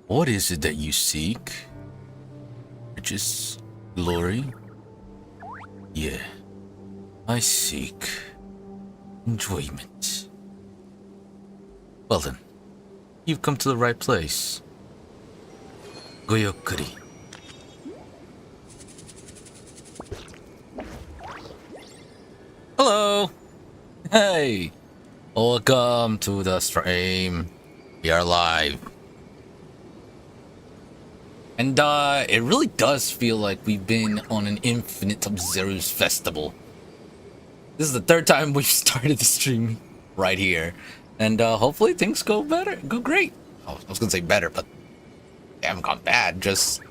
What is it that you seek? Riches? Glory? Yeah, I seek enjoyment. Well then, you've come to the right place. Goyokuri. Hello! Hey! Welcome to the stream. We are live. And it really does feel like we've been on an infinite SABZERUZ festival. This is the third time we've started the stream right here. And hopefully things go great. Oh, I was gonna say better, but they haven't gone bad, just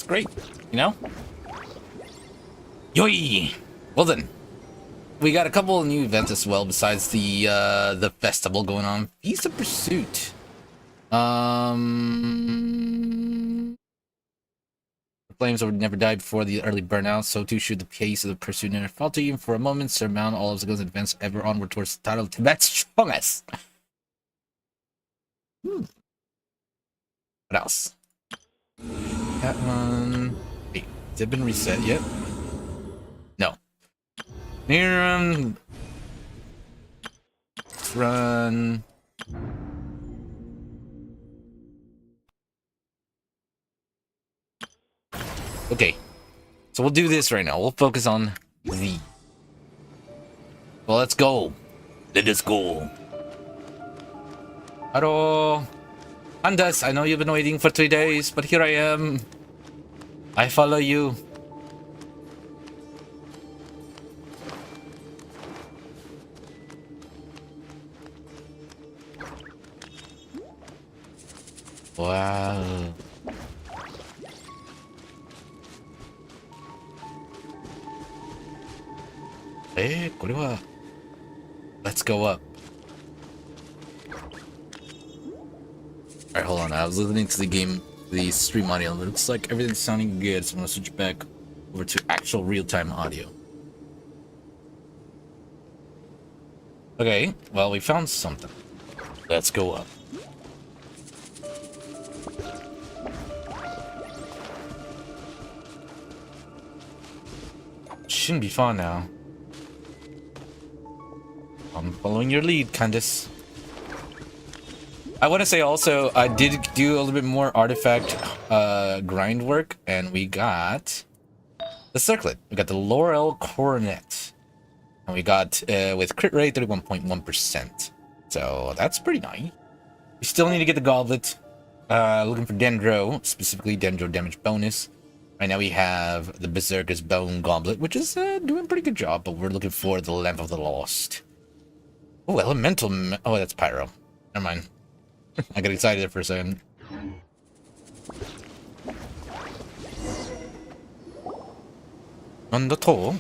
great, you know? Yoi! Well then, we got a couple of new events as well besides the festival going on. Feast of Pursuit. Flames would never die before the early burnout, so too should the pace of the pursuit never falter even for a moment. Surmount all obstacles and advance ever onward towards the title of Tibet's strongest. What else? That one. Wait, has it been reset yet? No. Near run. Okay, so we'll do this right now. We'll focus on the. Well, let's go. Let us go. Hello, Andas. I know you've been waiting for 3 days, but here I am. I follow you. Wow. Let's go up. Alright, hold on. I was listening to the stream audio. It looks like everything's sounding good, so I'm gonna switch back over to actual real-time audio. Okay, well, we found something. Let's go up. Shouldn't be far now. I'm following your lead, Candace. I want to say also, I did do a little bit more artifact grind work, and we got the circlet. We got the Laurel Coronet. And we got, with crit rate, 31.1%. So that's pretty nice. We still need to get the goblet. Looking for Dendro, specifically Dendro damage bonus. Right now we have the Berserker's Bone Goblet, which is doing a pretty good job, but we're looking for the Lamp of the Lost. Oh, Elemental... Oh, that's Pyro. Never mind. I got excited there for a second. On the toe.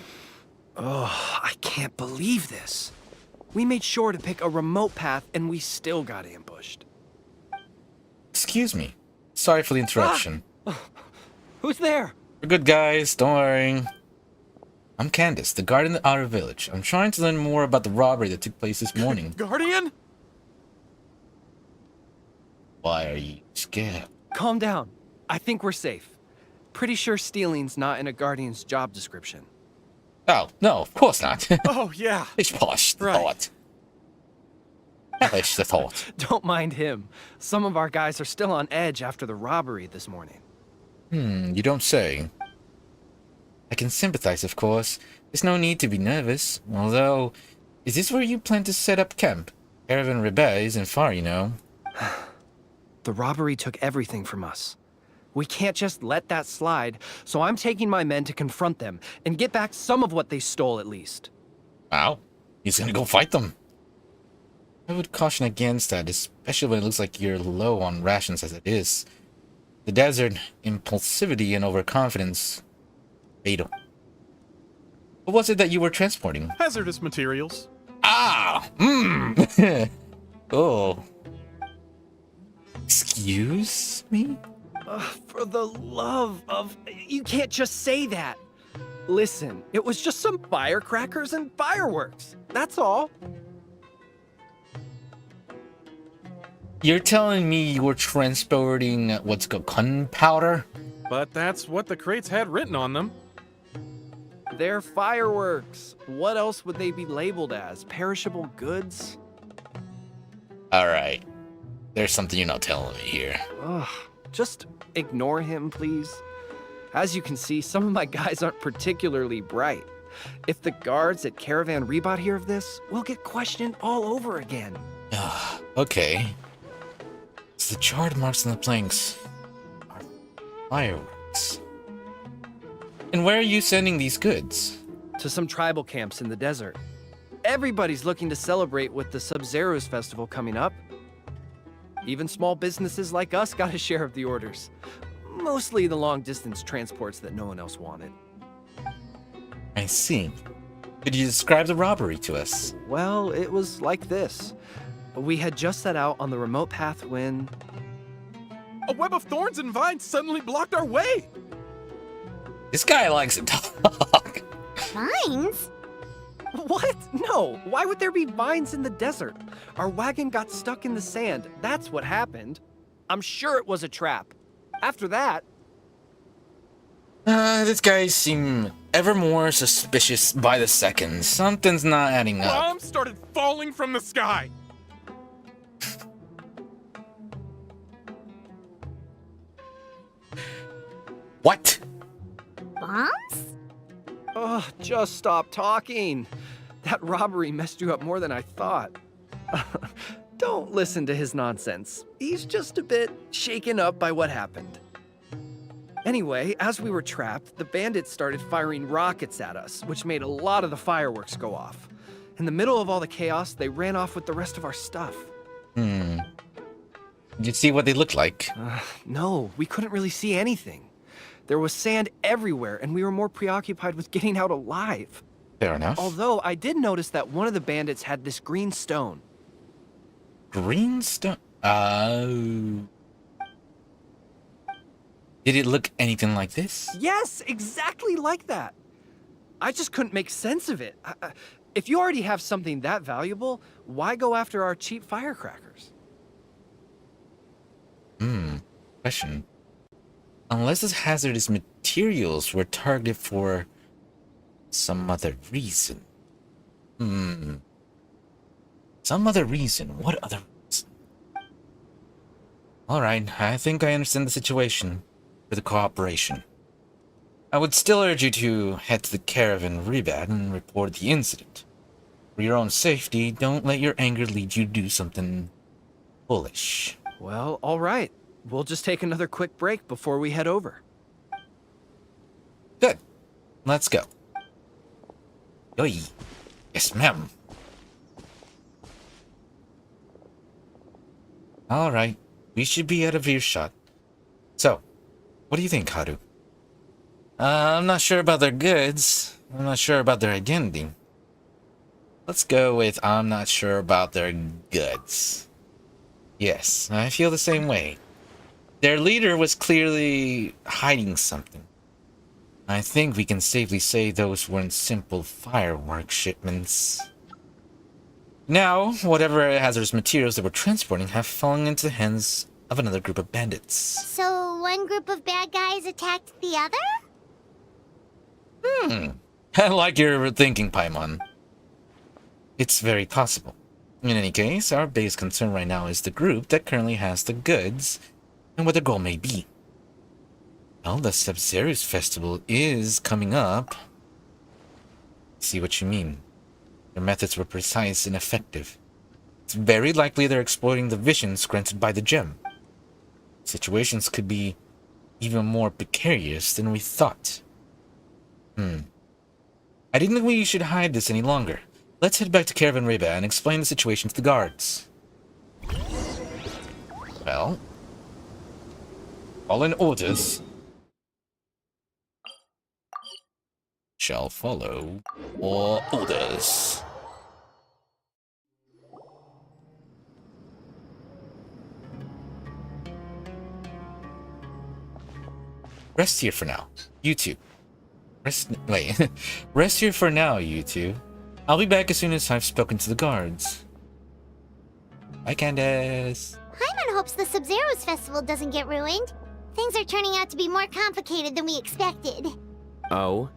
Oh, I can't believe this. We made sure to pick a remote path and we still got ambushed. Excuse me. Sorry for the interruption. Who's there? We're good, guys. Don't worry. I'm Candace, the guard in the outer village. I'm trying to learn more about the robbery that took place this morning. Guardian? Why are you scared? Calm down. I think we're safe. Pretty sure stealing's not in a Guardian's job description. Oh, no, of course not. Oh, yeah. Ich posh the Right. thought. Hellish the thought. Don't mind him. Some of our guys are still on edge after the robbery this morning. You don't say. I can sympathize, of course. There's no need to be nervous. Although, is this where you plan to set up camp? Caravan Rebbe isn't far, you know. The robbery took everything from us. We can't just let that slide, so I'm taking my men to confront them and get back some of what they stole at least. Wow. He's gonna go fight them. I would caution against that, especially when it looks like you're low on rations as it is. The desert, impulsivity, and overconfidence. Fatal. What was it that you were transporting? Hazardous materials. Ah! Oh. Excuse me? For the love of... You can't just say that. Listen, it was just some firecrackers and fireworks. That's all. You're telling me you were transporting what's called gunpowder? But that's what the crates had written on them. They're fireworks. What else would they be labeled as? Perishable goods? Alright. There's something you're not telling me here. Ugh, just ignore him, please. As you can see, some of my guys aren't particularly bright. If the guards at Caravan Rebot hear of this, we'll get questioned all over again. Okay. It's the charred marks on the planks are fireworks. And where are you sending these goods? To some tribal camps in the desert. Everybody's looking to celebrate with the SABZERUZ festival coming up. Even small businesses like us got a share of the orders. Mostly the long-distance transports that no one else wanted. I see. Could you describe the robbery to us? Well, it was like this. We had just set out on the remote path when... A web of thorns and vines suddenly blocked our way. This guy likes to talk. Vines? What? No, why would there be vines in the desert? Our wagon got stuck in the sand. That's what happened. I'm sure it was a trap. After that... This guy seems ever more suspicious by the second. Something's not adding up. Bombs started falling from the sky. What? Bombs? Ugh, just stop talking. That robbery messed you up more than I thought. Don't listen to his nonsense. He's just a bit shaken up by what happened. Anyway, as we were trapped, the bandits started firing rockets at us, which made a lot of the fireworks go off. In the middle of all the chaos, they ran off with the rest of our stuff. Did you see what they looked like? No, we couldn't really see anything. There was sand everywhere, and we were more preoccupied with getting out alive. Fair enough. Although, I did notice that one of the bandits had this green stone. Green stone? Oh. Did it look anything like this? Yes, exactly like that. I just couldn't make sense of it. If you already have something that valuable, why go after our cheap firecrackers? Question. Unless those hazardous materials were targeted for some other reason. Some other reason? What other reason? Alright, I think I understand the situation for the cooperation. I would still urge you to head to the Caravan Rebad and report the incident. For your own safety, don't let your anger lead you to do something foolish. Well, all right. We'll just take another quick break before we head over. Good. Let's go. Oi. Yes, ma'am. Alright. We should be out of earshot. So, what do you think, Haru? I'm not sure about their goods. I'm not sure about their identity. Let's go with I'm not sure about their goods. Yes, I feel the same way. Their leader was clearly hiding something. I think we can safely say those weren't simple firework shipments. Now, whatever hazardous materials they were transporting have fallen into the hands of another group of bandits. So one group of bad guys attacked the other? I like your thinking, Paimon. It's very possible. In any case, our biggest concern right now is the group that currently has the goods and what their goal may be. Well, the SABZERUZ festival is coming up. See what you mean. Their methods were precise and effective. It's very likely they're exploiting the visions granted by the gem. Situations could be even more precarious than we thought. I didn't think we should hide this any longer. Let's head back to Caravan Reba and explain the situation to the guards. Well, all in orders shall follow or orders. Rest here for now, you two. Rest here for now, you two. I'll be back as soon as I've spoken to the guards. Bye, Candace. Paimon hopes the SABZERUZ festival doesn't get ruined. Things are turning out to be more complicated than we expected. Oh?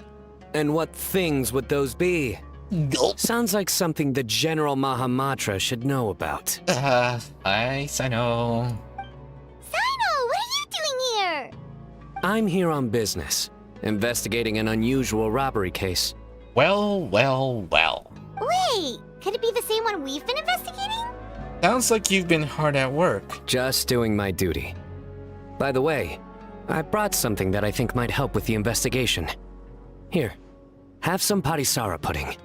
And what things would those be? Sounds like something the General Mahamatra should know about. Hi, Sino. Sino, what are you doing here? I'm here on business, investigating an unusual robbery case. Well, well, well. Wait, could it be the same one we've been investigating? Sounds like you've been hard at work. Just doing my duty. By the way, I brought something that I think might help with the investigation. Here, have some parisara pudding.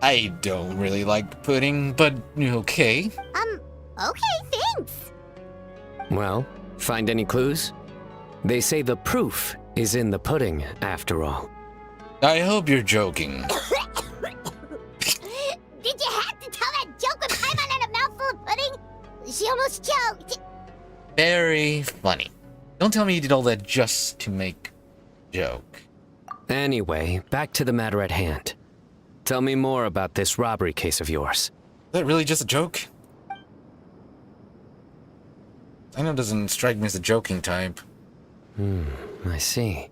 I don't really like pudding, but okay. Okay, thanks. Well, find any clues? They say the proof is in the pudding, after all. I hope you're joking. Did you have to tell that joke with Paimon had a mouthful of pudding? She almost choked. Very funny. Don't tell me you did all that just to make a joke. Anyway, back to the matter at hand. Tell me more about this robbery case of yours. Is that really just a joke? I know it doesn't strike me as a joking type. I see.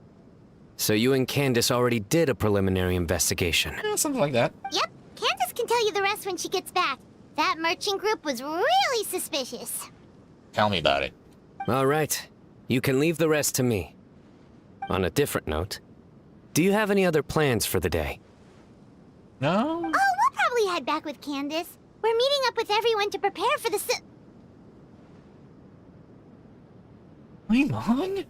So you and Candace already did a preliminary investigation. Yeah, something like that. Yep, Candace can tell you the rest when she gets back. That merchant group was really suspicious. Tell me about it. All right, you can leave the rest to me. On a different note, do you have any other plans for the day? No? Oh, we'll probably head back with Candace. We're meeting up with everyone to prepare for the I'm on?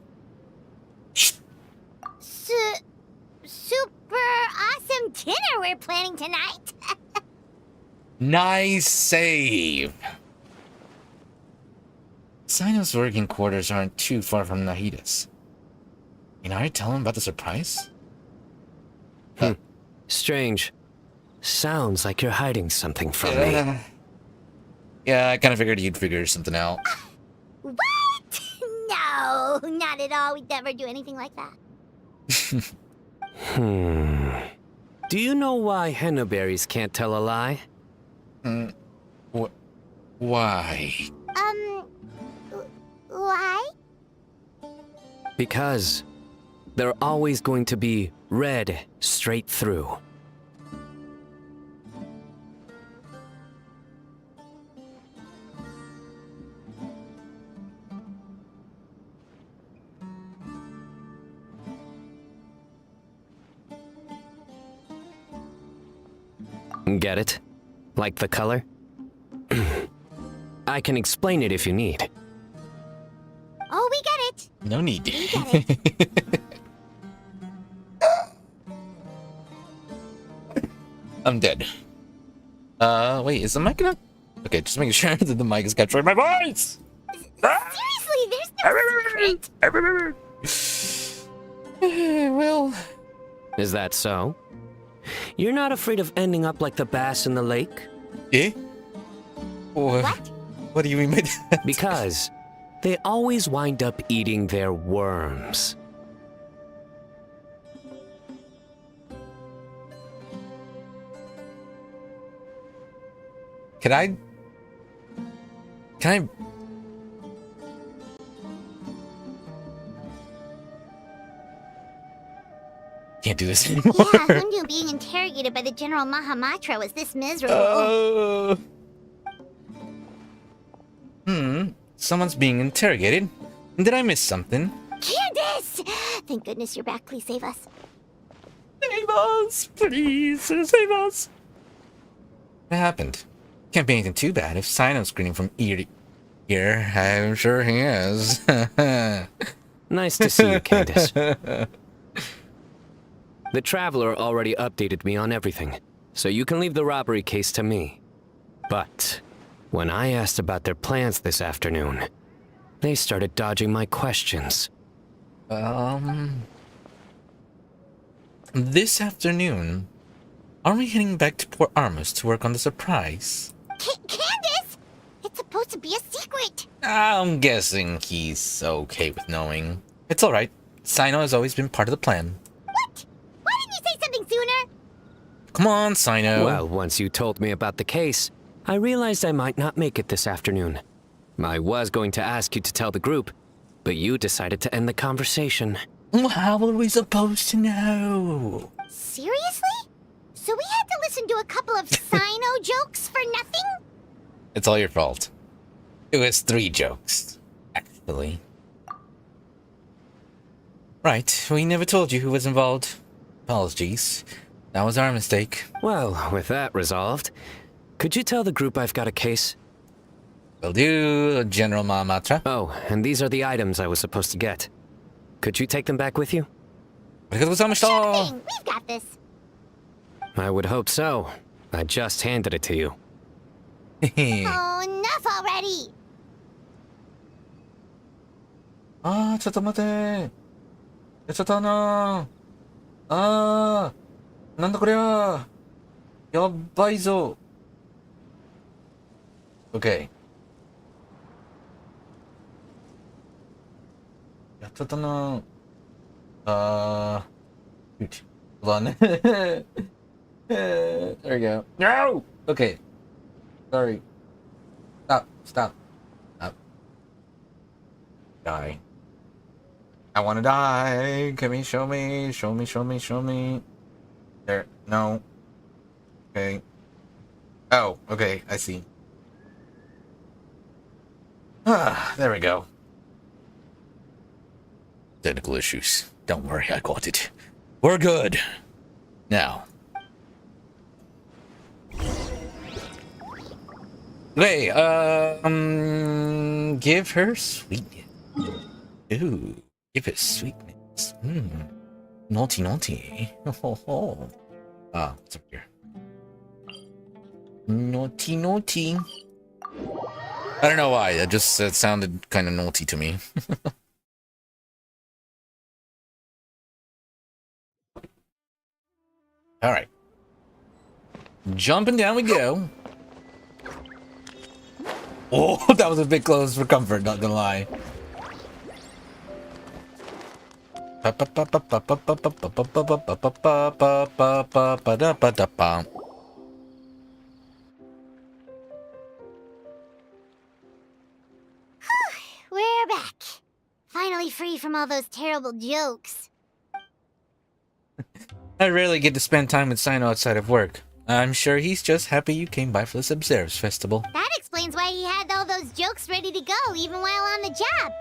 super awesome dinner we're planning tonight. Nice save. Sino's working quarters aren't too far from Nahida's. Can I tell him about the surprise? Strange. Sounds like you're hiding something from me. Yeah, I kind of figured you'd figure something out. What? No, not at all. We'd never do anything like that. Do you know why henna berries can't tell a lie? Why? Why? Because they're always going to be red straight through. Get it? Like the color? I can explain it if you need. Oh, we get it. No need. We get it. I'm dead. Wait, is the mic not? Okay, just making sure that the mic is capturing my voice! Seriously, there's no secret. Well... Is that so? You're not afraid of ending up like the bass in the lake? Eh? What? What do you mean by that? Because they always wind up eating their worms. Can I... Can't do this anymore. Yeah, who knew being interrogated by the General Mahamatra was this miserable? Someone's being interrogated. Did I miss something? Candace! Thank goodness you're back. Please save us. Save us! Please, save us! What happened? Can't be anything too bad if Sino's grinning from ear to ear. I'm sure he is. Nice to see you, Candace. The Traveler already updated me on everything, so you can leave the robbery case to me. But when I asked about their plans this afternoon, they started dodging my questions. This afternoon, are we heading back to Port Armus to work on the surprise? Candace! It's supposed to be a secret. I'm guessing he's okay with knowing. It's alright. Sino has always been part of the plan. What? Why didn't you say something sooner? Come on, Sino. Well, once you told me about the case, I realized I might not make it this afternoon. I was going to ask you to tell the group, but you decided to end the conversation. How were we supposed to know? Seriously? So we had to listen to a couple of Sino jokes for nothing? It's all your fault. It was 3 jokes, actually. Right, we never told you who was involved. Apologies. That was our mistake. Well, with that resolved, could you tell the group I've got a case? Will do, General Mahamatra. Oh, and these are the items I was supposed to get. Could you take them back with you? Sure thing, we've got this. I would hope so. I just handed it to you. Oh, enough already! ちょっと待て。ちょっとなんだこりゃ。やばいぞ。Okay. やっちゃったな。Shoot. Hold on. There we go. No! Okay. Sorry. Stop. Die. I wanna die. Can you show me? There. No. Okay. Oh, okay. I see. There we go. Technical issues. Don't worry, I got it. We're good. Now. Hey, give her sweetness. Ooh, give her sweetness. Naughty. Oh. What's up here? Naughty. I don't know why, it just sounded kind of naughty to me. Alright. Jumping down we go. Oh, that was a bit close for comfort, not gonna lie. We're back. Finally free from all those terrible jokes. I rarely get to spend time with Sino outside of work. I'm sure he's just happy you came by for the SABZERUZ festival. That explains why he had all those jokes ready to go, even while on the job.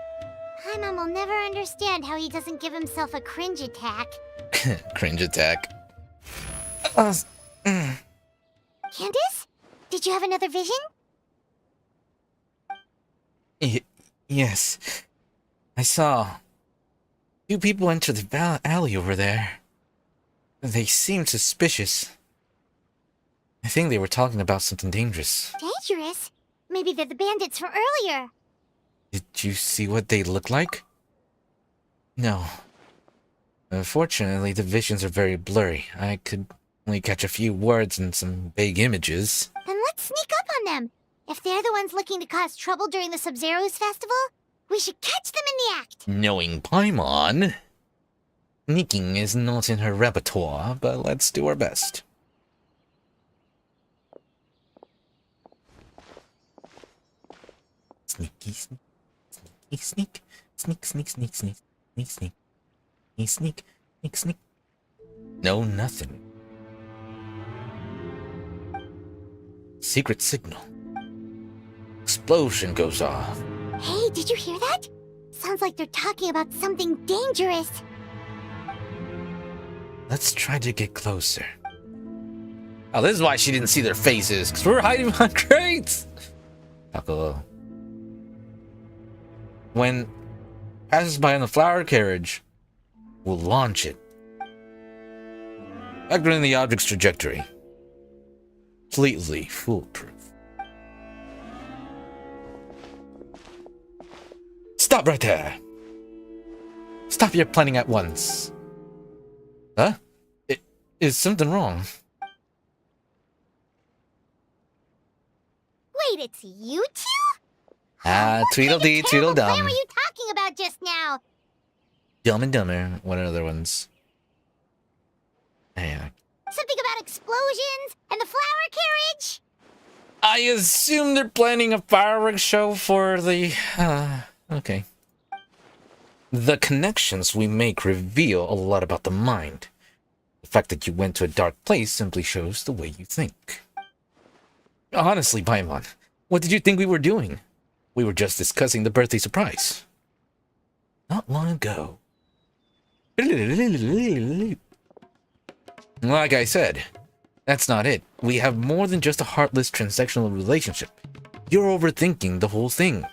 Paimon will never understand how he doesn't give himself a cringe attack. Cringe attack. Candace? Did you have another vision? Yes. I saw 2 people enter the alley over there. They seemed suspicious. I think they were talking about something dangerous. Dangerous? Maybe they're the bandits from earlier. Did you see what they look like? No. Unfortunately, the visions are very blurry. I could only catch a few words and some vague images. Then let's sneak up on them. If they're the ones looking to cause trouble during the SABZERUZ festival, we should catch them in the act. Knowing Paimon, sneaking is not in her repertoire, but let's do our best. Sneaky, sneak. No, nothing. Secret signal. Explosion goes off. Hey, did you hear that? Sounds like they're talking about something dangerous. Let's try to get closer. Oh, this is why she didn't see their faces, because we're hiding behind crates! Taco. When passes by on the flower carriage, we'll launch it. Factor in the object's trajectory. Completely foolproof. Stop right there! Stop your planning at once. Huh? Is something wrong? Wait, it's you two? Tweedledee, What Tweedledum. plan were you talking about just now? Dumb and Dumber. What are other ones? Yeah. Something about explosions and the flower carriage? I assume they're planning a fireworks show for the... okay. The connections we make reveal a lot about the mind. The fact that you went to a dark place simply shows the way you think. Honestly, Paimon, what did you think we were doing? We were just discussing the birthday surprise. Not long ago. Like I said, that's not it. We have more than just a heartless transactional relationship. You're overthinking the whole thing.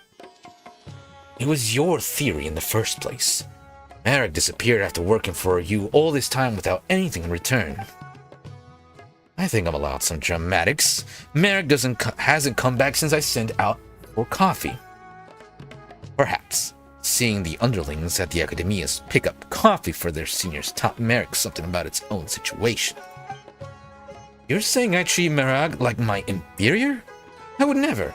It was your theory in the first place. Merrick disappeared after working for you all this time without anything in return. I think I'm allowed some dramatics. Merrick hasn't come back since I sent out for coffee. Perhaps seeing the underlings at the Academias pick up coffee for their seniors taught Merrick something about its own situation. You're saying I treat Merrick like my inferior? I would never.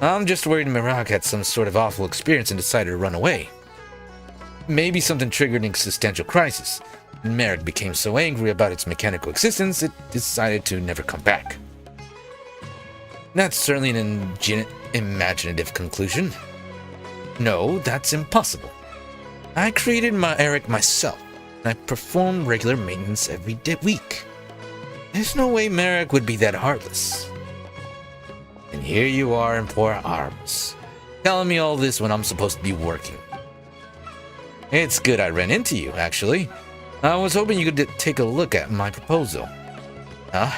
I'm just worried Merrick had some sort of awful experience and decided to run away. Maybe something triggered an existential crisis, and Merrick became so angry about its mechanical existence it decided to never come back. That's certainly an imaginative conclusion. No, that's impossible. I created Merrick myself, and I perform regular maintenance every week. There's no way Merrick would be that heartless. And here you are in poor arms, telling me all this when I'm supposed to be working. It's good I ran into you, actually. I was hoping you could take a look at my proposal. Huh?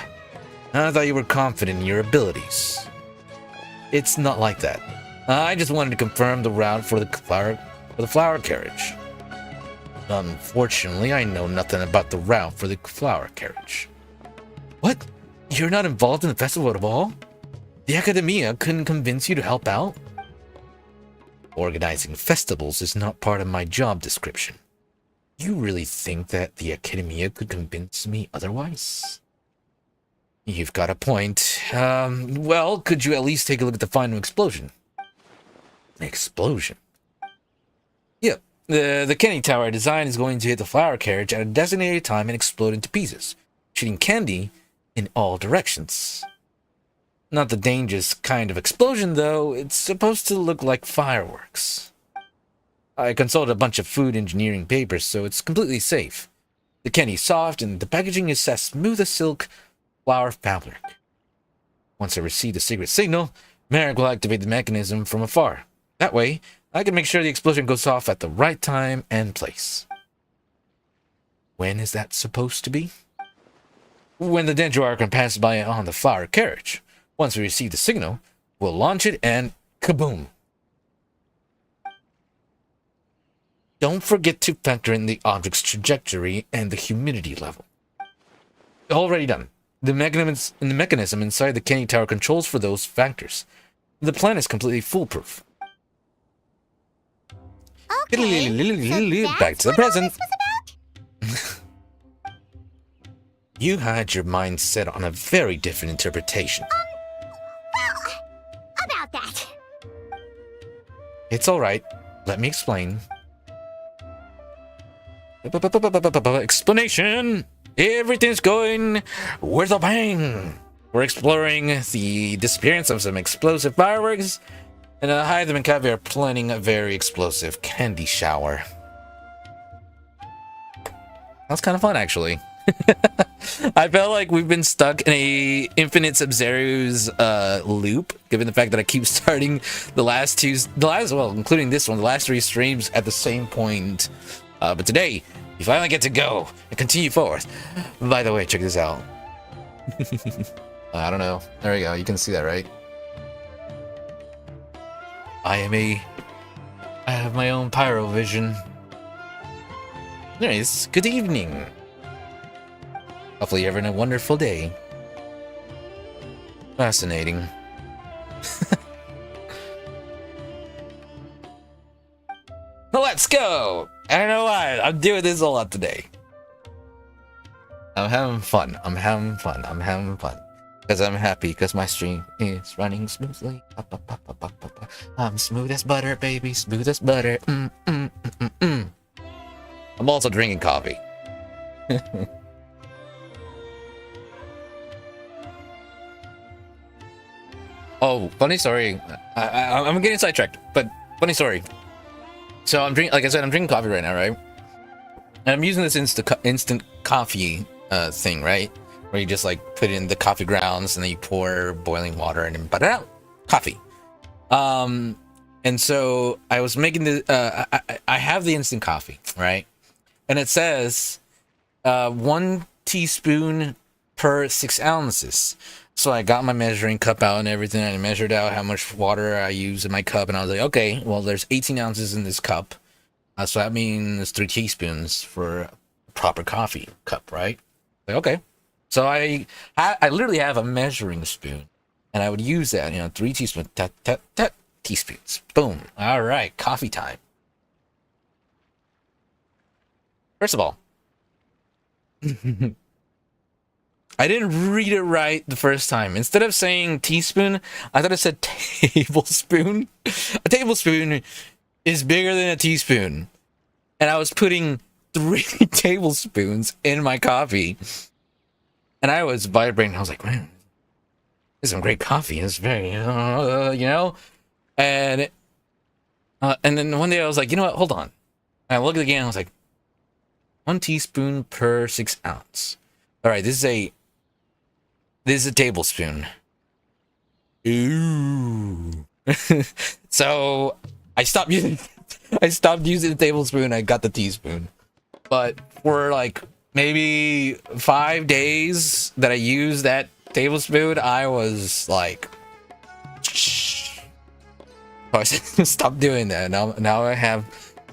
I thought you were confident in your abilities. It's not like that. I just wanted to confirm the route for the flower carriage. Unfortunately, I know nothing about the route for the flower carriage. What? You're not involved in the festival at all? The Academia couldn't convince you to help out? Organizing festivals is not part of my job description. You really think that the Academia could convince me otherwise? You've got a point. Well, could you at least take a look at the final explosion? Explosion? Yeah, the Kenny Tower design is going to hit the flower carriage at a designated time and explode into pieces, shooting candy in all directions. Not the dangerous kind of explosion, though. It's supposed to look like fireworks. I consulted a bunch of food engineering papers, so it's completely safe. The candy's soft, and the packaging is as smooth as silk flower fabric. Once I receive the secret signal, Merrick will activate the mechanism from afar. That way, I can make sure the explosion goes off at the right time and place. When is that supposed to be? When the Dendroarchon passes by on the flower carriage. Once we receive the signal, we'll launch it and kaboom. Don't forget to factor in the object's trajectory and the humidity level. Already done. The mechanism inside the Kenny Tower controls for those factors. The plan is completely foolproof. Okay, so Back to the that's what all present. this was about? You had your mind set on a very different interpretation. Well, about that. It's alright. Let me explain. Explanation! Everything's going with a bang! We're exploring the disappearance of some explosive fireworks, and Hyde and Cavi are planning a very explosive candy shower. That's kind of fun, actually. I felt like we've been stuck in a infinite SABZERUZ loop, given the fact that I keep starting including this one, the last 3 streams at the same point. But today, you finally get to go and continue forward. By the way, check this out. I don't know. There we go. You can see that, right? I have my own pyro vision. Nice. Good evening. Hopefully you're having a wonderful day. Fascinating. Let's go! I don't know why. I'm doing this a lot today. I'm having fun. Because I'm happy because my stream is running smoothly. I'm smooth as butter, baby. Smooth as butter. I'm also drinking coffee. Oh, funny story. I'm getting sidetracked, but funny story. So I'm drinking, like I said, I'm drinking coffee right now, right? And I'm using this instant coffee thing, right? Where you just like put in the coffee grounds and then you pour boiling water and then coffee. And so I was making the I have the instant coffee, right? And it says 1 teaspoon per 6 ounces. So I got my measuring cup out and everything, and I measured out how much water I use in my cup, and I was like, okay, well, there's 18 ounces in this cup. So that means 3 teaspoons for a proper coffee cup, right? Like, okay. So I literally have a measuring spoon, and I would use that, 3 teaspoons, teaspoons. Boom. All right, coffee time. First of all, I didn't read it right the first time. Instead of saying teaspoon, I thought it said tablespoon. A tablespoon is bigger than a teaspoon. And I was putting 3 tablespoons in my coffee. And I was vibrating. I was like, man, this is some great coffee. It's very, And then one day I was like, you know what? Hold on. And I looked again. I was like, 1 teaspoon per 6 ounce. All right, this is a tablespoon. Ooh. So I stopped using the tablespoon. I got the teaspoon. But for like maybe 5 days that I used that tablespoon, I was like, I stopped doing that. Now I have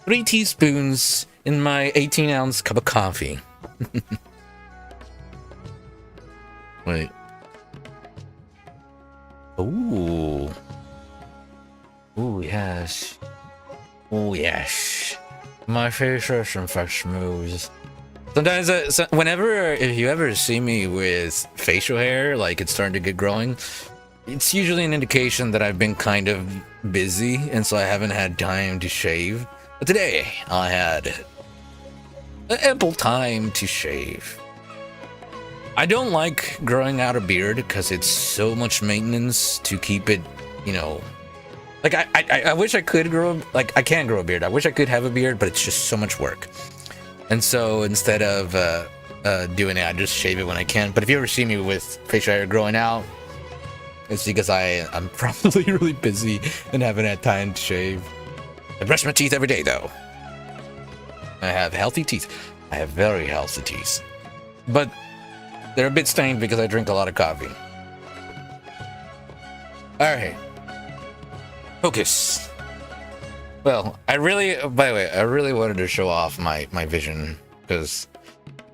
3 teaspoons in my 18-ounce cup of coffee. Wait. Ooh. Ooh, yes. Oh, yes. My face is some fresh moves. Sometimes, if you ever see me with facial hair, like it's starting to get growing, it's usually an indication that I've been kind of busy, and so I haven't had time to shave. But today, I had ample time to shave. I don't like growing out a beard because it's so much maintenance to keep it, like I wish I could grow, like I can grow a beard. I wish I could have a beard, but it's just so much work. And so instead of doing it, I just shave it when I can. But if you ever see me with facial hair growing out, it's because I'm probably really busy and haven't had time to shave. I brush my teeth every day though. I have healthy teeth. I have very healthy teeth. But they're a bit stained because I drink a lot of coffee. Alright. Focus. Well, by the way, I really wanted to show off my vision because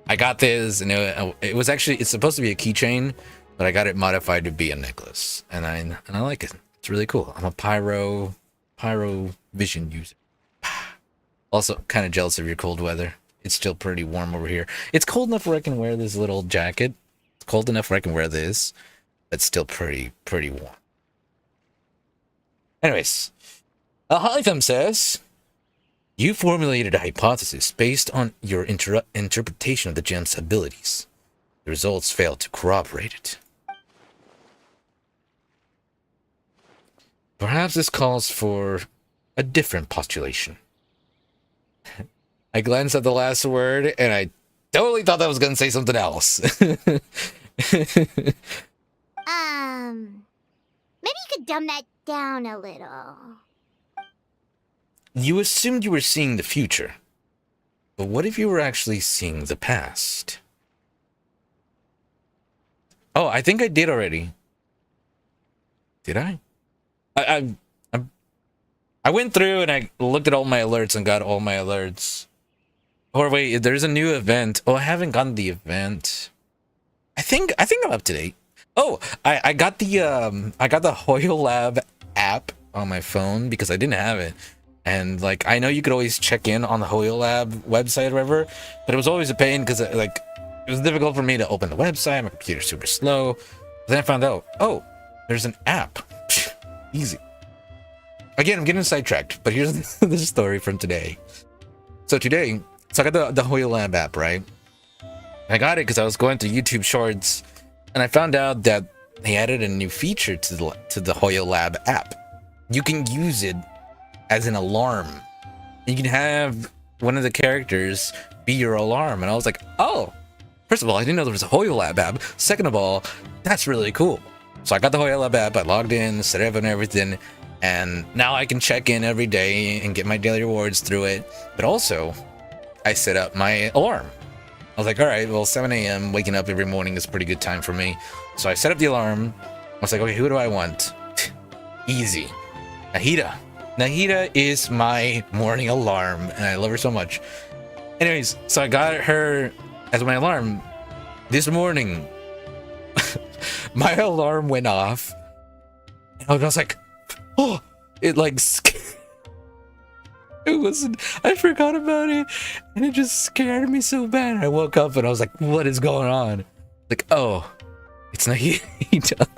I got this and it's supposed to be a keychain, but I got it modified to be a necklace. And I like it. It's really cool. I'm a pyro vision user. Also kind of jealous of your cold weather. It's still pretty warm over here. It's cold enough where I can wear this little jacket. It's cold enough where I can wear this. But still pretty warm. Anyways. Hollyfem says, you formulated a hypothesis based on your interpretation of the gem's abilities. The results failed to corroborate it. Perhaps this calls for a different postulation. I glanced at the last word, and I totally thought that was going to say something else. Maybe you could dumb that down a little. You assumed you were seeing the future. But what if you were actually seeing the past? Oh, I think I did already. Did I? I went through and I looked at all my alerts and got all my alerts. Or wait, there's a new event. Oh, I haven't gotten the event. I think I'm up to date. Oh, I got the Hoyo Lab app on my phone because I didn't have it. And like I know you could always check in on the Hoyo Lab website or whatever, but it was always a pain because it was difficult for me to open the website. My computer's super slow. Then I found out, oh, there's an app. Easy. Again, I'm getting sidetracked, but here's the story from today. So I got the Hoyo Lab app, right? I got it because I was going through YouTube Shorts, and I found out that they added a new feature to the Hoyo Lab app. You can use it as an alarm. You can have one of the characters be your alarm. And I was like, oh, first of all, I didn't know there was a Hoyo Lab app. Second of all, that's really cool. So I got the Hoyo Lab app, I logged in, set it up and everything, and now I can check in every day and get my daily rewards through it. But also, I set up my alarm. I was like, all right, well, 7 a.m. waking up every morning is a pretty good time for me. So I set up the alarm. I was like, okay, who do I want? Easy. Nahida. Nahida is my morning alarm, and I love her so much. Anyways, so I got her as my alarm. This morning, my alarm went off. And I was like, oh, it like... It wasn't, I forgot about it, and it just scared me so bad. I woke up and I was like, what is going on? Like, oh, it's Nahida.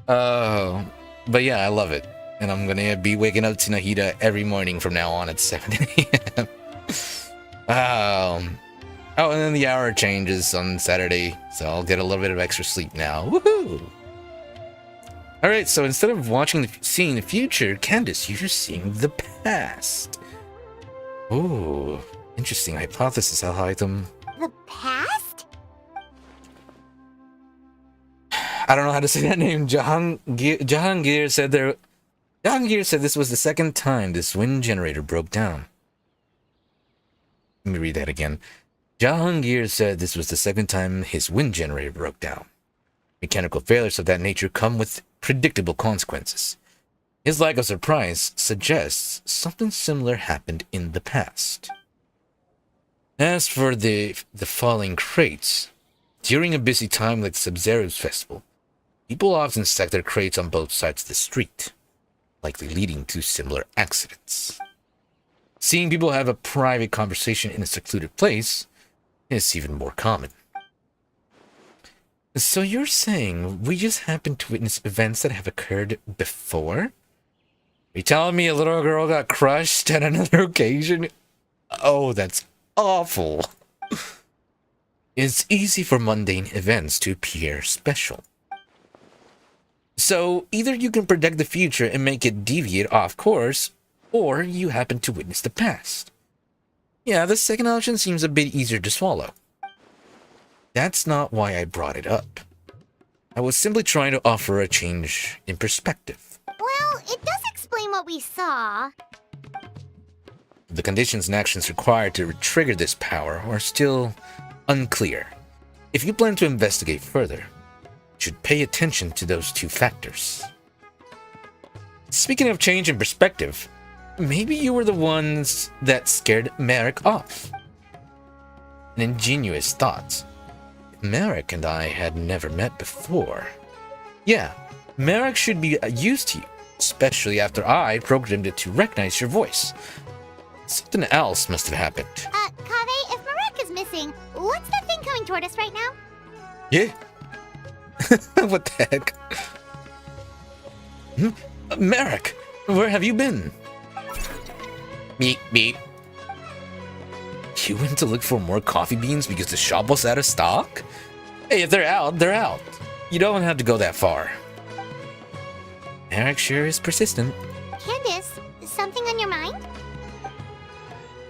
Oh, but yeah, I love it. And I'm gonna be waking up to Nahida every morning from now on at 7 a.m. Oh, and then the hour changes on Saturday, so I'll get a little bit of extra sleep now. Woohoo! Alright, so instead of seeing the future, Candace, you're seeing the past. Ooh, interesting hypothesis, Alhaitham. The past? I don't know how to say that name. Jahangir said this was the second time this wind generator broke down. Let me read that again. Jahangir said this was the second time his wind generator broke down. Mechanical failures of that nature come with predictable consequences. His lack of surprise suggests something similar happened in the past. As for the falling crates, during a busy time like the SABZERUZ festival, people often stack their crates on both sides of the street, likely leading to similar accidents. Seeing people have a private conversation in a secluded place is even more common. So you're saying we just happen to witness events that have occurred before? Are you telling me a little girl got crushed at another occasion? Oh, that's awful. It's easy for mundane events to appear special. So either you can predict the future and make it deviate off course, or you happen to witness the past. Yeah, the second option seems a bit easier to swallow. That's not why I brought it up. I was simply trying to offer a change in perspective. Well, it does explain what we saw. The conditions and actions required to trigger this power are still unclear. If you plan to investigate further, you should pay attention to those two factors. Speaking of change in perspective, maybe you were the ones that scared Merrick off. An ingenious thought. Merrick and I had never met before. Yeah, Merrick should be used to you, especially after I programmed it to recognize your voice. Something else must have happened. Kaveh, if Marek is missing, what's that thing coming toward us right now? Yeah? What the heck? Merrick, where have you been? Beep, beep. You went to look for more coffee beans because the shop was out of stock? Hey, if they're out, they're out. You don't have to go that far. Merrick sure is persistent. Candace, something on your mind?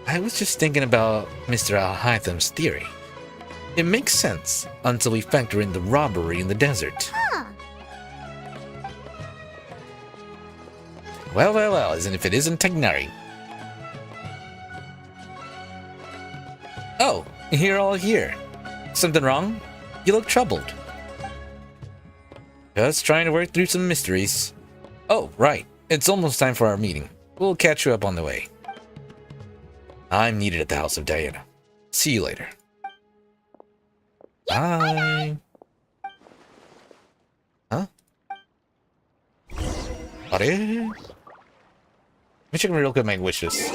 I was just thinking about Mr. Alhaitham's theory. It makes sense until we factor in the robbery in the desert. Huh. Well, as if it isn't Tagnari. Oh, you're all here. Something wrong? You look troubled. Just trying to work through some mysteries. Oh, right. It's almost time for our meeting. We'll catch you up on the way. I'm needed at the house of Diana. See you later. Bye. Huh? Are? Let me check real quick my wishes.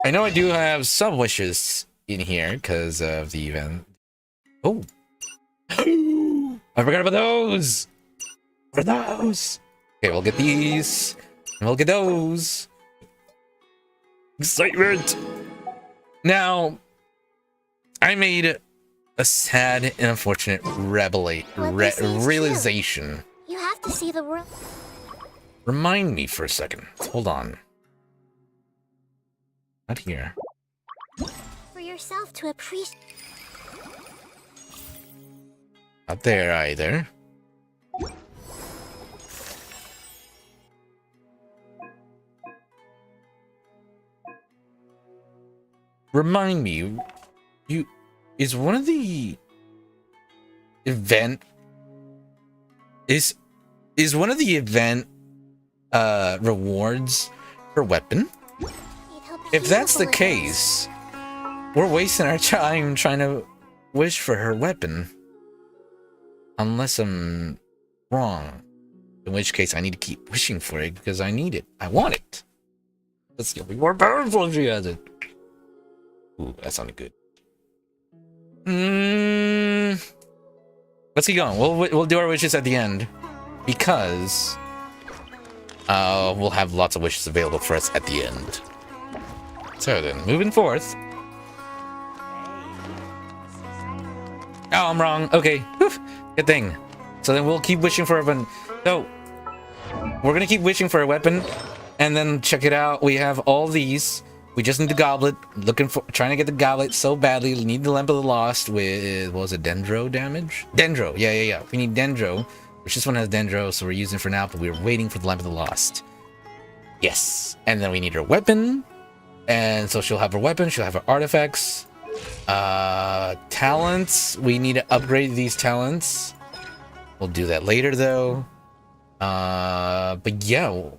I know I do have some wishes in here because of the event. Oh. I forgot about those. What are those? Okay, we'll get these. And we'll get those. Excitement. Now, I made A sad and unfortunate realization. You have to see the world. Remind me for a second. Hold on. Not here. For yourself to appreciate. Not there either. Remind me, is one of the event one of the event rewards her weapon? If that's the case, we're wasting our time trying to wish for her weapon. Unless I'm wrong. In which case I need to keep wishing for it because I need it. I want it. Let's get more powerful if she has it. Ooh, that sounded good. Let's keep going. We'll do our wishes at the end. Because we'll have lots of wishes available for us at the end. So then, moving forth. Oh, I'm wrong. Okay. Whew. Good thing. So then we'll keep wishing for a weapon. So, we're gonna keep wishing for a weapon. And then check it out. We have all these. We just need the goblet. Trying to get the goblet so badly. We need the Lamp of the Lost with, what was it, Dendro damage? Dendro. Yeah. We need Dendro. Which this one has Dendro, so we're using it for now. But we're waiting for the Lamp of the Lost. Yes. And then we need her weapon. And so she'll have her weapon. She'll have her artifacts. Talents. We need to upgrade these talents. We'll do that later, though. But yeah,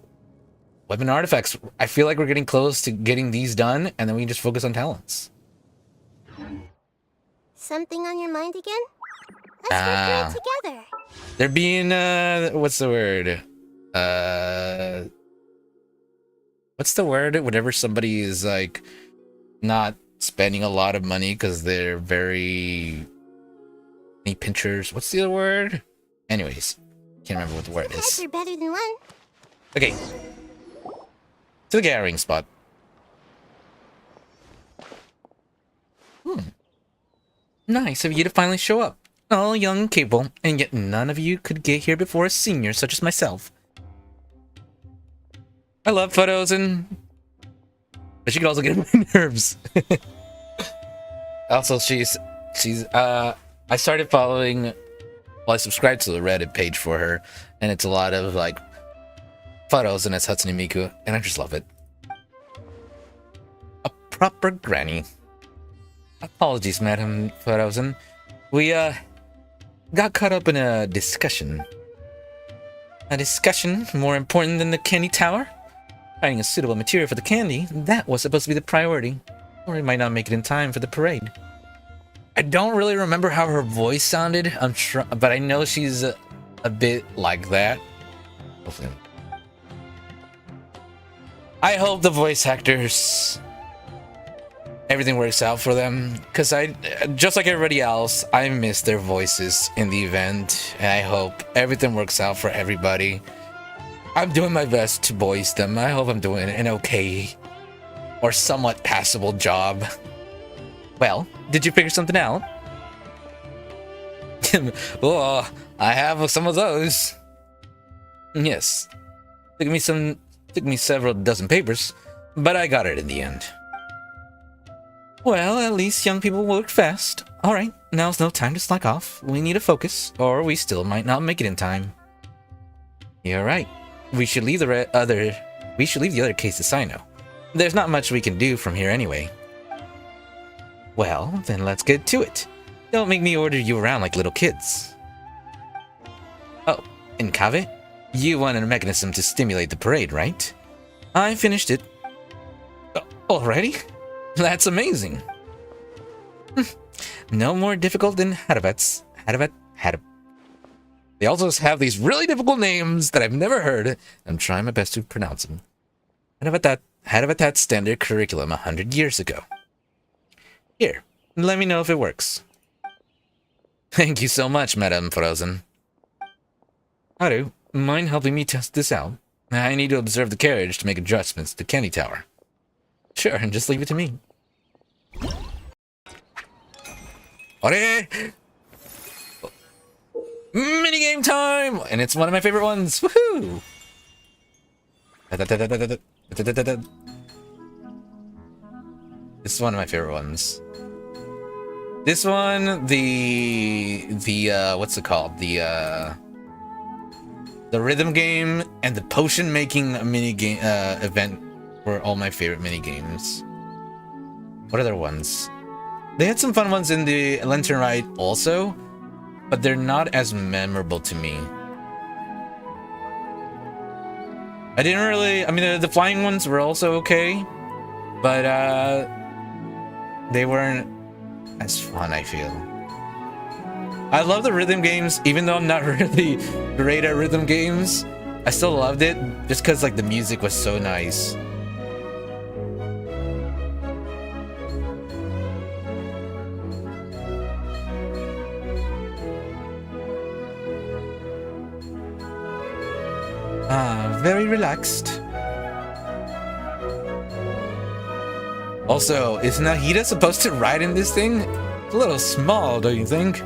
weapon artifacts. I feel like we're getting close to getting these done, and then we can just focus on talents. Something on your mind again? Let's go through it together. They're being what's the word? What's the word? Whenever somebody is like not spending a lot of money because they're very money pinchers. What's the other word? Anyways, can't remember what the word is. You're better than one. Okay. To the gathering spot. Nice of you to finally show up. All young and capable, and yet none of you could get here before a senior such as myself. I love photos and... But she can also get on my nerves. Also, I started following... Well, I subscribed to the Reddit page for her, and it's a lot of, like, photos, and it's Hatsune Miku, and I just love it. A proper granny. Apologies, Madam Photosen. We, got caught up in a discussion. A discussion more important than the candy tower? Finding a suitable material for the candy, that was supposed to be the priority. Or we might not make it in time for the parade. I don't really remember how her voice sounded, but I know she's a bit like that. Hopefully. I hope the voice actors, everything works out for them, because just like everybody else, I miss their voices in the event, and I hope everything works out for everybody. I'm doing my best to voice them. I hope I'm doing an okay or somewhat passable job. Well, did you figure something out? Oh, I have some of those. Yes. Took me several dozen papers, but I got it in the end. Well, at least young people work fast. Alright, now's no time to slack off. We need to focus, or we still might not make it in time. You're right. We should leave the other case to Sino. There's not much we can do from here anyway. Well, then let's get to it. Don't make me order you around like little kids. Oh, and Kave? You wanted a mechanism to stimulate the parade, right? I finished it. Already? That's amazing. No more difficult than Harabat's. They also have these really difficult names that I've never heard. I'm trying my best to pronounce them. Harabat's standard curriculum 100 years ago. Here, let me know if it works. Thank you so much, Madame Frozen. Haru, mind helping me test this out? I need to observe the carriage to make adjustments to Candy Tower. Sure, and just leave it to me. Ore! Minigame time! And it's one of my favorite ones. Woohoo! This is one of my favorite ones. This one, the what's it called? The rhythm game and the potion making mini game event were all my favorite mini games. What other ones? They had some fun ones in the Lantern Ride also, but they're not as memorable to me. I didn't really, I mean, the flying ones were also okay, but they weren't as fun, I feel. I love the rhythm games, even though I'm not really great at rhythm games. I still loved it, just because like the music was so nice. Very relaxed. Also, is Nahida supposed to ride in this thing? It's a little small, don't you think?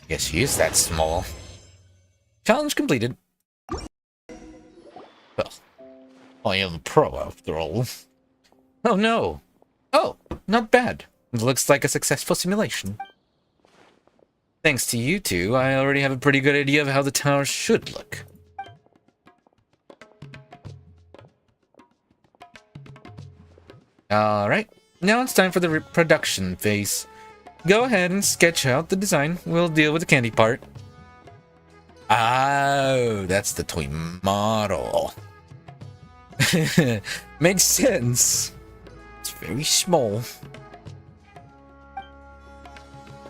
Guess she is that small. Challenge completed. Well, I am pro after all. Oh no. Oh, not bad. It looks like a successful simulation. Thanks to you two, I already have a pretty good idea of how the tower should look. Alright, now it's time for the production phase. Go ahead and sketch out the design. We'll deal with the candy part. Oh, that's the toy model. Makes sense. It's very small.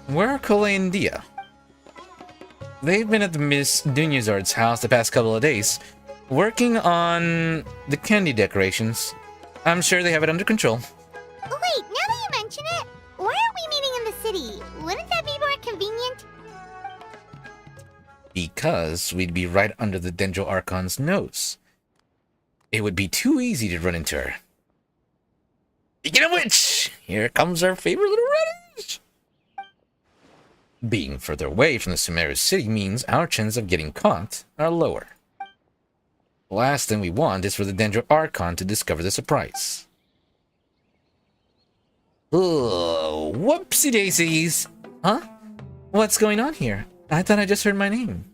Where are Cole and Dia? They've been at the Miss Dunyazard's house the past couple of days, working on the candy decorations. I'm sure they have it under control. Oh, wait, now that you mention it, why aren't we meeting in the city? Wouldn't that be more convenient? Because we'd be right under the Dendro Archon's nose. It would be too easy to run into her. Speaking of which, here comes our favorite little reddish. Being further away from the Sumeru city means our chances of getting caught are lower. The last thing we want is for the Dendro Archon to discover the surprise. Oh, whoopsie daisies! Huh? What's going on here? I thought I just heard my name.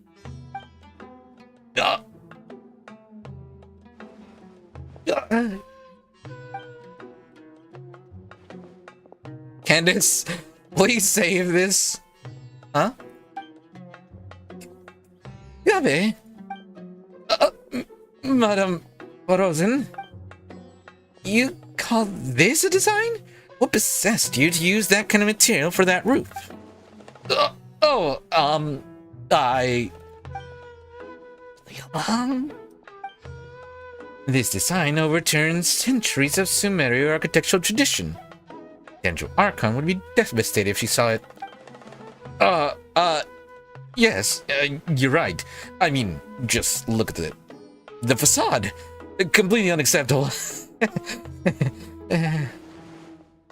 Candace, please save this. Huh? Yabe? Madam Rosen? You call this a design? What possessed you to use that kind of material for that roof? This design overturns centuries of Sumeru architectural tradition. Dendro Archon would be devastated if she saw it. Yes, you're right. I mean, just look at the facade. Completely unacceptable.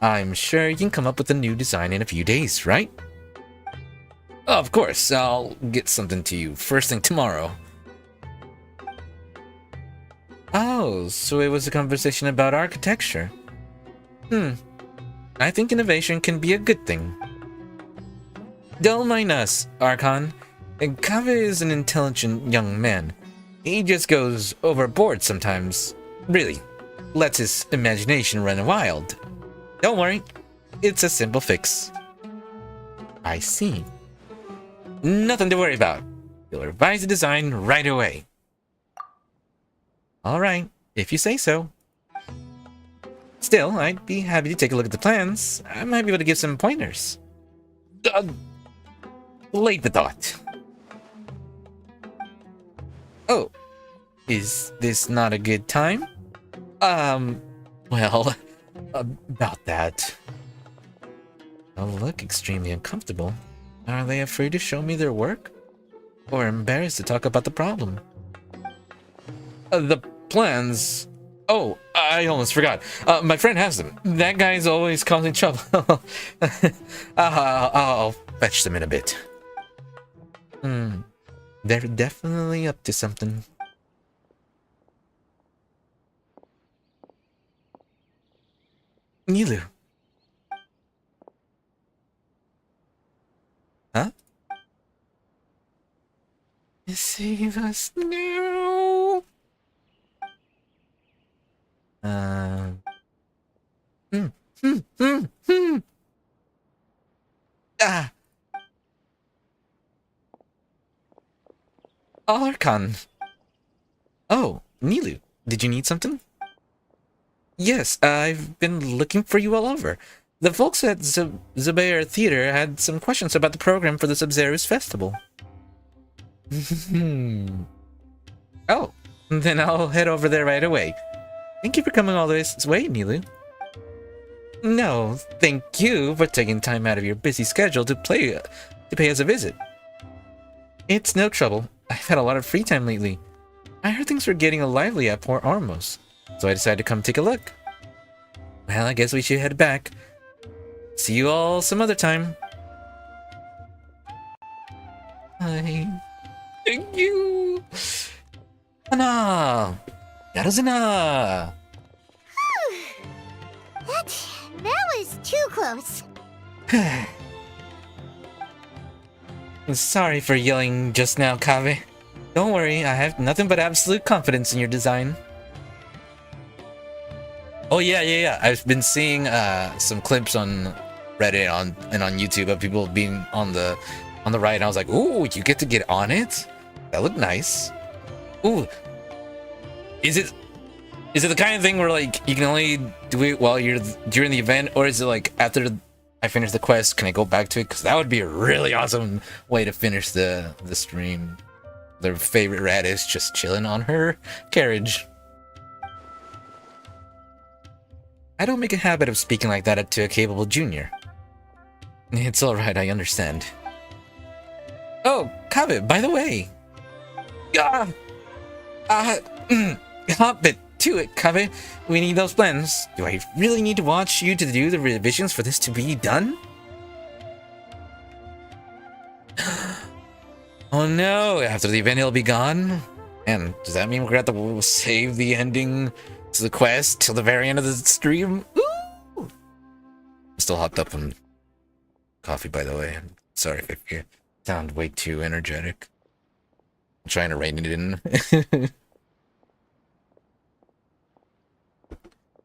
I'm sure you can come up with a new design in a few days, right? Of course, I'll get something to you first thing tomorrow. Oh, so it was a conversation about architecture. I think innovation can be a good thing. Don't mind us, Archon. Kaveh is an intelligent young man. He just goes overboard sometimes. Really, lets his imagination run wild. Don't worry, it's a simple fix. I see. Nothing to worry about. You'll revise the design right away. Alright, if you say so. Still, I'd be happy to take a look at the plans. I might be able to give some pointers. Late the thought. Oh, is this not a good time? Well, about that. They'll look extremely uncomfortable. Are they afraid to show me their work? Or embarrassed to talk about the problem? The plans Oh, I almost forgot. My friend has them. That guy's always causing trouble. I'll fetch them in a bit. They're definitely up to something. Nilu. Huh? Save us now. Ah. Alarcon. Oh, Nilu, did you need something? Yes, I've been looking for you all over. The folks at Zubair Theater had some questions about the program for the SABZERUZ festival. Oh, then I'll head over there right away. Thank you for coming all this way, Nilu. No, thank you for taking time out of your busy schedule to pay us a visit. It's no trouble. I've had a lot of free time lately. I heard things were getting lively at Port Armos, so I decided to come take a look. Well, I guess we should head back. See you all some other time. Bye. Thank you. Ana. Yaruzuna. That was too close. Sorry for yelling just now, Kaveh. Don't worry, I have nothing but absolute confidence in your design. Oh yeah. I've been seeing some clips on Reddit and on YouTube of people being on the ride, and I was like, ooh, you get to get on it? That looked nice. Ooh. Is it the kind of thing where like you can only do it while you're during the event, or is it like after I finish the quest, can I go back to it? Because that would be a really awesome way to finish the stream. Their favorite rat is just chilling on her carriage. I don't make a habit of speaking like that to a capable junior. It's alright, I understand. Oh, Kaveh, by the way. Hop it to it, Kaveh. We need those plans. Do I really need to watch you to do the revisions for this to be done? Oh no, after the event he'll be gone? And does that mean we're gonna have to save the ending to the quest till the very end of the stream? Ooh! I'm still hopped up on coffee, by the way. Sorry if you sound way too energetic. I'm trying to rein it in.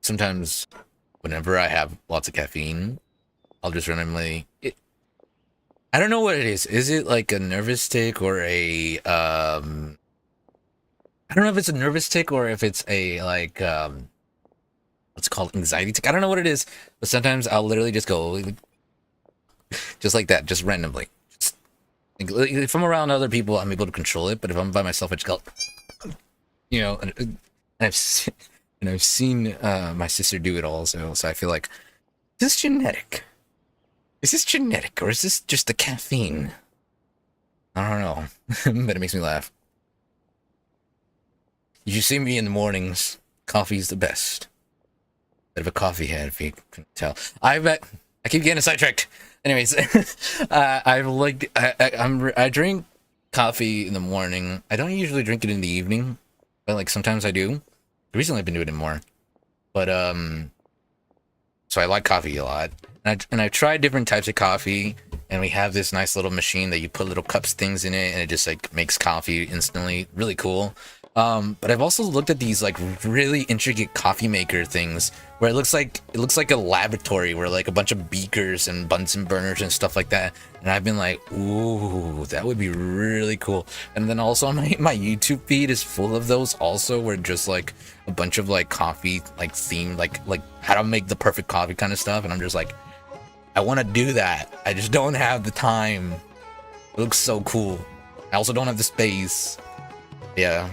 Sometimes, whenever I have lots of caffeine, I'll just randomly... I don't know what it is. Is it like a nervous tick or a... I don't know if it's a nervous tick or if it's a, like, what's it called? Anxiety tick? I don't know what it is, but sometimes I'll literally just go... just like that, just randomly. Just, like, if I'm around other people, I'm able to control it, but if I'm by myself, I just go... You know, and I've seen my sister do it also, so I feel like, is this genetic? Is this genetic, or is this just the caffeine? I don't know, but it makes me laugh. You should see me in the mornings. Coffee's the best. Bit of a coffee head, if you can tell. I keep getting sidetracked. Anyways, I drink coffee in the morning. I don't usually drink it in the evening, but like sometimes I do. Recently I've been doing it more, but so I like coffee a lot, and I've tried different types of coffee, and we have this nice little machine that you put little cups things in it, and it just like makes coffee instantly. Really cool. But I've also looked at these like really intricate coffee maker things where it looks like a laboratory where like a bunch of beakers and Bunsen burners and stuff like that. And I've been like, ooh, that would be really cool. And then also my YouTube feed is full of those also, where just like a bunch of like coffee like themed like how to make the perfect coffee kind of stuff. And I'm just like, I want to do that. I just don't have the time. It looks so cool. I also don't have the space. Yeah.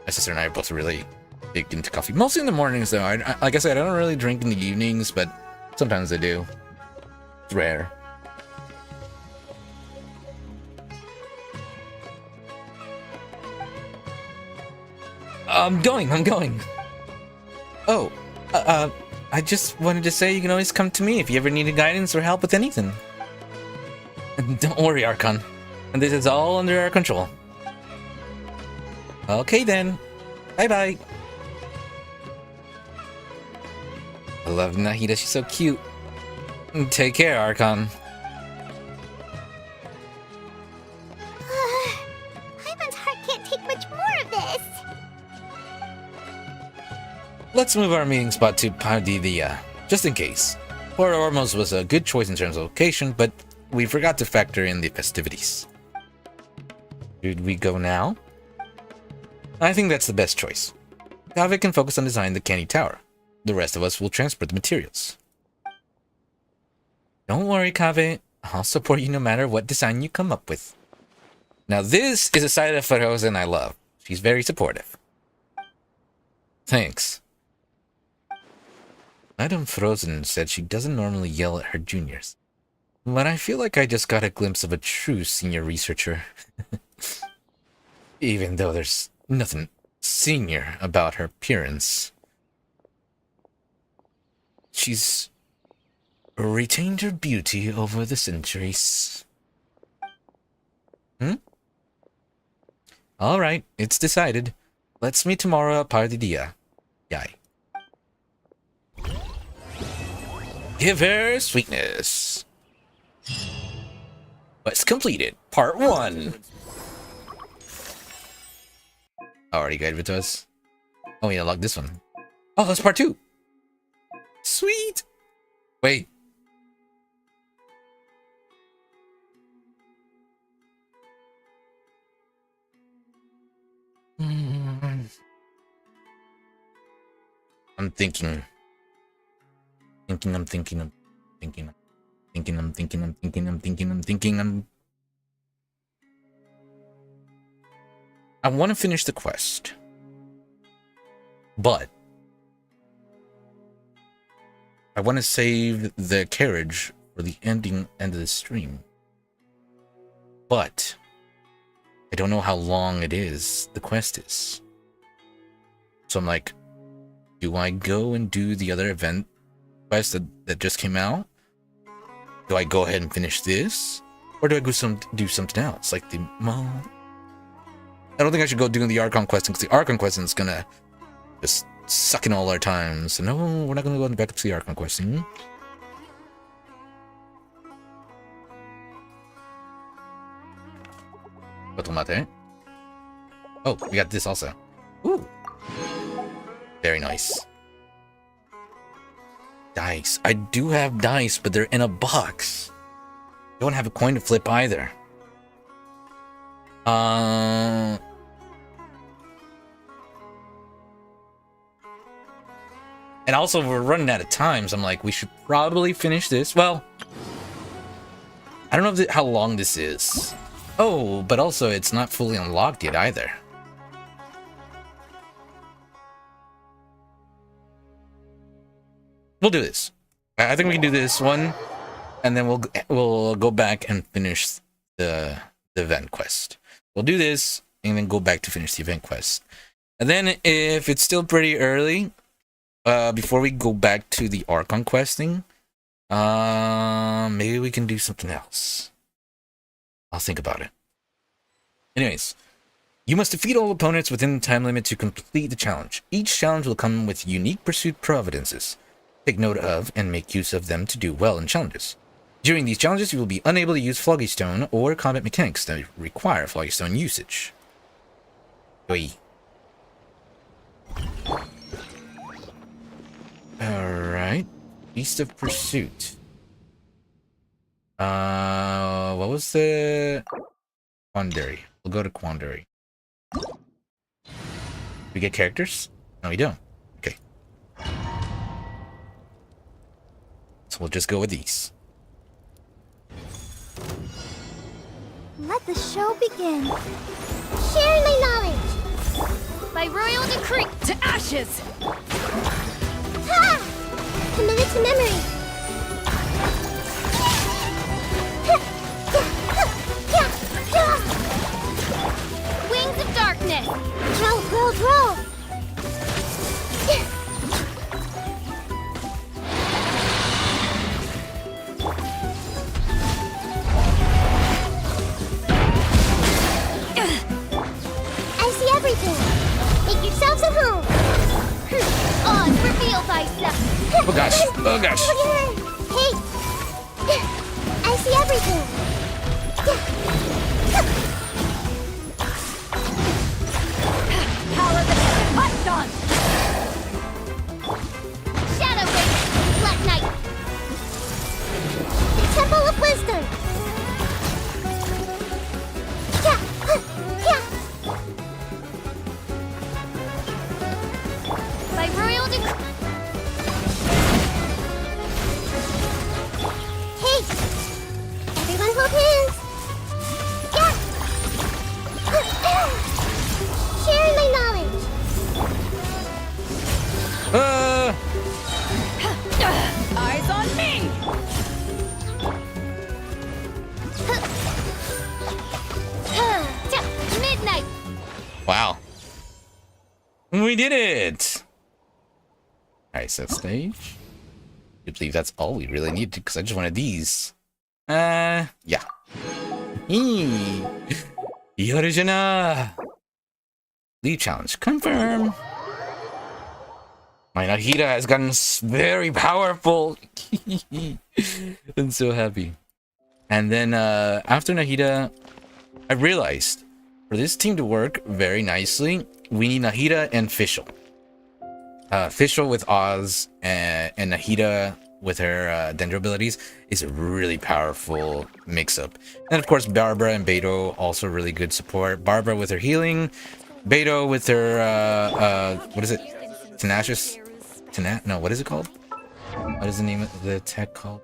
My sister and I are both really big into coffee. Mostly in the mornings, though. Like I said, I don't really drink in the evenings, but sometimes I do. It's rare. I'm going. Oh, I just wanted to say you can always come to me if you ever needed guidance or help with anything. Don't worry, Archon. And this is all under our control. Okay then. Bye-bye. I love Nahida, she's so cute. Take care, Archon. Hyman's heart can't take much more of this. Let's move our meeting spot to Pardidia, just in case. Port Ormos was a good choice in terms of location, but we forgot to factor in the festivities. Should we go now? I think that's the best choice. Kaveh can focus on designing the candy tower. The rest of us will transport the materials. Don't worry, Kaveh. I'll support you no matter what design you come up with. Now this is a side of Frozen I love. She's very supportive. Thanks. Madame Frozen said she doesn't normally yell at her juniors. But I feel like I just got a glimpse of a true senior researcher. Even though there's nothing senior about her appearance. She's retained her beauty over the centuries. Alright, it's decided. Let's meet tomorrow at Pardidia. Yay. Give her sweetness. Quest completed. Part 1. Already guided to us. Oh, we unlocked this one. Oh, that's part 2. Sweet. Wait. I'm thinking. I want to finish the quest. But I want to save the carriage for the end of the stream. But I don't know how long it is, the quest is. So I'm like, do I go and do the other event quest that just came out? Do I go ahead and finish this? Or do I go do something else? Like the... Well, I don't think I should go doing the Archon questing, because the Archon questing is gonna just suck in all our time. So no, we're not gonna go back to the Archon questing. Oh, we got this also. Ooh. Very nice. Dice. I do have dice, but they're in a box. Don't have a coin to flip either. And also, we're running out of time, so I'm like, we should probably finish this. Well, I don't know how long this is. Oh, but also, it's not fully unlocked yet either. We'll do this. I think we can do this one, and then we'll go back and finish the event quest. We'll do this, and then go back to finish the event quest. And then, if it's still pretty early, before we go back to the Archon questing, maybe we can do something else. I'll think about it. Anyways, you must defeat all opponents within the time limit to complete the challenge. Each challenge will come with unique pursuit providences. Take note of and make use of them to do well in challenges. During these challenges, you will be unable to use Floggystone or combat mechanics that require Floggystone usage. Oi. Alright. Beast of Pursuit. What was the... Quandary. We'll go to Quandary. We get characters? No, we don't. Okay. So we'll just go with these. Let the show begin. Share my knowledge. By royal decree, to ashes! Ha! Committed to memory. Wings of darkness! Grow, grow, grow. Oh gosh. Oh gosh. Hey! I see everything! Power the Python! Shadow Race! Black Knight! Temple of Wisdom! Yeah! Yeah! By royal decree... Hey! Everyone hold hands! Yeah! Sharing my knowledge! Eyes on me! Midnight! Wow. We did it! Alright, set stage. I believe that's all we really need because I just wanted these. Yeah. Yorujana! Lead challenge confirm. My Nahida has gotten very powerful. I'm so happy. And then after Nahida, I realized for this team to work very nicely, we need Nahida and Fischl. Fischl with Oz and Nahida with her Dendro abilities is a really powerful mix-up. And of course, Barbara and Beto also really good support. Barbara with her healing, Beto with her what is it? Tenacious? No, what is it called? What is the name of the tech called?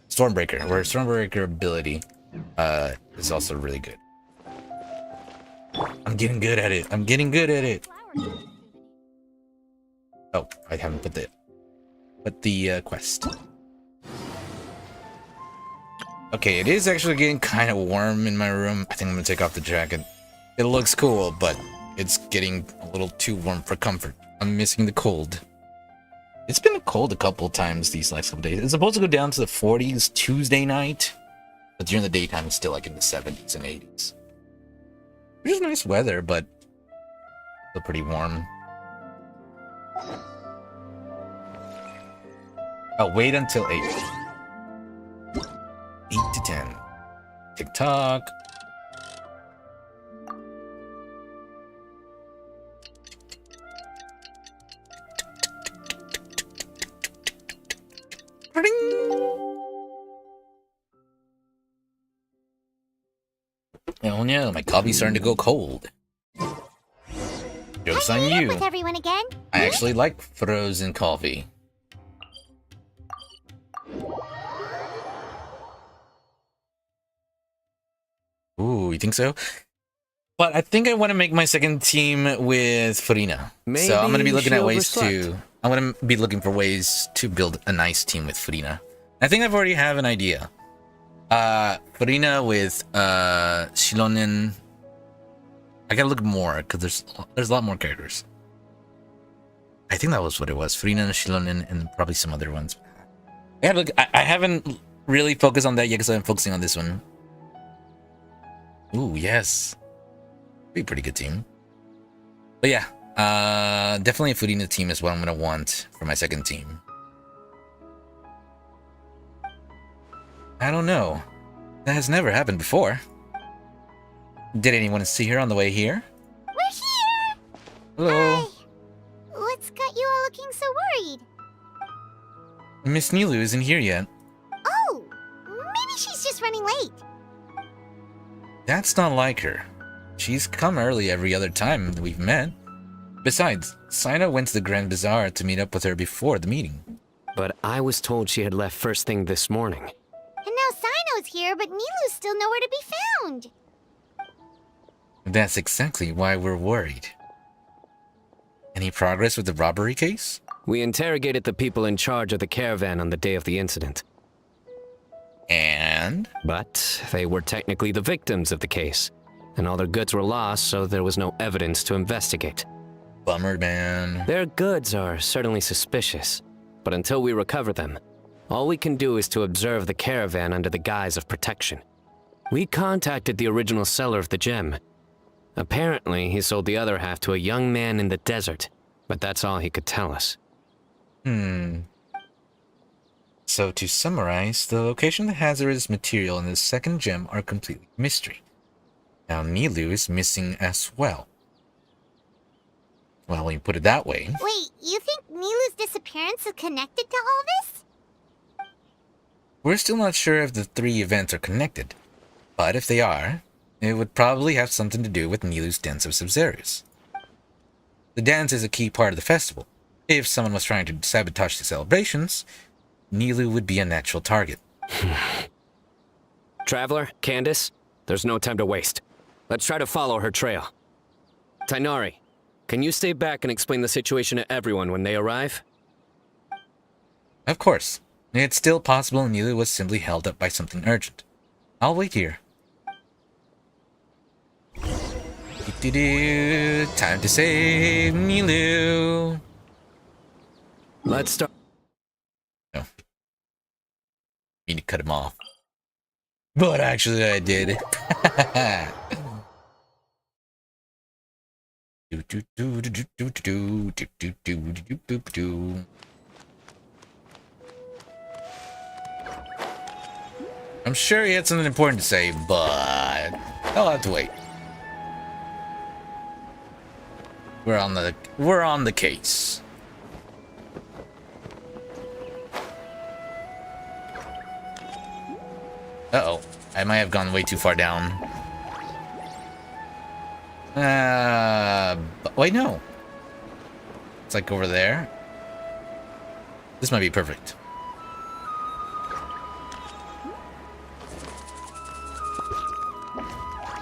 Stormbreaker, where Stormbreaker ability is also really good. I'm getting good at it. I'm getting good at it. Oh, I haven't put the quest. Okay, it is actually getting kind of warm in my room. I think I'm gonna take off the jacket. It looks cool, but it's getting a little too warm for comfort. I'm missing the cold. It's been cold a couple times these last couple days. It's supposed to go down to the 40s Tuesday night, but during the daytime it's still like in the 70s and 80s. Which is nice weather, but still pretty warm. I'll wait until 8. 8 to 10. TikTok. Oh no, my coffee's starting to go cold. Joke's on you. With everyone again? I actually like frozen coffee. Ooh, you think so? But I think I want to make my second team with Furina. So I'm going to be looking at ways to... I'm going to be looking for ways to build a nice team with Furina. I think I've already have an idea. Furina with Shilonen. I gotta look more because there's a lot more characters. I think that was what it was. Furina, Shilonen, and probably some other ones. I gotta look. I haven't really focused on that yet because I'm focusing on this one. Ooh, yes. Be a pretty good team. But yeah, definitely a Furina team is what I'm gonna want for my second team. I don't know. That has never happened before. Did anyone see her on the way here? We're here! Hello. Hi. What's got you all looking so worried? Miss Nilu isn't here yet. Oh, maybe she's just running late. That's not like her. She's come early every other time we've met. Besides, Sina went to the Grand Bazaar to meet up with her before the meeting. But I was told she had left first thing this morning. And now Sino's here, but Nilu's still nowhere to be found. That's exactly why we're worried. Any progress with the robbery case? We interrogated the people in charge of the caravan on the day of the incident. And? But they were technically the victims of the case, and all their goods were lost, so there was no evidence to investigate. Bummer, man. Their goods are certainly suspicious, but until we recover them, all we can do is to observe the caravan under the guise of protection. We contacted the original seller of the gem. Apparently, he sold the other half to a young man in the desert, but that's all he could tell us. So to summarize, the location of the hazardous material and the second gem are completely mystery. Now Nilu is missing as well. Well, when you put it that way. Wait, you think Nilu's disappearance is connected to all this? We're still not sure if the three events are connected. But if they are, it would probably have something to do with Nilu's dance of SABZERUZ. The dance is a key part of the festival. If someone was trying to sabotage the celebrations, Nilu would be a natural target. Traveler, Candace, there's no time to waste. Let's try to follow her trail. Tainari, can you stay back and explain the situation to everyone when they arrive? Of course. It's still possible Nilu was simply held up by something urgent. I'll wait here. Time to save Nilu. Let's start. No. Mean to cut him off. But actually I did. I'm sure he had something important to say, but I'll have to wait. We're on the case. Uh-oh. I might have gone way too far down. But wait, no. It's like over there. This might be perfect.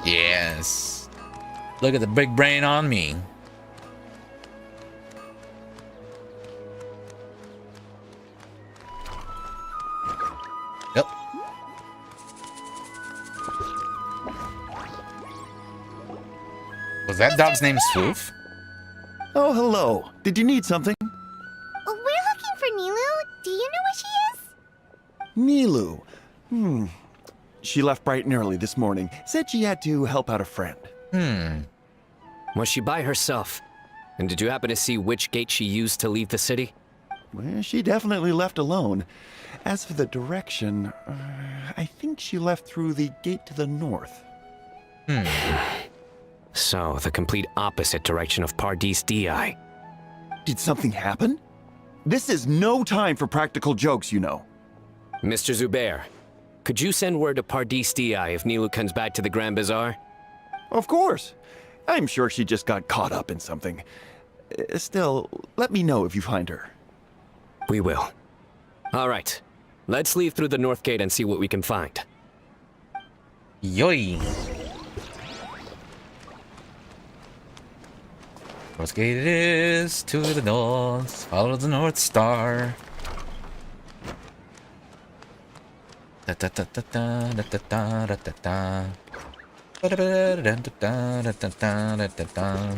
Yes. Look at the big brain on me. Yep. Was that dog's name Swoof? Oh, hello. Did you need something? We're looking for Nilu. Do you know where she is? Nilu. She left bright and early this morning. Said she had to help out a friend. Was she by herself? And did you happen to see which gate she used to leave the city? Well, she definitely left alone. As for the direction, I think she left through the gate to the north. So, the complete opposite direction of Pardis Di. Did something happen? This is no time for practical jokes, you know. Mr. Zubair, could you send word to Pardis Di if Nilu comes back to the Grand Bazaar? Of course. I'm sure she just got caught up in something. Still, let me know if you find her. We will. All right. Let's leave through the north gate and see what we can find. Yoy. North gate it is, to the north. Follow the North Star. Da da da da da da da da da da.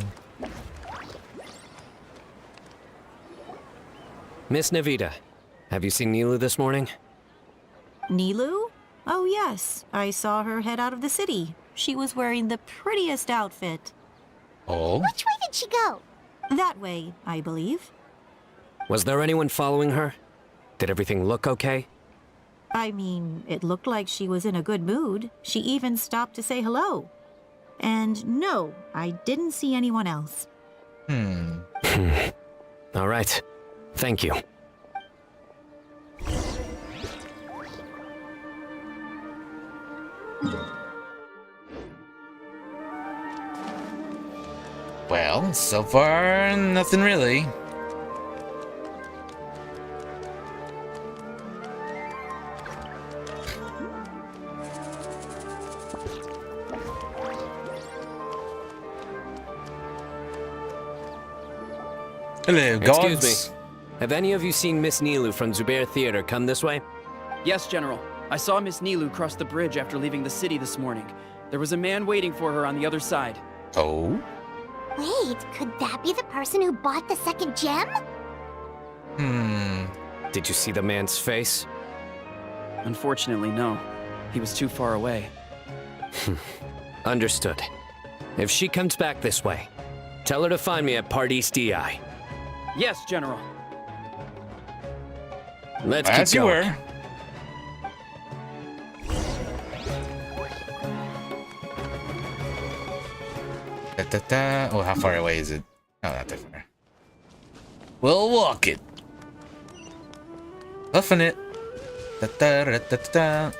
Miss Navita, have you seen Nilu this morning? Nilu? Oh yes, I saw her head out of the city. She was wearing the prettiest outfit. Oh? Which way did she go? That way, I believe. Was there anyone following her? Did everything look okay? I mean, it looked like she was in a good mood. She even stopped to say hello. And no, I didn't see anyone else. All right. Thank you. Well, so far, nothing really. Hello, gods. Excuse me. Have any of you seen Miss Nilu from Zubair Theater come this way? Yes, General. I saw Miss Nilu cross the bridge after leaving the city this morning. There was a man waiting for her on the other side. Oh? Wait, could that be the person who bought the second gem? Did you see the man's face? Unfortunately, no. He was too far away. Understood. If she comes back this way, tell her to find me at Pardis Di. Yes, General. Let's As keep you going. were. Oh, how far away is it? Oh, not that far. We'll walk it. Huffing it. Da, da, da, da, da, da.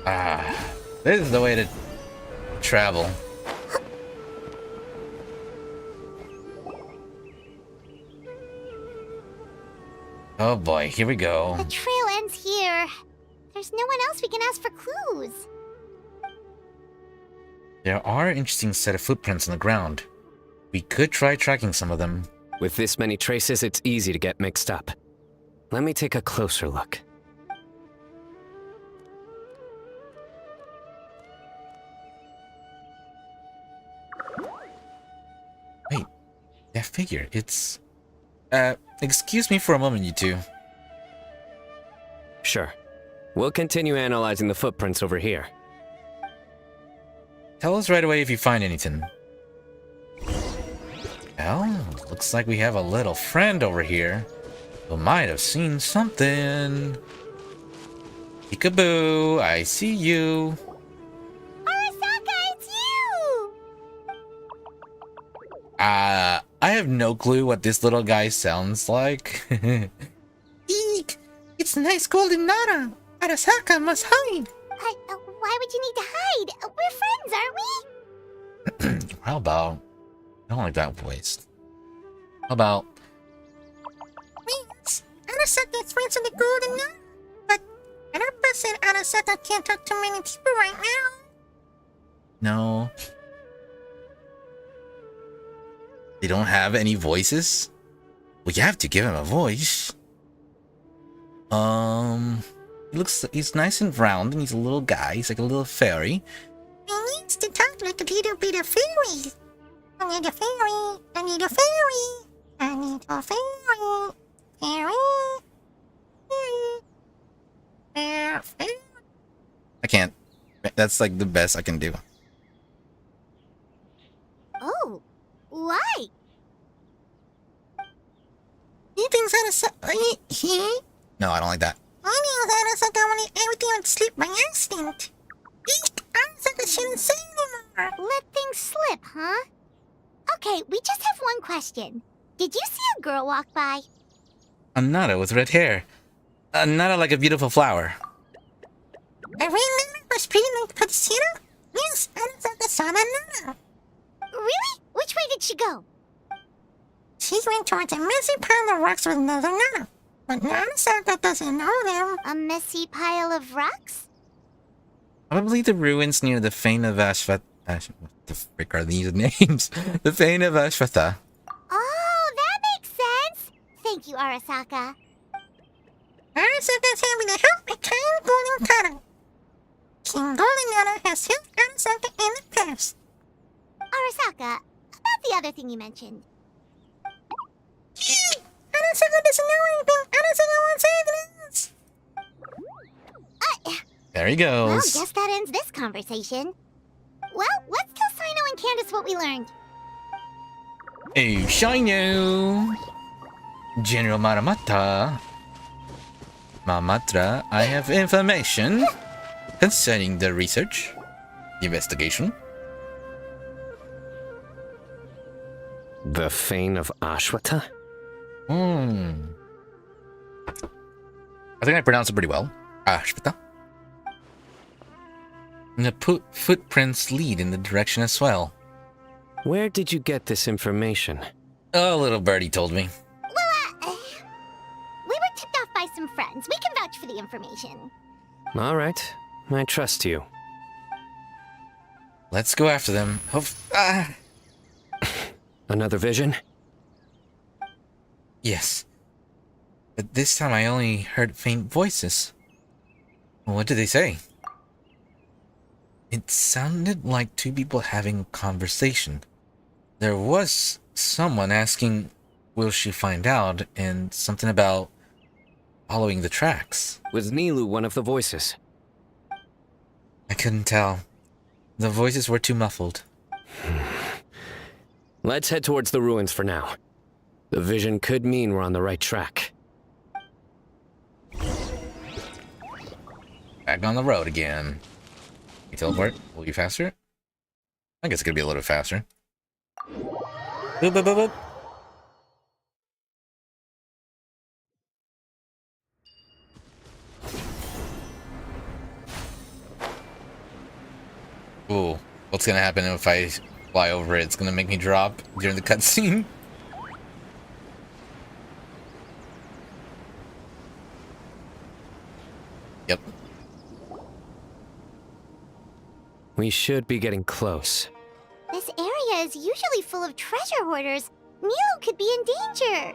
Ah, this is the way to travel. Oh boy, here we go. The trail ends here. There's no one else we can ask for clues. There are an interesting set of footprints on the ground. We could try tracking some of them. With this many traces, it's easy to get mixed up. Let me take a closer look. Wait, that figure, it's... excuse me for a moment, you two. Sure. We'll continue analyzing the footprints over here. Tell us right away if you find anything. Well, looks like we have a little friend over here who might have seen something. Peekaboo, I see you. Arasaka, it's you! I have no clue what this little guy sounds like. Eek! It's nice golden Nara. Arasaka must hide. Why would you need to hide? We're friends, aren't we? How about... I don't like that voice. How about... Yes, Arasaka is friends with the golden Nara. But Arapa said Arasaka can't talk to many people right now. No. They don't have any voices? We have to give him a voice. He's nice and round, and he's a little guy. He's like a little fairy. He needs to talk like a little bit of fairy. I need a fairy. I need a fairy. I need a fairy. Fairy. Fairy. Fairy. I can't. That's like the best I can do. Oh, why? He thinks Arasaka... He? No, I don't like that. I knew that Arasaka wanted everything on sleep by accident. Eek! Arasaka shouldn't say anymore. Let things slip, huh? Okay, we just have one question. Did you see a girl walk by? A Nada with red hair. A Nada like a beautiful flower. A red Nara was pretty like Patsino? Yes, Arasaka saw the Nara. Really? Which way did she go? She went towards a messy pile of rocks with another Nara. But Arasaka doesn't know them. A messy pile of rocks? Probably the ruins near the Fane of Ashvat... What the frick are these names? The Fane of Ashvatha. Oh, that makes sense. Thank you, Arasaka. Arasaka's having to help a kind golden cutter. King Golden Nara has helped Arasaka in the past. Arasaka, about the other thing you mentioned. Arasaka doesn't know anything. Arasaka won't say anything else. There he Well, goes. guess that ends this conversation. Well, let's tell Sino and Candace what we learned. Oh, Shino! General Maramata. Mamatra, I have information concerning the research, the investigation. The Fane of Ashwata? I think I pronounced it pretty well. Ashpata. And the footprints lead in the direction as well. Where did you get this information? A little birdie told me. Well, we were tipped off by some friends. We can vouch for the information. All right, I trust you. Let's go after them. Another vision? Yes. But this time I only heard faint voices. What did they say? It sounded like two people having a conversation. There was someone asking, will she find out, and something about following the tracks. Was Nilu one of the voices? I couldn't tell. The voices were too muffled. Let's head towards the ruins for now. The vision could mean we're on the right track. Back on the road again. You teleport? Will you faster? I guess it could be a little faster. Boop, boop, boop, boop. Ooh, what's gonna happen if I fly over it? It's gonna make me drop during the cutscene. Yep. We should be getting close. This area is usually full of treasure hoarders. Nilo could be in danger.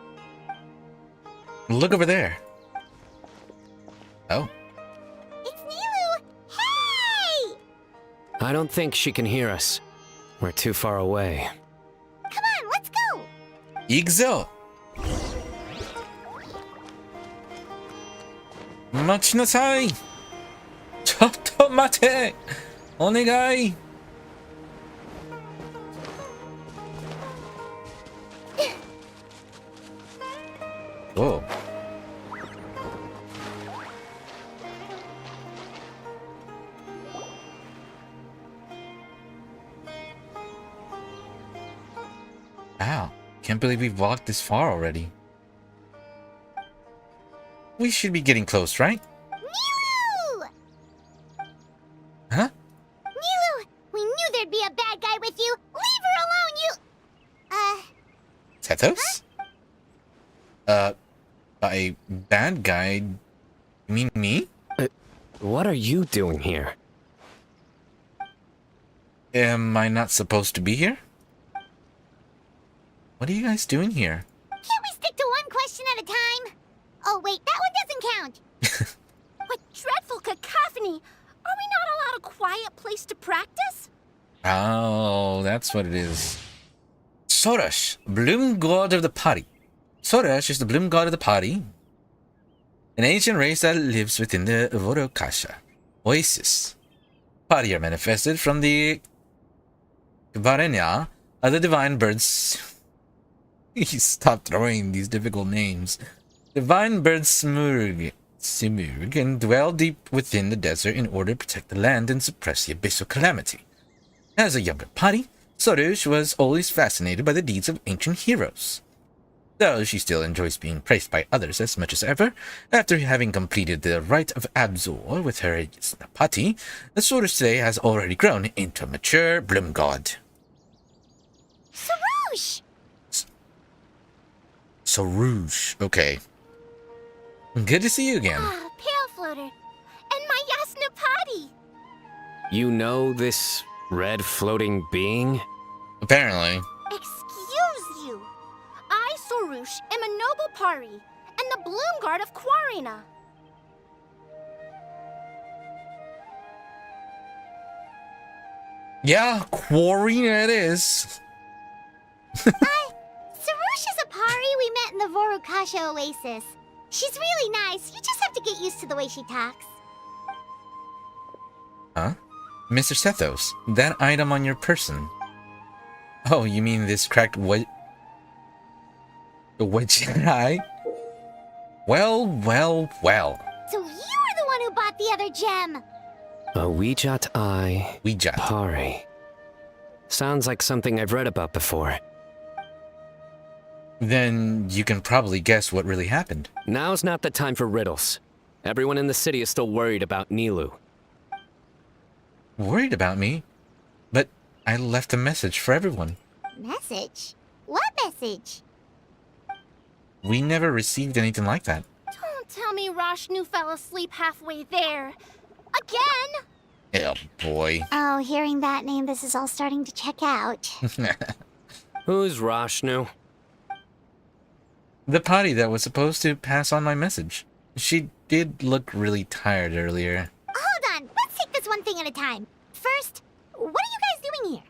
Look over there. Oh. It's Nilo! Hey! I don't think she can hear us. We're too far away. Come on, let's go! Igzo! Machinasai! Chotto mate! Onegai! Oh. Wow. Can't believe we've walked this far already. We should be getting close, right? Nilo! Huh? Nilo! We knew there'd be a bad guy with you! Leave her alone, you... Tethos? A bad guy? You mean me? What are you doing here? Am I not supposed to be here? What are you guys doing here? Can't we stick to one question at a time? Oh, wait, that one doesn't count. What dreadful cacophony! Are we not allowed a quiet place to practice? Oh, that's what it is. Sorash, bloom god of the party. Sorash is the bloom god of the party, an ancient race that lives within the Vorokasha oasis. Party are manifested from the Varenya of the divine birds. Stop throwing these difficult names. Divine bird Smurg and dwell deep within the desert in order to protect the land and suppress the abyssal calamity. As a younger party, Sorush was always fascinated by the deeds of ancient heroes. Though she still enjoys being praised by others as much as ever, after having completed the rite of Abzor with her Snapati, the Sorush today has already grown into a mature bloom god. Sarouche! Sorush, okay. Good to see you again. Ah, Pale Floater. And my Yasnapati! You know this red floating being? Apparently. Excuse you! I, Sorush, am a noble Pari, and the Bloom Guard of Quarina. Yeah, Quarina it is. Sarouche is a Pari we met in the Vorokasha Oasis. She's really nice. You just have to get used to the way she talks. Huh? Mr. Sethos, that item on your person. Oh, you mean this cracked what? The Jedi? Well, well, well. So you were the one who bought the other gem. A Weejat Eye Weejat. Pari. Sounds like something I've read about before. Then you can probably guess what really happened. Now's not the time for riddles. Everyone in the city is still worried about Nilo. Worried about me? But I left a message for everyone. Message? What message? We never received anything like that. Don't tell me Rashnu fell asleep halfway there. Again? Oh boy. Oh, hearing that name, this is all starting to check out. Who's Rashnu? The party that was supposed to pass on my message. She did look really tired earlier. Hold on, let's take this one thing at a time. First, what are you guys doing here?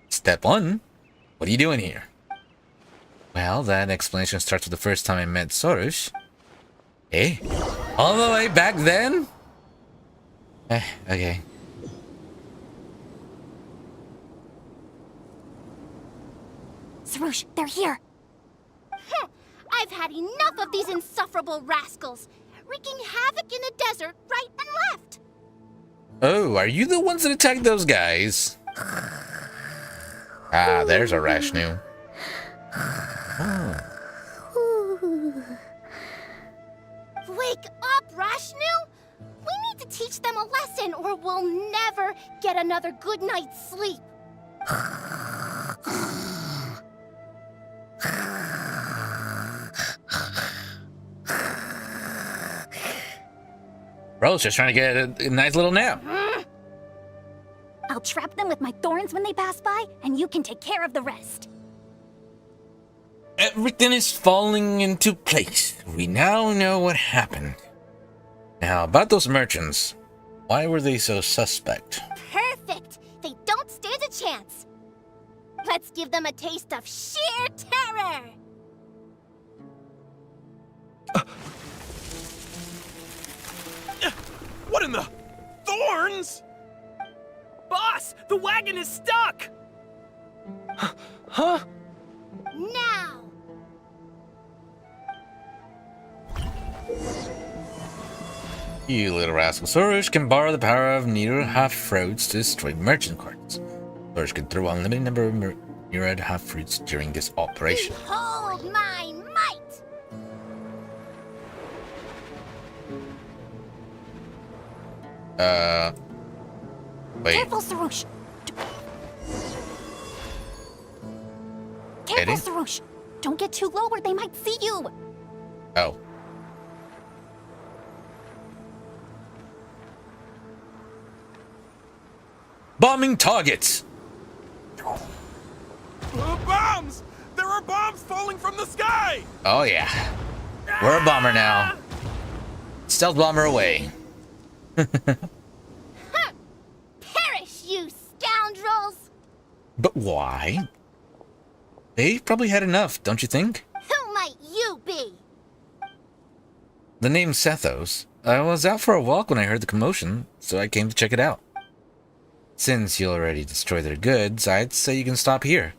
Step 1. What are you doing here? Well, that explanation starts with the first time I met Sorush. Eh? All the way back then? Okay. Sarush, they're here. I've had enough of these insufferable rascals, wreaking havoc in the desert right and left. Oh, are you the ones that attacked those guys? Ah, there's a Rashnu. Wake up, Rashnu! We need to teach them a lesson or we'll never get another good night's sleep. Bro's just trying to get a nice little nap. I'll trap them with my thorns when they pass by, and you can take care of the rest. Everything is falling into place. We now know what happened. Now, about those merchants. Why were they so suspect? Perfect! They don't stand a chance. Let's give them a taste of sheer terror! What in the... Thorns? Boss, the wagon is stuck! Huh? Now! You little rascal. Sorush can borrow the power of Near half-fruits to destroy merchant carts. Sorush can throw unlimited number of Near half-fruits during this operation. Behold my might! Wait. Careful, Sarush! Eddie? Careful, Sarush! Don't get too low or they might see you! Oh. Bombing targets! Bombs! There are bombs falling from the sky! Oh yeah. We're a bomber now. Stealth bomber away. Perish, you scoundrels! But why? They've probably had enough, don't you think? Who might you be? The name's Sethos. I was out for a walk when I heard the commotion, so I came to check it out. Since you already destroyed their goods, I'd say you can stop here.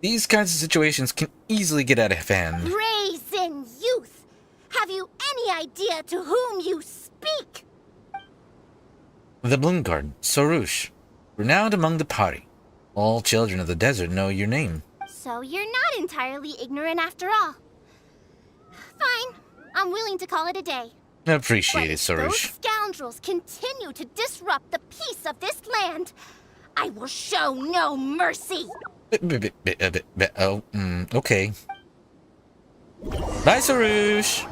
These kinds of situations can easily get out of hand. Brazen youth! Have you any idea to whom you speak? The Bloomguard, Sorush, renowned among the party. All children of the desert know your name. So you're not entirely ignorant after all. Fine, I'm willing to call it a day. Appreciate it, But if those Sorush. scoundrels continue to disrupt the peace of this land, I will show no mercy. Okay. Bye, Sorush.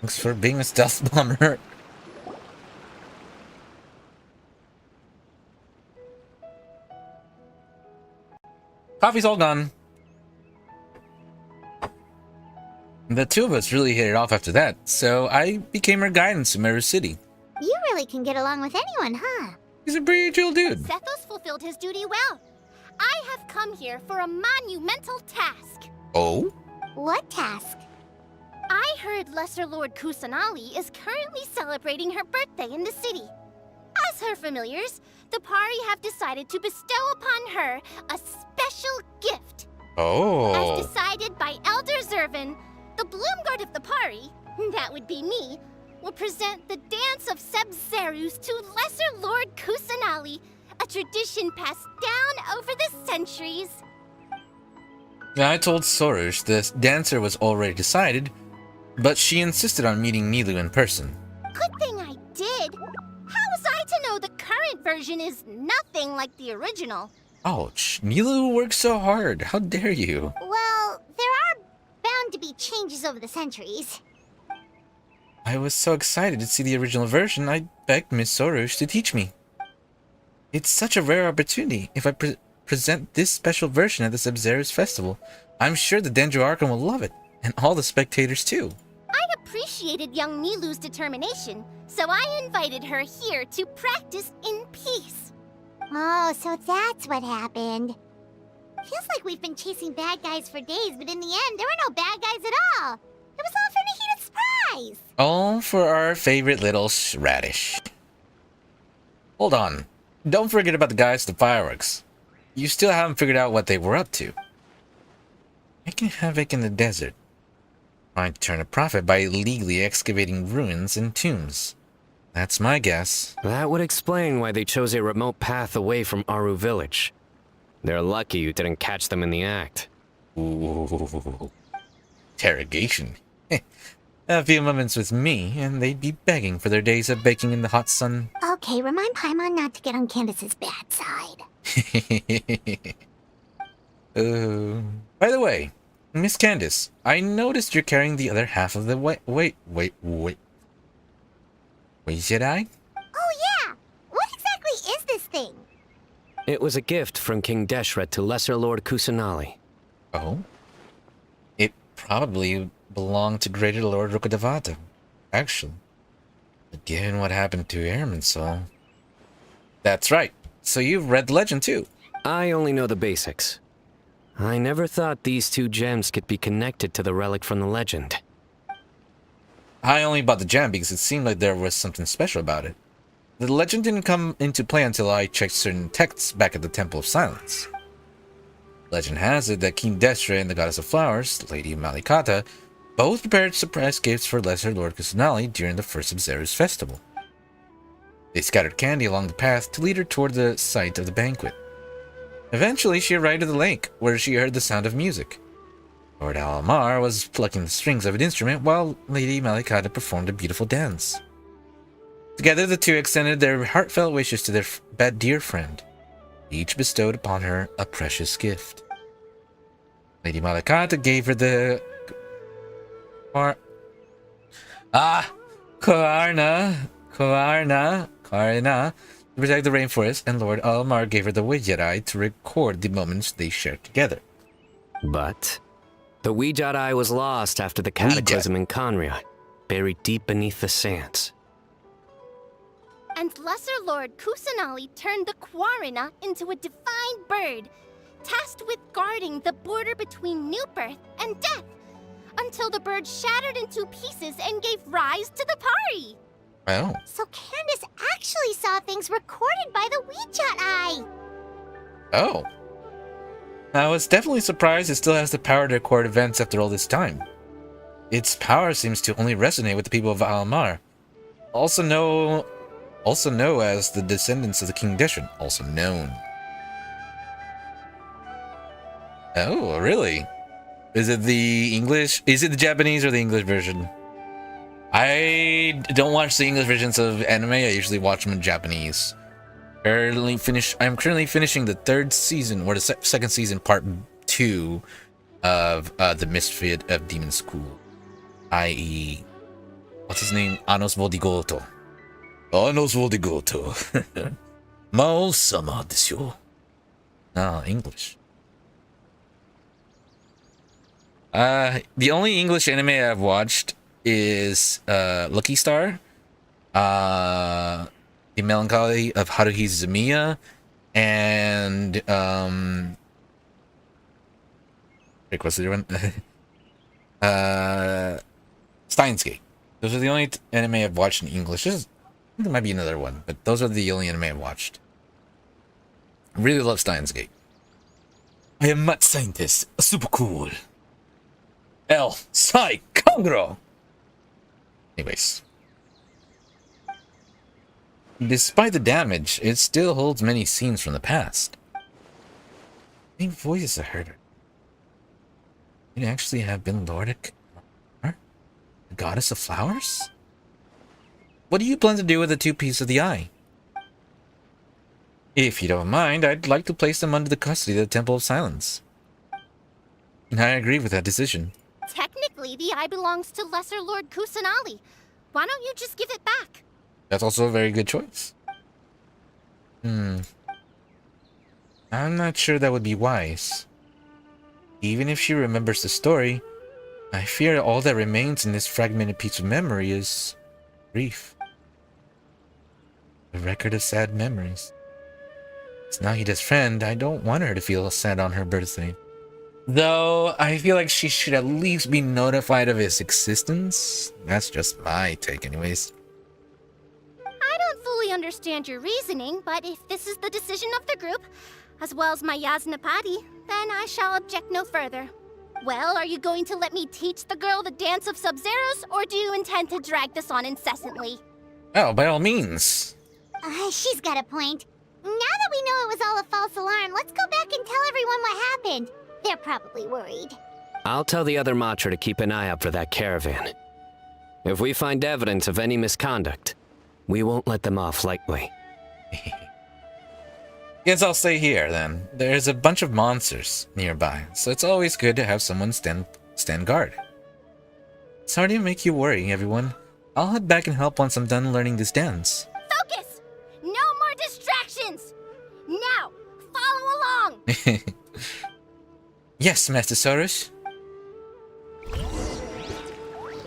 Thanks for being a stealth bomber. Coffee's all gone. The two of us really hit it off after that, so I became her guide in Sumeru City. You really can get along with anyone, huh? He's a pretty chill dude. Sethos fulfilled his duty well. I have come here for a monumental task. Oh? What task? I heard Lesser Lord Kusanali is currently celebrating her birthday in the city. As her familiars, the Pari have decided to bestow upon her a special gift. Oh. As decided by Elder Zervin, the Bloomguard of the Pari, that would be me, will present the Dance of SABZERUZ to Lesser Lord Kusanali, a tradition passed down over the centuries. I told Sorush the dancer was already decided, but she insisted on meeting Nilu in person. Good thing I did. How was I to know the current version is nothing like the original? Ouch. Nilu worked so hard. How dare you? Well, there are bound to be changes over the centuries. I was so excited to see the original version, I begged Miss Sorush to teach me. It's such a rare opportunity. If I present this special version at the SABZERUZ festival, I'm sure the Dendroarchon will love it, and all the spectators too. I appreciated young Nilu's determination, so I invited her here to practice in peace. Oh, so that's what happened. Feels like we've been chasing bad guys for days, but in the end, there were no bad guys at all. It was all for Nahita's surprise. All for our favorite little radish. Hold on. Don't forget about the guys with the fireworks. you still haven't figured out what they were up to. Making havoc in the desert. Trying to turn a profit by illegally excavating ruins and tombs. That's my guess. That would explain why they chose a remote path away from Aru village. They're lucky you didn't catch them in the act. Ooh. Interrogation. A few moments with me, and they'd be begging for their days of baking in the hot sun. Okay, remind Paimon not to get on Candace's bad side. By the way, Miss Candace, I noticed you're carrying the other half of the Wait Jedi? Oh yeah! What exactly is this thing? It was a gift from King Deshret to Lesser Lord Kusanali. Oh? It probably belonged to Greater Lord Rukkhadevata, actually. But given what happened to Irminsul... That's right. So you've read the legend too. I only know the basics. I never thought these two gems could be connected to the relic from the legend. I only bought the gem because it seemed like there was something special about it. The legend didn't come into play until I checked certain texts back at the Temple of Silence. Legend has it that King Deshret and the Goddess of Flowers, Lady Malikata, both prepared surprise gifts for Lesser Lord Kusanali during the first SABZERUZ festival. They scattered candy along the path to lead her toward the site of the banquet. Eventually, she arrived at the lake, where she heard the sound of music. Lord Alamar was plucking the strings of an instrument while Lady Malikata performed a beautiful dance. Together, the two extended their heartfelt wishes to their dear friend. Each bestowed upon her a precious gift. Lady Malikata gave her the... Karna, to protect the rainforest, and Lord Alamar gave her the Wijadai to record the moments they shared together. But the Wijadai was lost after the cataclysm in Conria, buried deep beneath the sands. And Lesser Lord Kusanali turned the Quarina into a divine bird, tasked with guarding the border between new birth and death, until the bird shattered into pieces and gave rise to the Pari. Oh. So Candace actually saw things recorded by the WeChat Eye. Oh. I was definitely surprised it still has the power to record events after all this time. Its power seems to only resonate with the people of Alamar, also known as the descendants of the King Deshret, also known. Oh, really? Is it the English? Is it the Japanese or the English version? I don't watch the English versions of anime. I usually watch them in Japanese. I'm currently finishing the third season, or the second season, part 2 of The Misfit of Demon School. I.e., what's his name? Anos Vodigoto. Anos Vodigoto. Mao-sama desu. No, English. The only English anime I've watched is Lucky Star, The Melancholy of Haruhi Suzumiya, and what's the other one? Steins Gate. Those are the only anime I've watched in English. There might be another one, but those are the only anime I've watched. I really love Steins Gate. I am mad scientist, super cool. El Sai Kongro. Anyways. Despite the damage, it still holds many scenes from the past. Any voices I heard. It actually have been Lord the Goddess of Flowers? What do you plan to do with the two pieces of the eye? If you don't mind, I'd like to place them under the custody of the Temple of Silence. And I agree with that decision. Technically, the eye belongs to Lesser Lord Kusanali. Why don't you just give it back? That's also a very good choice. I'm not sure that would be wise. Even if she remembers the story, I fear all that remains in this fragmented piece of memory is grief. A record of sad memories. As Nahida's friend, I don't want her to feel sad on her birthday. Though, I feel like she should at least be notified of his existence. That's just my take anyways. I don't fully understand your reasoning, but if this is the decision of the group, as well as my Yasnapati, then I shall object no further. Well, are you going to let me teach the girl the dance of SABZERUZ, or do you intend to drag this on incessantly? Oh, by all means. She's got a point. Now that we know it was all a false alarm, let's go back and tell everyone what happened. They're probably worried. I'll tell the other Matra to keep an eye out for that caravan. If we find evidence of any misconduct, we won't let them off lightly. Guess I'll stay here then. There's a bunch of monsters nearby, so it's always good to have someone stand guard. Sorry to make you worry, everyone. I'll head back and help once I'm done learning this dance. Focus! No more distractions! Now, follow along! Yes, Master Soros.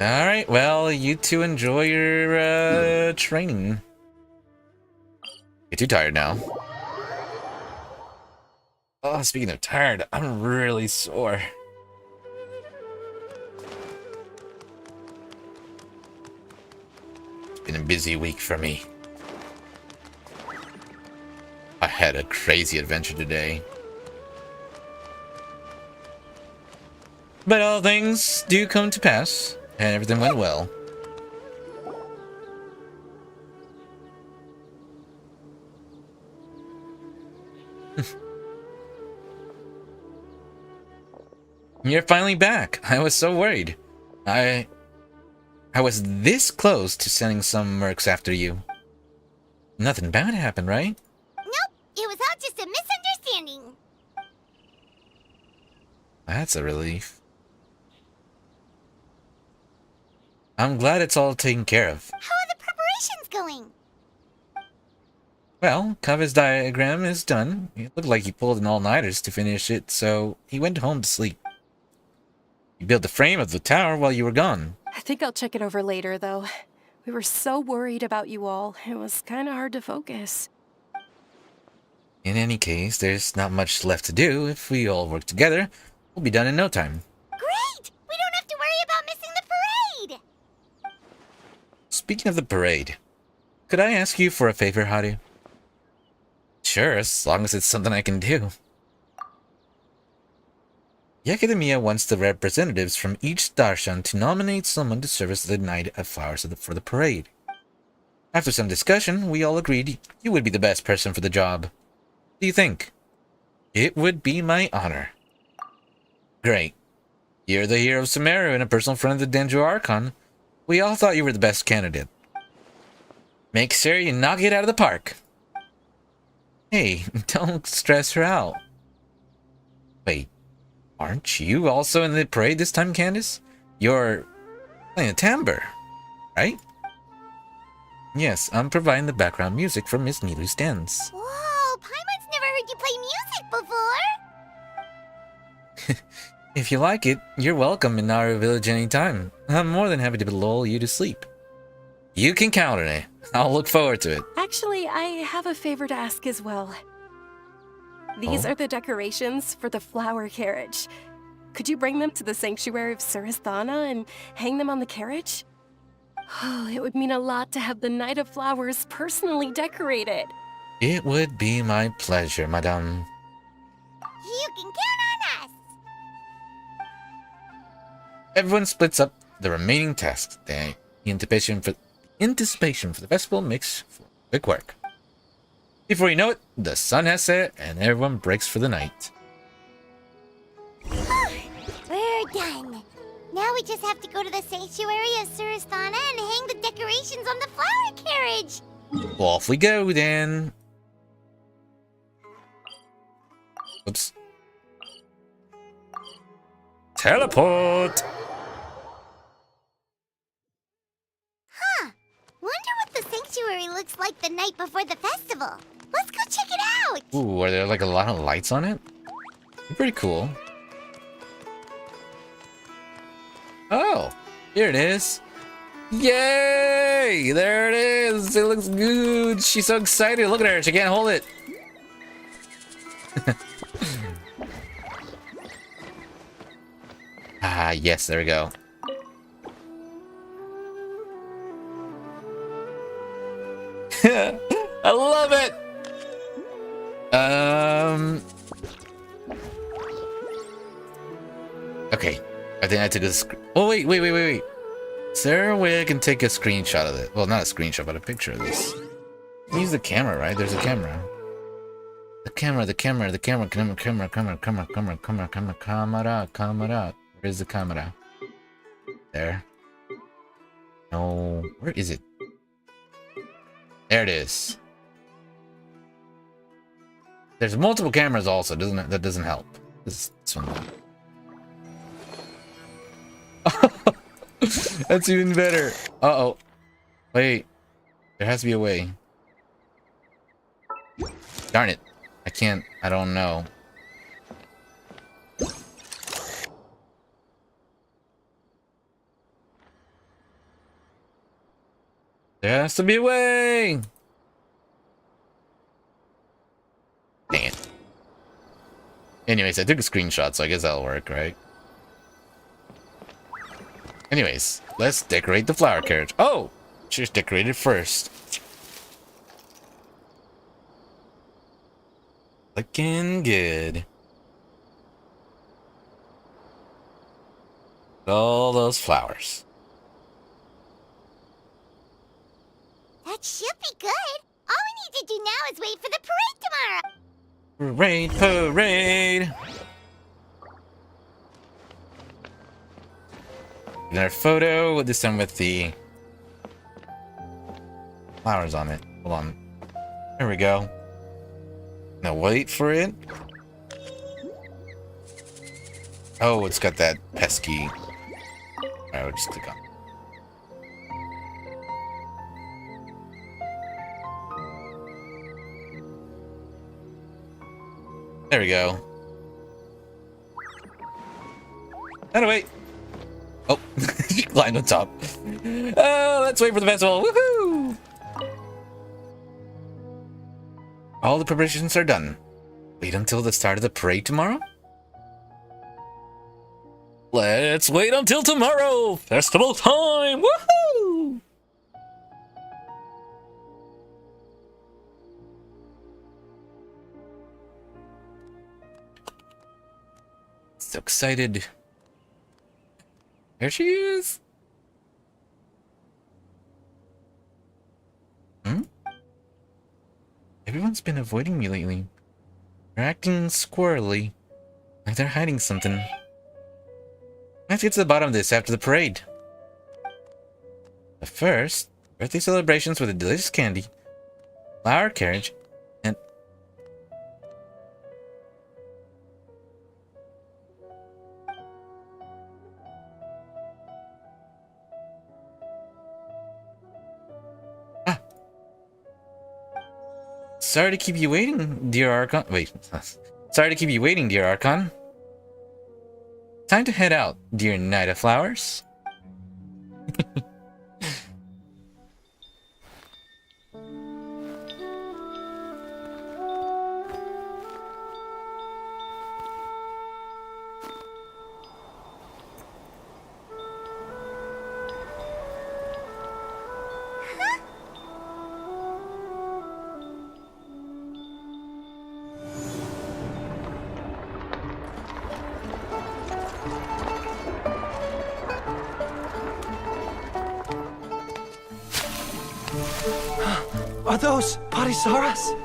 Alright, well, you two enjoy your training. You're too tired now. Oh, speaking of tired, I'm really sore. It's been a busy week for me. I had a crazy adventure today. But all things do come to pass, and everything went well. You're finally back. I was so worried. I was this close to sending some mercs after you. Nothing bad happened, right? Nope, it was all just a misunderstanding. That's a relief. I'm glad it's all taken care of. How are the preparations going? Well, Kava's diagram is done. It looked like he pulled an all-nighters to finish it, so he went home to sleep. You built the frame of the tower while you were gone. I think I'll check it over later, though. We were so worried about you all. It was kind of hard to focus. In any case, there's not much left to do. If we all work together, we'll be done in no time. Great! We don't have to worry about missing the parade! Speaking of the parade, could I ask you for a favor, Haru? Sure, as long as it's something I can do. The Academia wants the representatives from each darshan to nominate someone to serve as the Knight of Flowers for the parade. After some discussion, we all agreed you would be the best person for the job. What do you think? It would be my honor. Great. You're the hero of Sumeru and a personal friend of the Denju Archon. We all thought you were the best candidate. Make sure you knock it out of the park. Hey, don't stress her out. Wait. Aren't you also in the parade this time, Candace? You're playing a timbre, right? Yes, I'm providing the background music for Miss Nilu's dance. Whoa, Paimon's never heard you play music before! If you like it, you're welcome in Naru Village anytime. I'm more than happy to lull you to sleep. You can count on it. I'll look forward to it. Actually, I have a favor to ask as well. These are the decorations for the flower carriage. Could you bring them to the sanctuary of Surasthana and hang them on the carriage? Oh, it would mean a lot to have the Knight of Flowers personally decorated. It would be my pleasure, madame. You can count on us! Everyone splits up the remaining tasks. The anticipation for the festival makes for quick work. Before you know it, the sun has set and everyone breaks for the night. We're done. Now we just have to go to the sanctuary of Surasthana and hang the decorations on the flower carriage. Off we go then. Oops. Teleport! Huh. Wonder what the sanctuary looks like the night before the festival. Let's go check it out! Ooh, are there like a lot of lights on it? Pretty cool. Oh, here it is. Yay! There it is! It looks good! She's so excited! Look at her! She can't hold it! Ah, yes, there we go. I love it! Okay, I think I took a oh, wait. Is there a way I can take a screenshot of it? Well, not a screenshot, but a picture of this. Use the camera, right? There's a camera. The camera. Where is the camera? There. No, where is it? There it is. There's multiple cameras also, doesn't it? That doesn't help. This one. That's even better. Uh-oh. Wait. There has to be a way. Darn it. I can't. I don't know. There has to be a way. Dang it. Anyways, I took a screenshot, so I guess that'll work, right? Anyways, let's decorate the flower carriage. Oh! She's decorated first. Looking good. All those flowers. That should be good. All we need to do now is wait for the parade tomorrow. Parade! Another photo, this time with the flowers on it. Hold on. There we go. Now wait for it. Oh, it's got that pesky. Alright, we'll just click on. There we go. And wait. Oh, she climbed on top. Oh, let's wait for the festival. Woohoo! All the preparations are done. Wait until the start of the parade tomorrow? Let's wait until tomorrow! Festival time! Woohoo! So excited. There she is. Everyone's been avoiding me lately. They're acting squirrely. Like they're hiding something. I have to get to the bottom of this after the parade. But first, birthday celebrations with a delicious candy, flower carriage, and... Sorry to keep you waiting, dear Archon. Wait. Sorry to keep you waiting, dear Archon. Time to head out, dear Knight of Flowers. Are those Parisaras?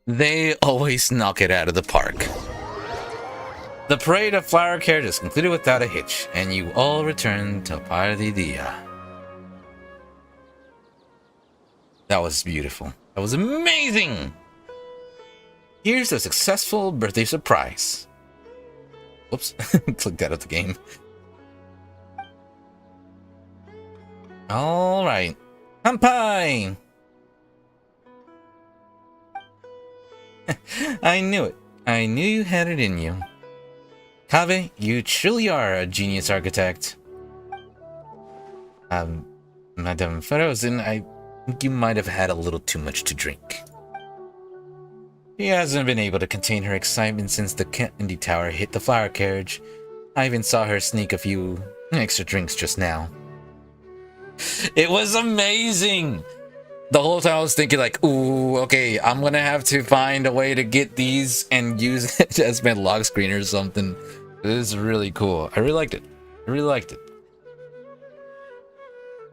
They always knock it out of the park. The parade of flower carriages concluded without a hitch, and you all return to Par di Dia. That was beautiful. That was amazing! Here's a successful birthday surprise. Whoops, clicked out of the game. Alright. Kanpai! I knew it. I knew you had it in you. Kaveh, you truly are a genius architect. Madame Frozen, I think you might have had a little too much to drink. She hasn't been able to contain her excitement since the candy tower hit the flower carriage. I even saw her sneak a few extra drinks just now. It was amazing! The whole time I was thinking like, ooh, okay, I'm gonna have to find a way to get these and use it as my lock screen or something. This is really cool. I really liked it. I really liked it.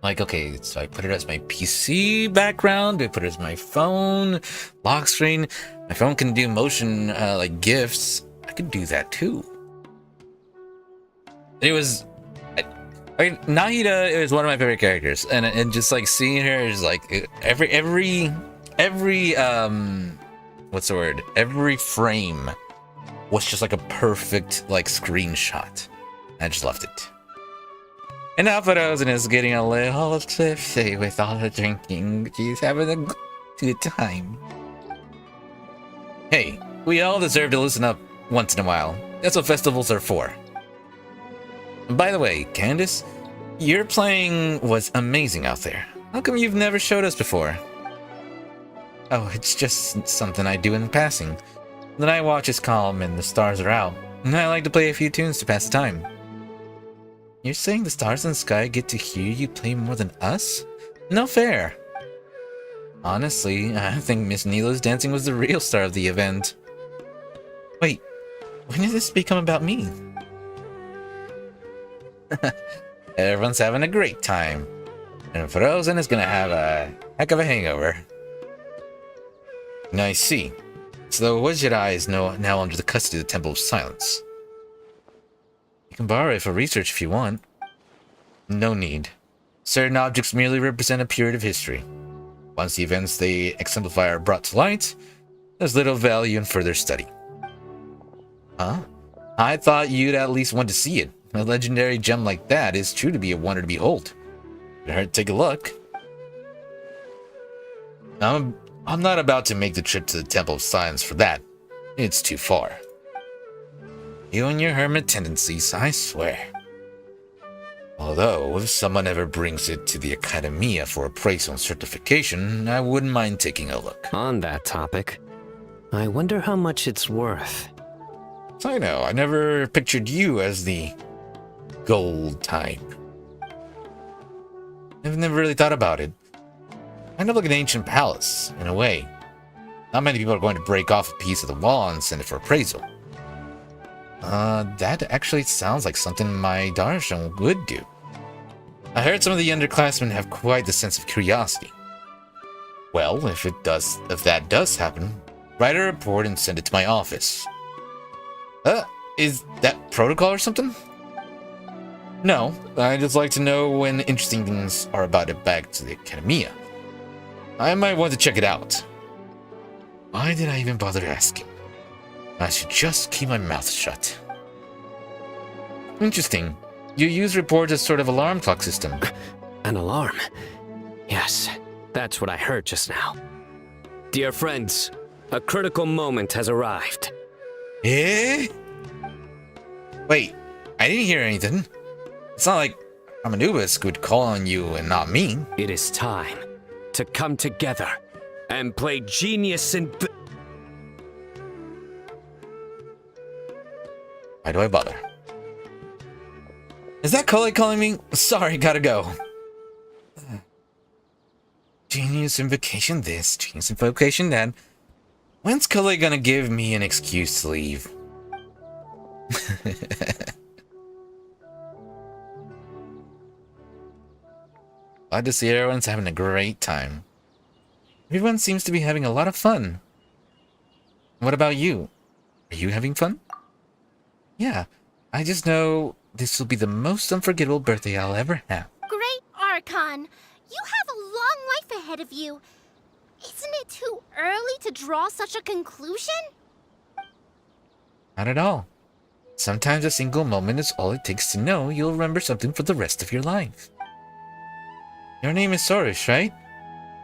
Like, okay, so I put it as my PC background, I put it as my phone, lock screen. My phone can do motion, like GIFs. I could do that too. It was... I mean, Nahida is one of my favorite characters, and just like seeing her is like every what's the word? Every frame was just like a perfect like screenshot. I just loved it. And now Frozen is getting a little tipsy with all the drinking. She's having a good time. Hey, we all deserve to loosen up once in a while. That's what festivals are for. By the way, Candace, your playing was amazing out there. How come you've never showed us before? Oh, it's just something I do in passing. The night watch is calm and the stars are out, and I like to play a few tunes to pass the time. You're saying the stars in the sky get to hear you play more than us? No fair. Honestly, I think Miss Nila's dancing was the real star of the event. Wait, when did this become about me? Everyone's having a great time, and Frozen is gonna have a heck of a hangover. Now I see. So the Wizard Eye is now under the custody of the Temple of Silence. You can borrow it for research if you want. No need. Certain objects merely represent a period of history. Once the events they exemplify are brought to light, there's little value in further study. Huh? I thought you'd at least want to see it. A legendary gem like that is true to be a wonder to behold. It hurt to take a look. I'm not about to make the trip to the Temple of Silence for that. It's too far. You and your hermit tendencies, I swear. Although, if someone ever brings it to the Academia for appraisal and certification, I wouldn't mind taking a look. On that topic, I wonder how much it's worth. I know, I never pictured you as the gold type. I've never really thought about it. Kind of like an ancient palace, in a way. Not many people are going to break off a piece of the wall and send it for appraisal. That actually sounds like something my darshan would do. I heard some of the underclassmen have quite the sense of curiosity. Well, if that does happen, write a report and send it to my office. Is that protocol or something? No, I just like to know when interesting things are about it back to the Academia. I might want to check it out. Why did I even bother asking? I should just keep my mouth shut. Interesting. You use reports as sort of alarm clock system. An alarm? Yes, that's what I heard just now. Dear friends, a critical moment has arrived. Eh? Wait, I didn't hear anything. It's not like Anubis could call on you and not me. It is time to come together and play genius in... Why do I bother? Is that Cully calling me? Sorry, gotta go. Genius invocation this, genius invocation that. When's Cully gonna give me an excuse to leave? Glad to see everyone's having a great time. Everyone seems to be having a lot of fun. What about you? Are you having fun? Yeah, I just know this will be the most unforgettable birthday I'll ever have. Great Archon, you have a long life ahead of you. Isn't it too early to draw such a conclusion? Not at all. Sometimes a single moment is all it takes to know you'll remember something for the rest of your life. Your name is Sorush, right?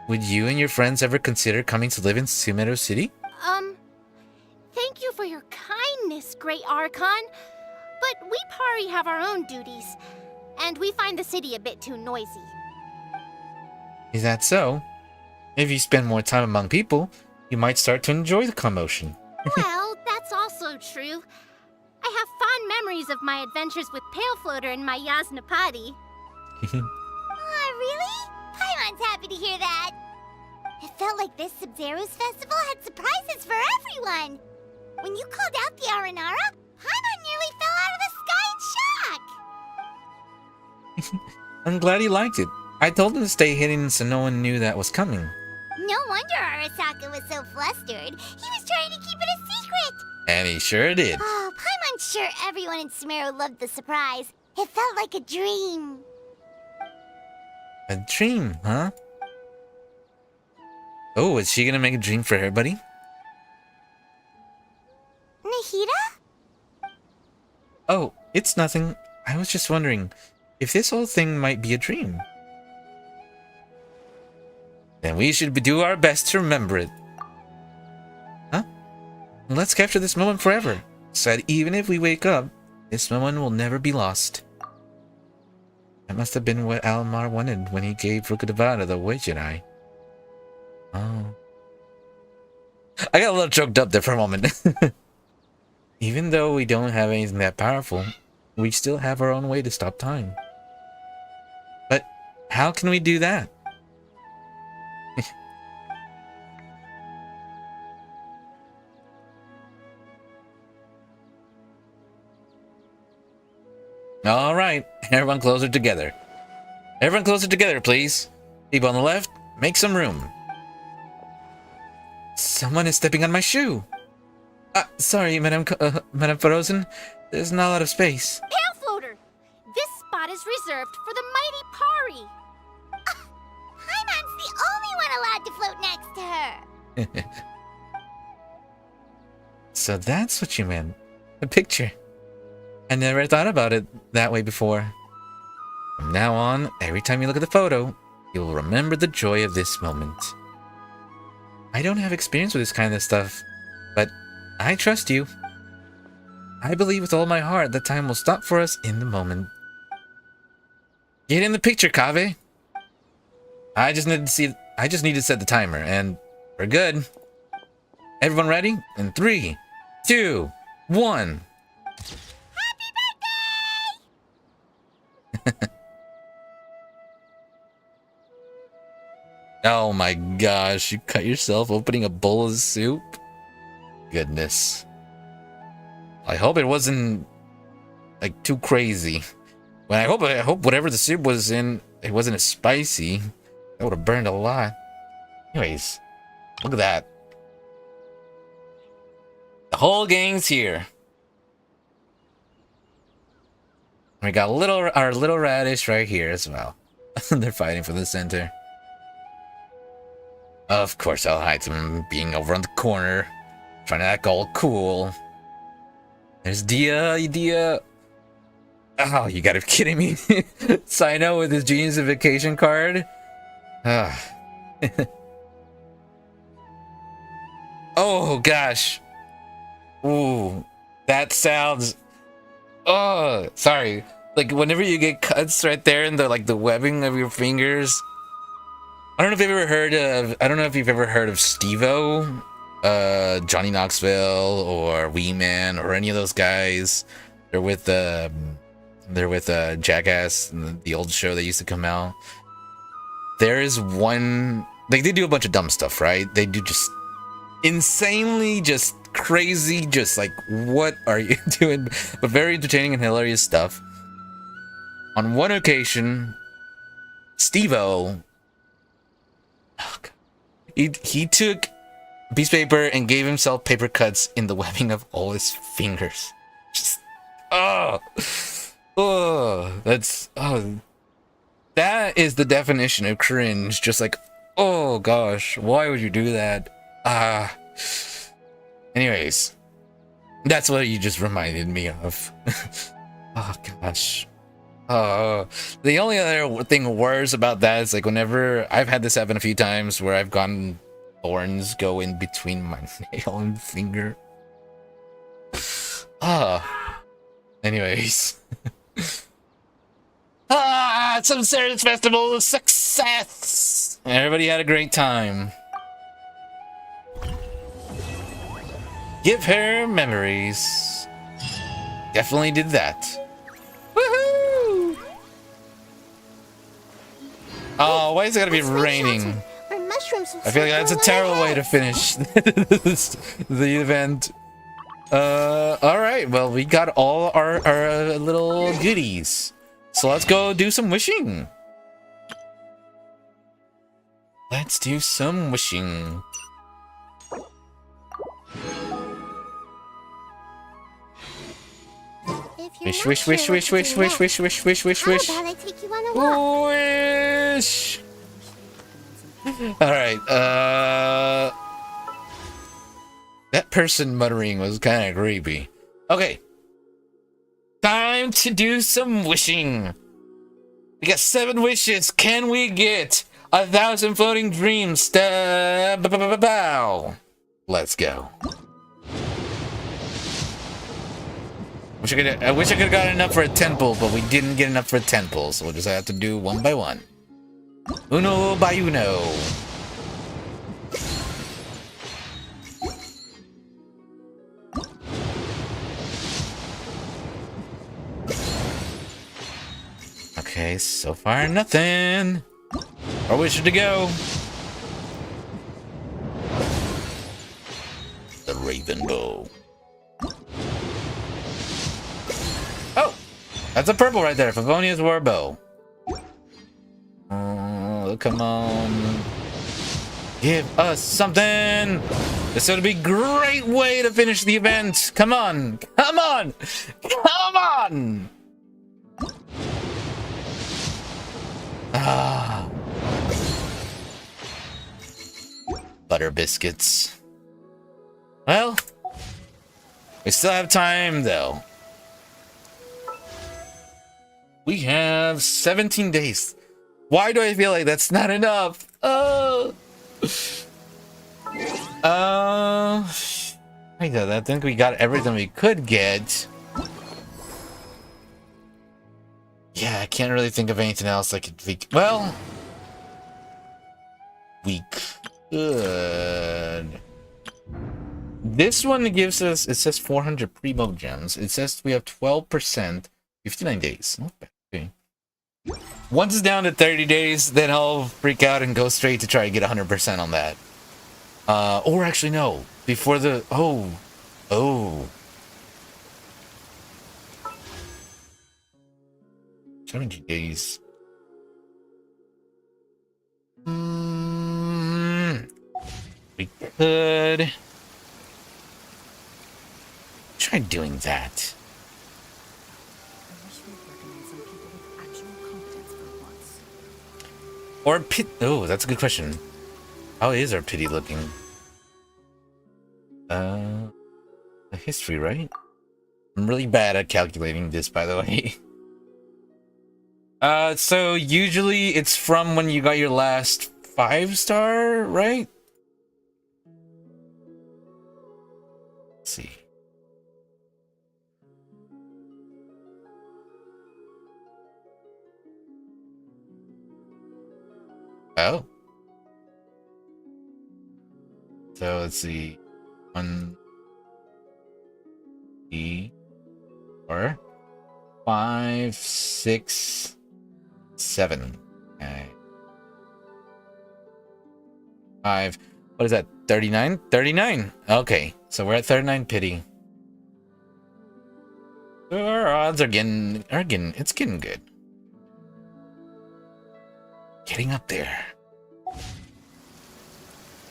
Would you and your friends ever consider coming to live in Sumeru City? Thank you for your kindness, Great Archon. But we Pari have our own duties, and we find the city a bit too noisy. Is that so? If you spend more time among people, you might start to enjoy the commotion. Well, that's also true. I have fond memories of my adventures with Pale Floater and my Yasnapati. Aw, really? Paimon's happy to hear that. It felt like this SABZERUZ festival had surprises for everyone. When you called out the Aranara, Paimon nearly fell out of the sky in shock. I'm glad he liked it. I told him to stay hidden so no one knew that was coming. No wonder Arasaka was so flustered. He was trying to keep it a secret. And he sure did. Oh, Paimon's sure everyone in Sumeru loved the surprise. It felt like a dream. A dream, huh? Oh, is she gonna make a dream for everybody? Nahida? Oh, it's nothing. I was just wondering if this whole thing might be a dream. Then we should do our best to remember it. Huh? Let's capture this moment forever, so that even if we wake up, this moment will never be lost. That must have been what Almar wanted when he gave Rukadavada the Witched Eye. Oh. I got a little choked up there for a moment. Even though we don't have anything that powerful, we still have our own way to stop time. But how can we do that? All right, everyone closer together. Everyone closer together, please. People on the left, make some room. Someone is stepping on my shoe. Sorry, Madame Frozen. There's not a lot of space. Pale Floater! This spot is reserved for the mighty Pari. Paimon's the only one allowed to float next to her. So that's what you meant. A picture. I never thought about it that way before. From now on, every time you look at the photo, you'll remember the joy of this moment. I don't have experience with this kind of stuff, but I trust you. I believe with all my heart that time will stop for us in the moment. Get in the picture, Kaveh. I just need to set the timer, and we're good. Everyone ready? In 3, 2, 1. Oh my gosh, you cut yourself opening a bowl of soup? Goodness. I hope it wasn't like too crazy. But I hope whatever the soup was in, it wasn't as spicy. That would have burned a lot. Anyways, look at that. The whole gang's here. We got our little radish right here as well. They're fighting for the center. Of course, I'll hide them being over on the corner, trying to act all cool. There's Dia. Oh, you gotta be kidding me. Sino with his Genius of Vacation card. Oh gosh. Ooh, that sounds. Oh, sorry. Like whenever you get cuts right there in the webbing of your fingers. I don't know if you've ever heard of Steve-O, Johnny Knoxville, or Wee Man, or any of those guys. They're with Jackass, the old show that used to come out. There is one, like they do a bunch of dumb stuff, right? They do just insanely, just crazy, just like what are you doing? But very entertaining and hilarious stuff. On one occasion, Steve-O. He took piece of paper and gave himself paper cuts in the webbing of all his fingers. Just, oh, that is the definition of cringe. Just like, oh gosh, why would you do that? Anyways, that's what you just reminded me of. Oh gosh. The only other thing worse about that is like whenever I've had this happen a few times where I've gotten thorns go in between my nail and finger. Anyways. SABZERUZ Festival success! Everybody had a great time. Give her memories. Definitely did that. Woohoo! Oh, why is it gotta be raining? I feel like that's a terrible way to finish the event. Alright, well, we got all our little goodies. So let's go do some wishing. Let's do some wishing. Wish, wish, wish, wish, wish, wish, wish, wish, wish, wish, wish. How about I take you on a walk? Wish. Alright, that person muttering was kind of creepy. Okay. Time to do some wishing. We got 7 wishes. Can we get 1,000 floating dreams? Bow. Let's go. I wish I could have gotten enough for a temple, but we didn't get enough for a temple, so we'll just have to do one by one. Uno by uno. Okay, so far nothing. Or wishes to go. The Raven Bow. Oh! That's a purple right there. Favonia's War Bow. Oh, come on. Give us something! This would be a great way to finish the event! Come on! Come on! Come on! Ah. Butter biscuits. Well, we still have time though. We have 17 days. Why do I feel like that's not enough? I think we got everything we could get. Yeah, I can't really think of anything else I could be. Well, we could. This one gives us, it says 400 primo gems. It says we have 12%, 59 days. Not bad. Okay. Once it's down to 30 days, then I'll freak out and go straight to try to get 100% on that. Or actually, no. Before the... Oh. 70 days. We could try doing that. Or pit. Oh, that's a good question. How is our pity looking? The history, right? I'm really bad at calculating this, by the way. So usually it's from when you got your last 5-star, right? Let's see. Oh. So let's see. 1, 3, 4, 5, 6, 7. Okay. 5. What is that? 39? 39. Okay. So we're at 39 pity. Our odds are getting it's getting good. Getting up there.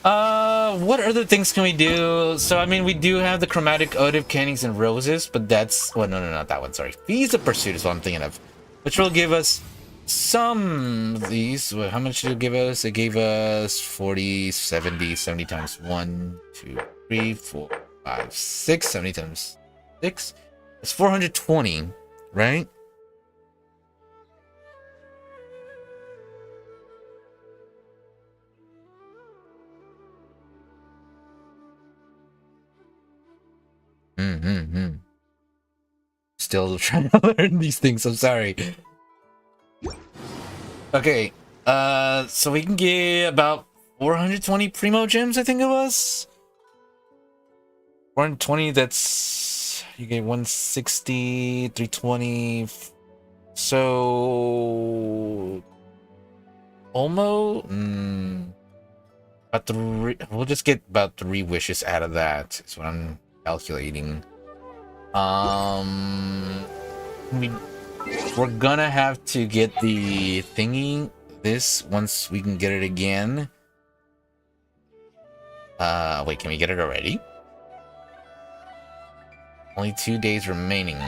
What other things can we do? So, I mean, we do have the chromatic ode of candies and roses, but that's... Well, no, not that one, sorry. Feast of Pursuit is what I'm thinking of. Which will give us some of these. How much did it give us? It gave us 40, 70, 70 times 1, 2, 3, 4, 5, 6, 70 times 6. It's 420, right? Still trying to learn these things, I'm sorry. Okay, so we can get about 420 Primo Gems, I think it was. 420, that's... You get 160, 320... So... Almost... About we'll just get about 3 wishes out of that, is what I'm calculating. We're gonna have to get the thingy once we can get it again. Wait, can we get it already? Only 2 days remaining.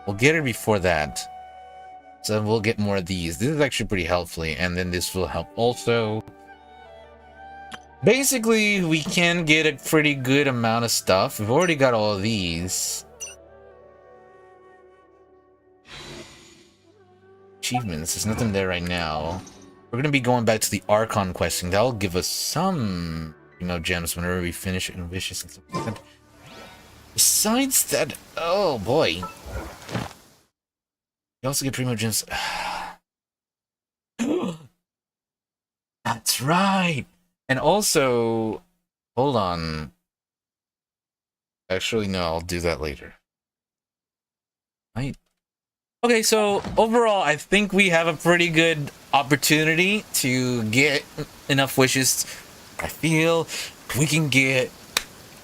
We'll get it before that. So we'll get more of these. This is actually pretty helpful, and then this will help also. Basically, we can get a pretty good amount of stuff. We've already got all of these. Achievements, there's nothing there right now. We're gonna be going back to the Archon questing. That'll give us some, gems whenever we finish it in Vicious and stuff like that. Besides that, oh boy. You also get Primo Gems. That's right! And also, hold on. Actually, no, I'll do that later. Right? Okay, so overall, I think we have a pretty good opportunity to get enough wishes. I feel we can get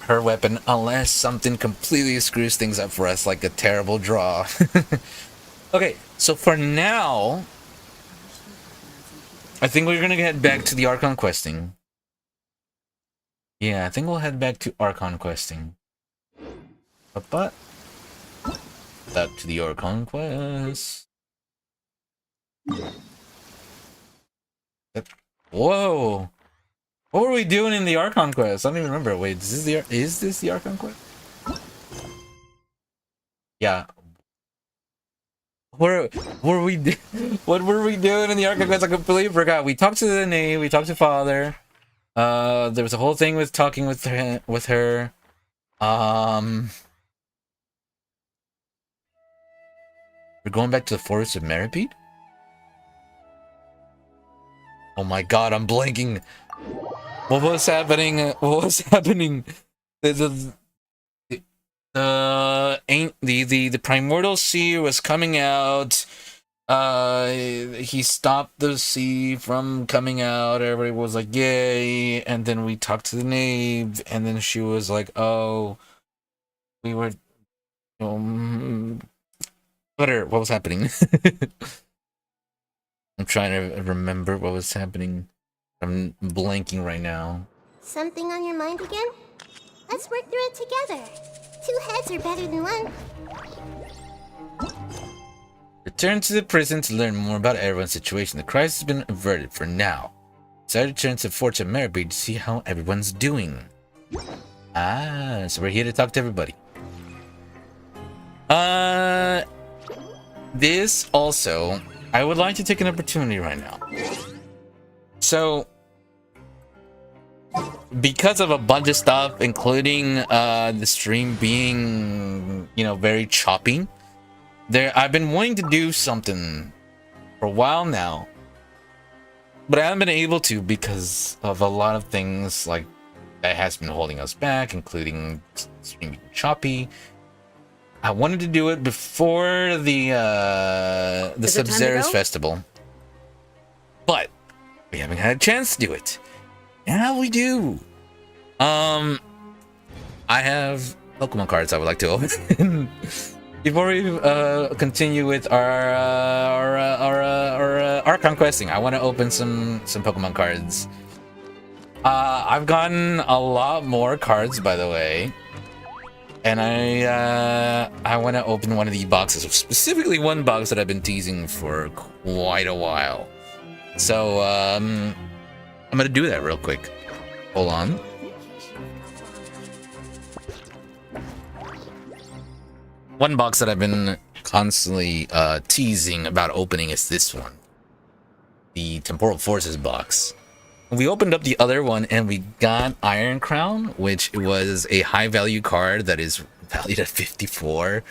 her weapon unless something completely screws things up for us, like a terrible draw. Okay, so for now, I think we're gonna head back to the Archon questing. Yeah, I think we'll head back to Archon questing. But back to the Archon quest. Whoa! What were we doing in the Archon quest? I don't even remember. Wait, is this the Archon quest? Yeah. What were we doing in the Archon quest? I completely forgot. We talked to the knave. We talked to Father. There was a whole thing with talking with her. We're going back to the Forest of Meripede? Oh my god, I'm blanking. What was happening? What was happening? The primordial sea was coming out. He stopped the sea from coming out. Everybody was like, yay. And then we talked to the knave, and then she was like, oh, we were what was happening? I'm trying to remember what was happening. I'm blanking right now. Something on your mind again? Let's work through it together. 2 heads are better than 1. Return to the prison to learn more about everyone's situation. The crisis has been averted for now. Decided to return to Fort of Meripede to see how everyone's doing. Ah, so we're here to talk to everybody. This also, I would like to take an opportunity right now. So, because of a bunch of stuff, including the stream being, very choppy, I've been wanting to do something for a while now, but I haven't been able to because of a lot of things like that has been holding us back, including stream being choppy. I wanted to do it before the SABZERUZ festival, but we haven't had a chance to do it. Now we do. I have Pokemon cards I would like to open. Before we continue with our Archon questing, I want to open some Pokemon cards. I've gotten a lot more cards, by the way. And I want to open one of these boxes, specifically one box that I've been teasing for quite a while. So I'm gonna do that real quick. Hold on. One box that I've been constantly teasing about opening is this one, the Temporal Forces box. We opened up the other one and we got Iron Crown, which was a high value card that is valued at $54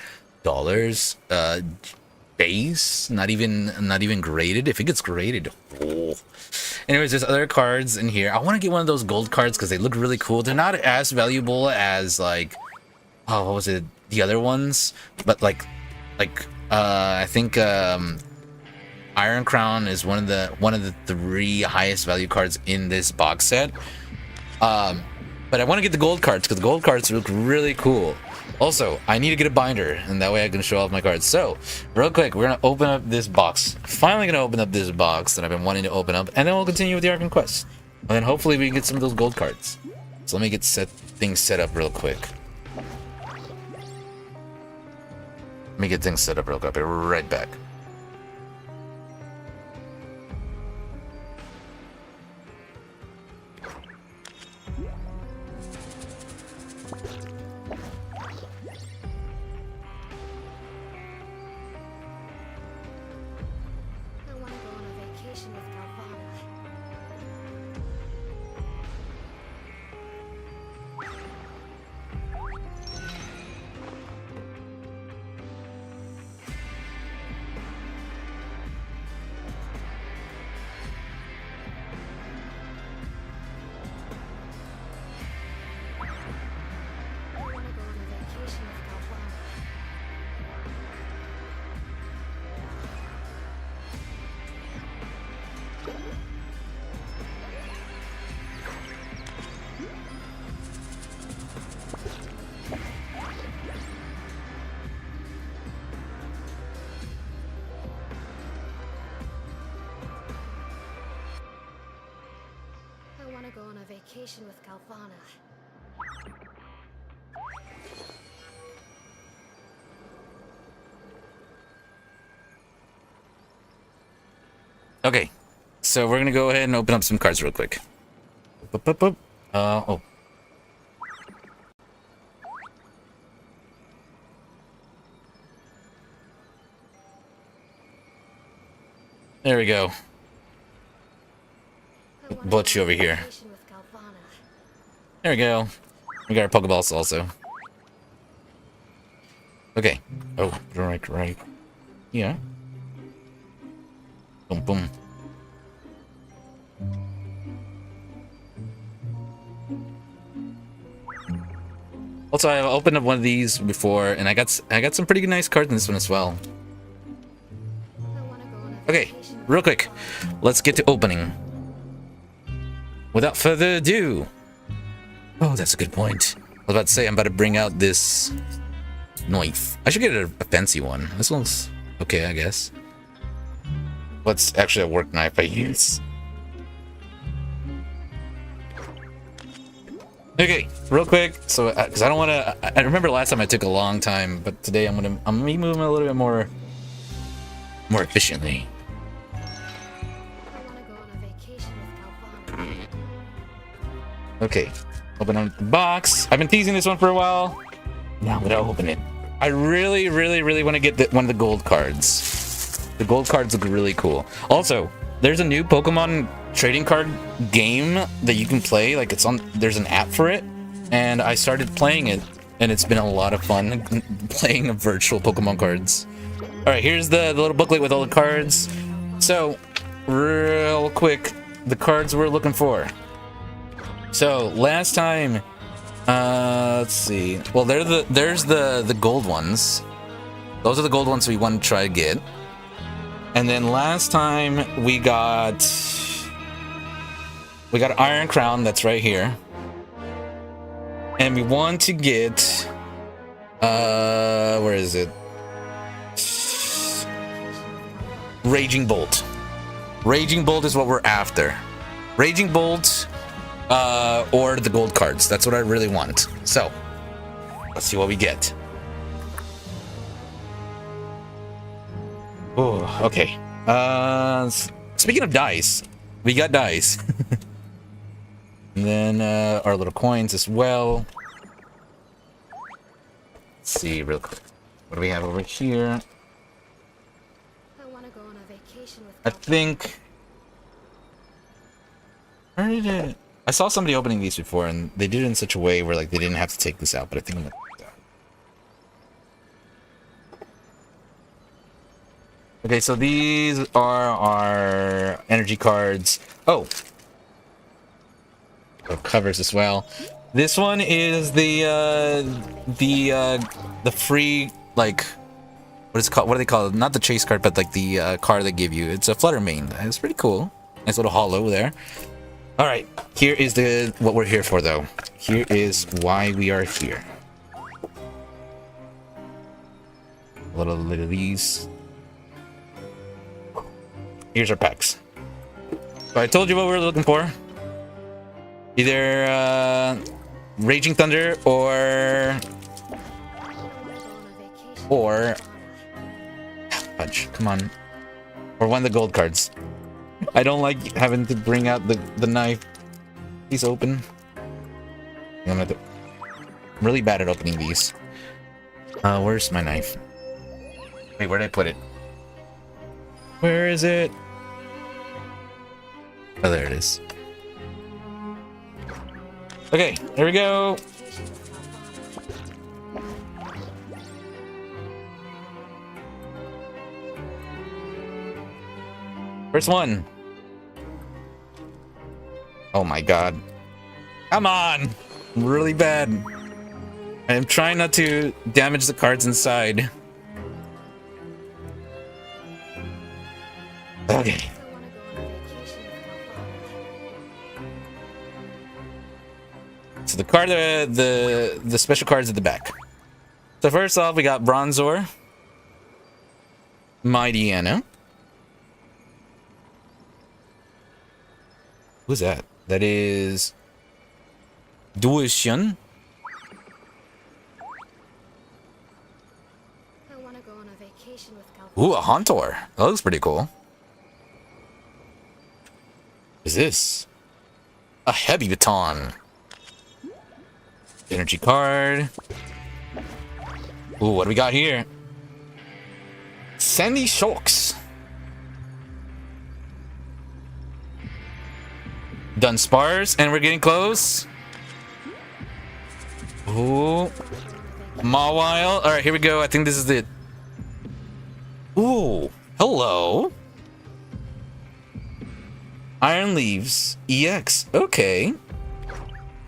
base, not even graded. If it gets graded, oh. Anyways, there's other cards in here. I want to get one of those gold cards because they look really cool. They're not as valuable as like, oh, what was it, the other ones, but like I think Iron Crown is one of the 3 highest value cards in this box set. But I want to get the gold cards because the gold cards look really cool. Also, I need to get a binder, and that way I can show off my cards. So, real quick, we're gonna open up this box. Finally gonna open up this box that I've been wanting to open up, and then we'll continue with the Arcane Quest. And then hopefully we can get some of those gold cards. So let me get things set up real quick. Let me get things set up real quick. I'll be right back. Go on a vacation with Galvana. Okay, so we're gonna go ahead and open up some cards real quick. Oh. There we go. Butch over here. There we go. We got our Pokeballs also. Okay. Oh, right. Yeah. Boom, boom. Also, I've opened up one of these before, and I got some pretty nice cards in this one as well. Okay, real quick, let's get to opening. Without further ado. Oh, that's a good point. I was about to say I'm about to bring out this knife. I should get a fancy one. This one's okay, I guess. What's actually a work knife I use? Okay, real quick. So, because I don't want to. I remember last time I took a long time, but today I'm gonna be moving a little bit more efficiently. Okay, open up the box. I've been teasing this one for a while. Now I'm gonna open it. I really want to get one of the gold cards. The gold cards look really cool. Also, there's a new Pokemon trading card game that you can play. Like there's an app for it, and I started playing it, and it's been a lot of fun playing virtual Pokemon cards. All right, here's the little booklet with all the cards. So, real quick, the cards we're looking for. So last time, let's see. Well, there's the gold ones. Those are the gold ones we want to try to get. And then last time we got Iron Crown. That's right here. And we want to get where is it? Raging Bolt. Raging Bolt is what we're after. Raging Bolt. or the gold cards. That's what I really want. So, let's see what we get. Oh, okay. Speaking of dice, we got dice. And then our little coins as well. Let's see real quick. What do we have over here? I think... Where did it... I saw somebody opening these before, and they did it in such a way where like they didn't have to take this out, but I think I'm gonna take that. Okay, so these are our energy cards. Oh! Covers as well. This one is the free, like, what is it called? What do they call it? Not the chase card, but like the card they give you. It's a Flutter Mane. It's pretty cool. Nice little hollow there. All right, here is what we're here for, though. Here is why we are here. A little of these. Here's our packs. So I told you what we were looking for. Either Raging Thunder or Punch. Come on. Or one of the gold cards. I don't like having to bring out the knife. Please open. I'm really bad at opening these. Where's my knife? Wait, where did I put it? Where is it? Oh, there it is. Okay, here we go. First one. Oh my god. Come on! Really bad. I am trying not to damage the cards inside. Okay. So the card, the special cards at the back. So first off, we got Bronzor, Mighty Anna. Who's that? That is Duishan. Ooh, a Hauntor. That looks pretty cool. What is this? A Heavy Baton. Energy card. Ooh, what do we got here? Sandy Shocks. Done spars, and we're getting close. Ooh. Mawile. Alright, here we go. I think this is it. Ooh. Hello. Iron Leaves. EX. Okay.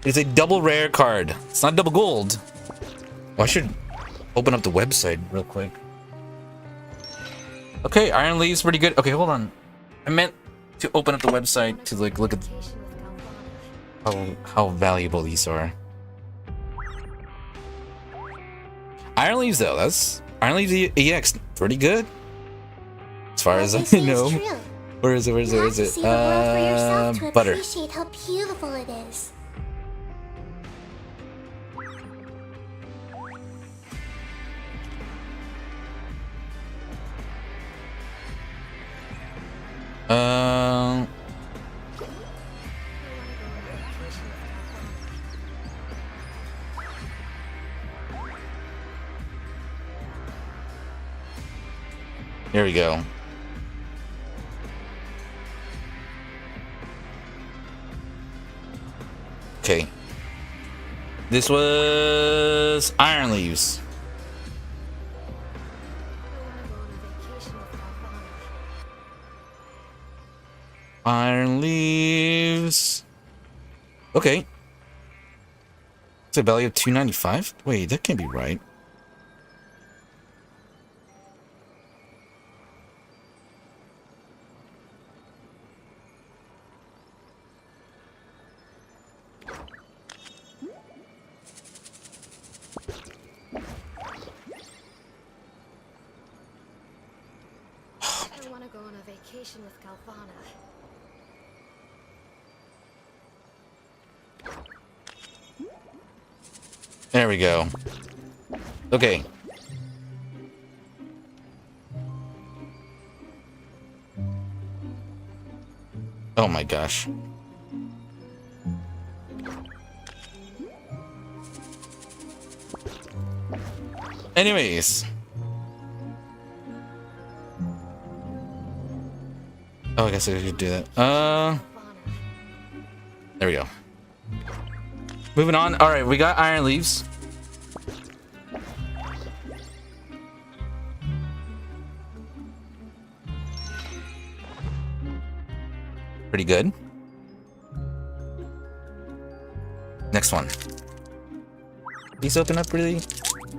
It's a double rare card. It's not double gold. Well, I should open up the website real quick. Okay, Iron Leaves pretty good. Okay, hold on. I meant to open up the website to like look at how valuable these are. Iron Leaves though, that's Iron Leaves EX pretty good. As far as I know. Where is it? Where is it? Where is it? Butter. Appreciate how beautiful it is. Here we go. Okay. This was Iron Leaves. Iron Leaves. Okay. It's a value of 295. Wait, that can't be right. I want to go on a vacation with Galvana. There we go. Okay. Oh my gosh. Anyways. Oh, I guess I could do that. There we go. Moving on. All right, we got iron leaves. Pretty good. Next one. These open up really?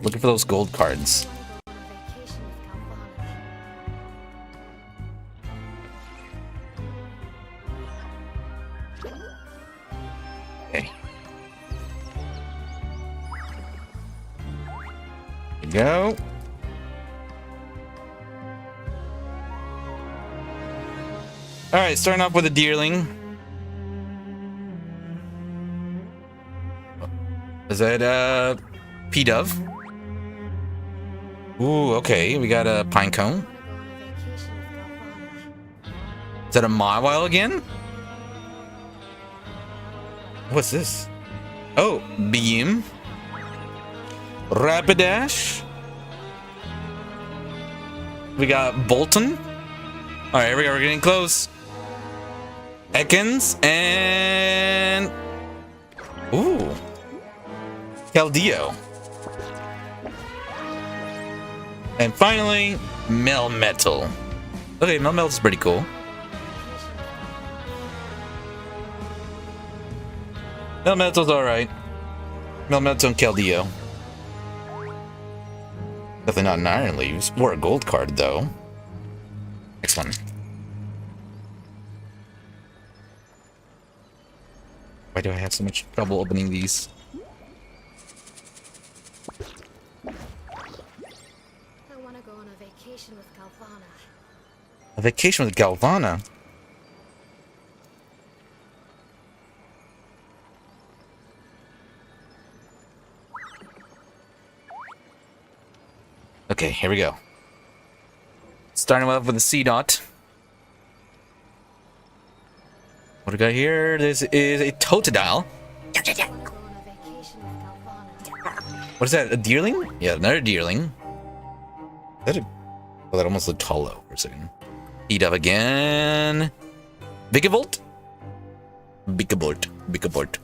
Looking for those gold cards. Okay. There we go. Alright, starting off with a deerling. Is that P-Dove? Ooh, okay. We got a pine cone. Is that a Mawile again? What's this? Oh, Beam. Rapidash. We got Bolton. Alright, here we go. We're getting close. Ekans and... Ooh. Keldeo. And finally, Melmetal. Okay, Melmetal's pretty cool. Melmetal's alright. Melmetal and Keldeo. Definitely not an Iron Leaves. Or a gold card, though. Next one. Why do I have so much trouble opening these? I want to go on a vacation with Galvana. A vacation with Galvana? Okay, here we go. Starting off with a C-Dot. What do we got here? This is a Totodile. What is that? A deerling? Yeah, another deerling. Is that a... Oh, that almost looked hollow for a second. P-Dove again. Vigavolt? Vigavolt.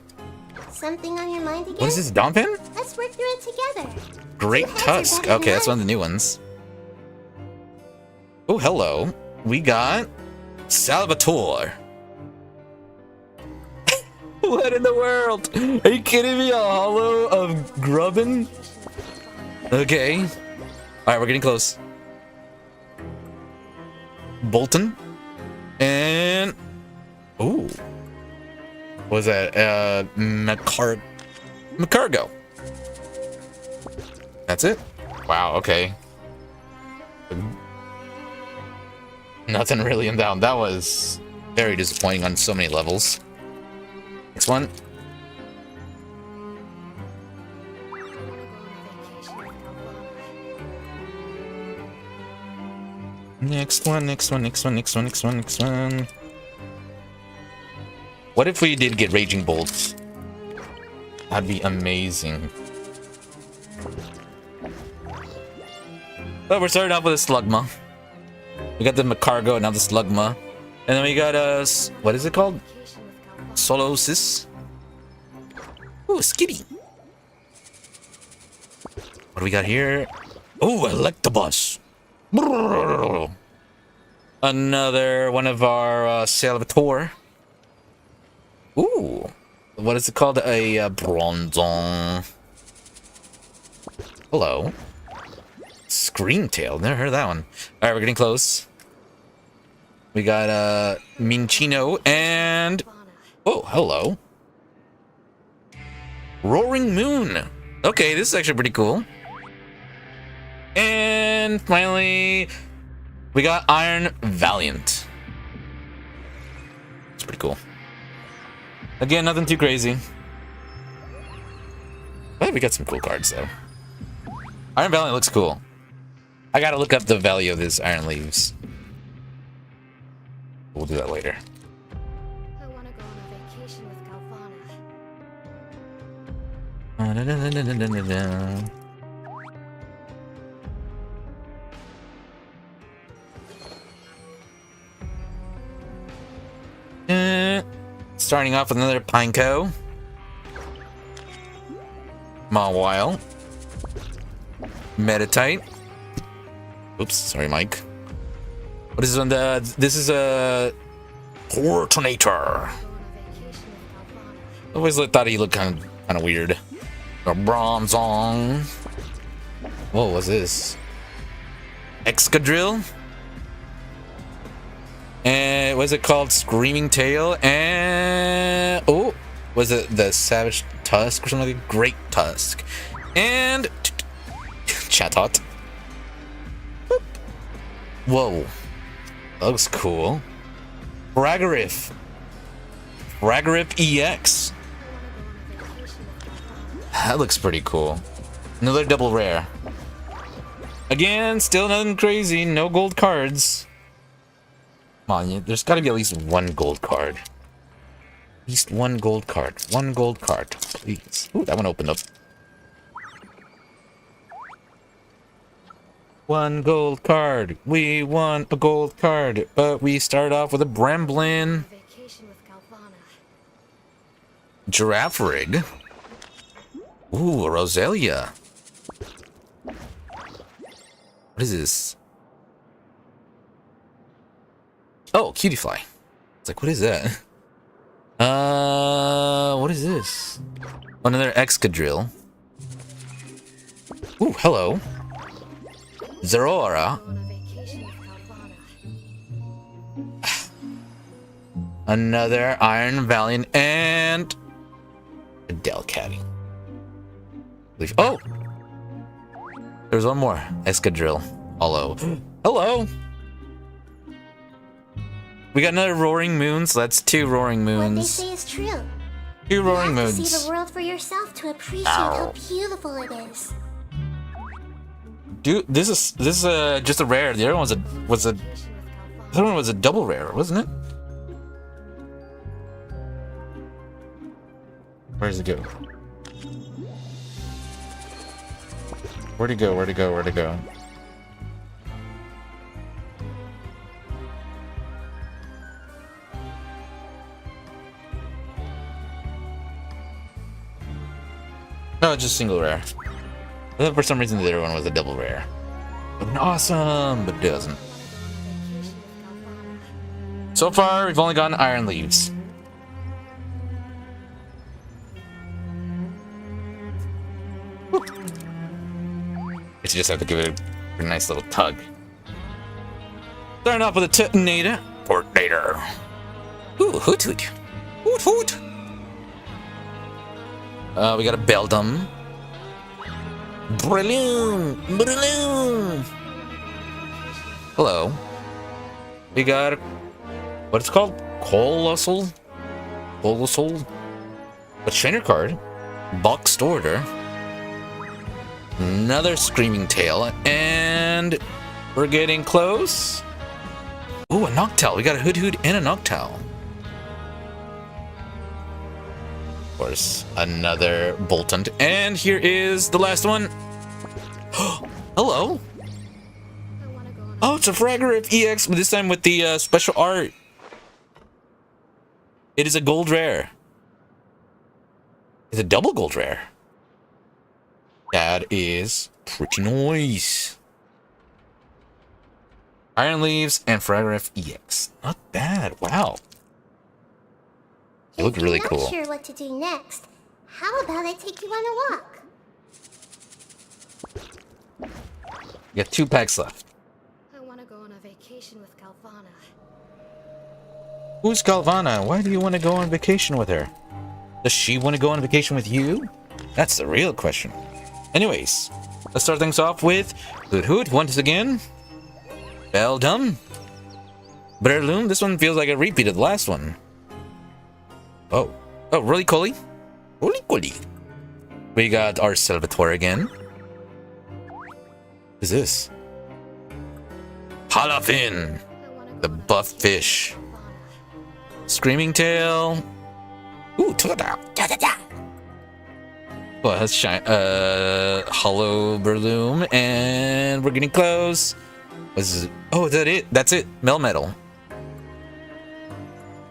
Something on your mind again? What is this, Donphin? Let's work through it together. Great Tusk. Okay, that's one of the new ones. Oh, hello. We got Salvatore. What in the world? Are you kidding me? A hollow of Grubbin? Okay. Alright, we're getting close. Bolton. And... Ooh. What was that? Macargo. That's it? Wow, okay. Nothing really in that. That was very disappointing on so many levels. Next one. Next one. What if we did get Raging Bolts? That'd be amazing. But we're starting off with a Slugma. We got the Macargo and now the Slugma. And then we got what is it called? Solosis. Ooh, Skitty. What do we got here? Ooh, Electabuzz. Another one of our Salvatore. Ooh. What is it called? A Bronzong. Hello. Screamtail. Never heard of that one. Alright, we're getting close. We got Minchino and... Oh, hello. Roaring Moon. Okay, this is actually pretty cool. And finally, we got Iron Valiant. It's pretty cool. Again, nothing too crazy. But we got some cool cards, though. Iron Valiant looks cool. I gotta look up the value of this Iron Leaves. We'll do that later. I want to go on a vacation with Galvana. Starting off with another Pineco. Mawile. Meditite. Oops, sorry, Mike. What is on the? This is a Tortonator. Always thought he looked kind of weird. A Bronzong. Whoa, what's this? Excadrill. And what's it called? Screaming Tail. And oh, was it the Savage Tusk or something? Great Tusk. And Chatot. Whoa, that looks cool. Fragorif. Fragorif EX. That looks pretty cool. Another double rare. Again, still nothing crazy. No gold cards. Come on, there's got to be at least one gold card. At least one gold card. One gold card, please. Ooh, that one opened up. One gold card. We want a gold card, but we start off with a Bramblin. Giraffe Rig. Ooh, a Roselia. What is this? Oh, Cutie Fly. It's like, what is that? What is this? Another Excadrill. Ooh, hello. Zeraora. Another Iron Valiant and a Delcatty. Oh! There's one more. Excadrill. Hello. Hello! We got another Roaring Moon, so that's 2 Roaring What they Moons. say is true. 2 Roaring You have to Moons. see the world for yourself to appreciate Ow. how beautiful it is. Dude, this is just a rare. The other one was a double rare, wasn't it? Where does it go? Where'd it go? Where'd it go? Where'd it go? No, it's just single rare. I thought for some reason the other one was a double rare. Awesome, but it doesn't. So far, we've only gotten Iron Leaves. Guess you just have to give it a nice little tug. Starting off with a Tortonator. Tortonator. Ooh, hoot hoot. Hoot hoot. We got a Beldum. Brilliant! Brilliant! Hello. We got what it's called? Colossal? Colossal? A trainer card. Boxed order. Another Screaming Tail. And we're getting close. Ooh, a Noctowl. We got a Hoot Hoot and a Noctowl. Of course, another Boltund. And here is the last one. Hello. Oh, it's a Fragorif EX, but this time with the special art. It is a gold rare. It's a double gold rare. That is pretty nice. Iron Leaves and Fragorif EX. Not bad. Wow. It looked really cool. If you're not sure what to do next, how about I take you on a walk? You got 2 packs left. I want to go on a vacation with Galvana. Who's Galvana? Why do you want to go on vacation with her? Does she want to go on vacation with you? That's the real question. Anyways, let's start things off with Hoot Hoot once again. Beldum. Breloom. This one feels like a repeat of the last one. Oh. Oh, Roly-Coly? Roly-Coly. We got our Salvatore again. What is this? Halafin, the buff fish. Screaming tail. Ooh, ta-da-da. Well, that's hollow Burloom, and we're getting close. Is it? Oh, is that it? That's it. Melmetal.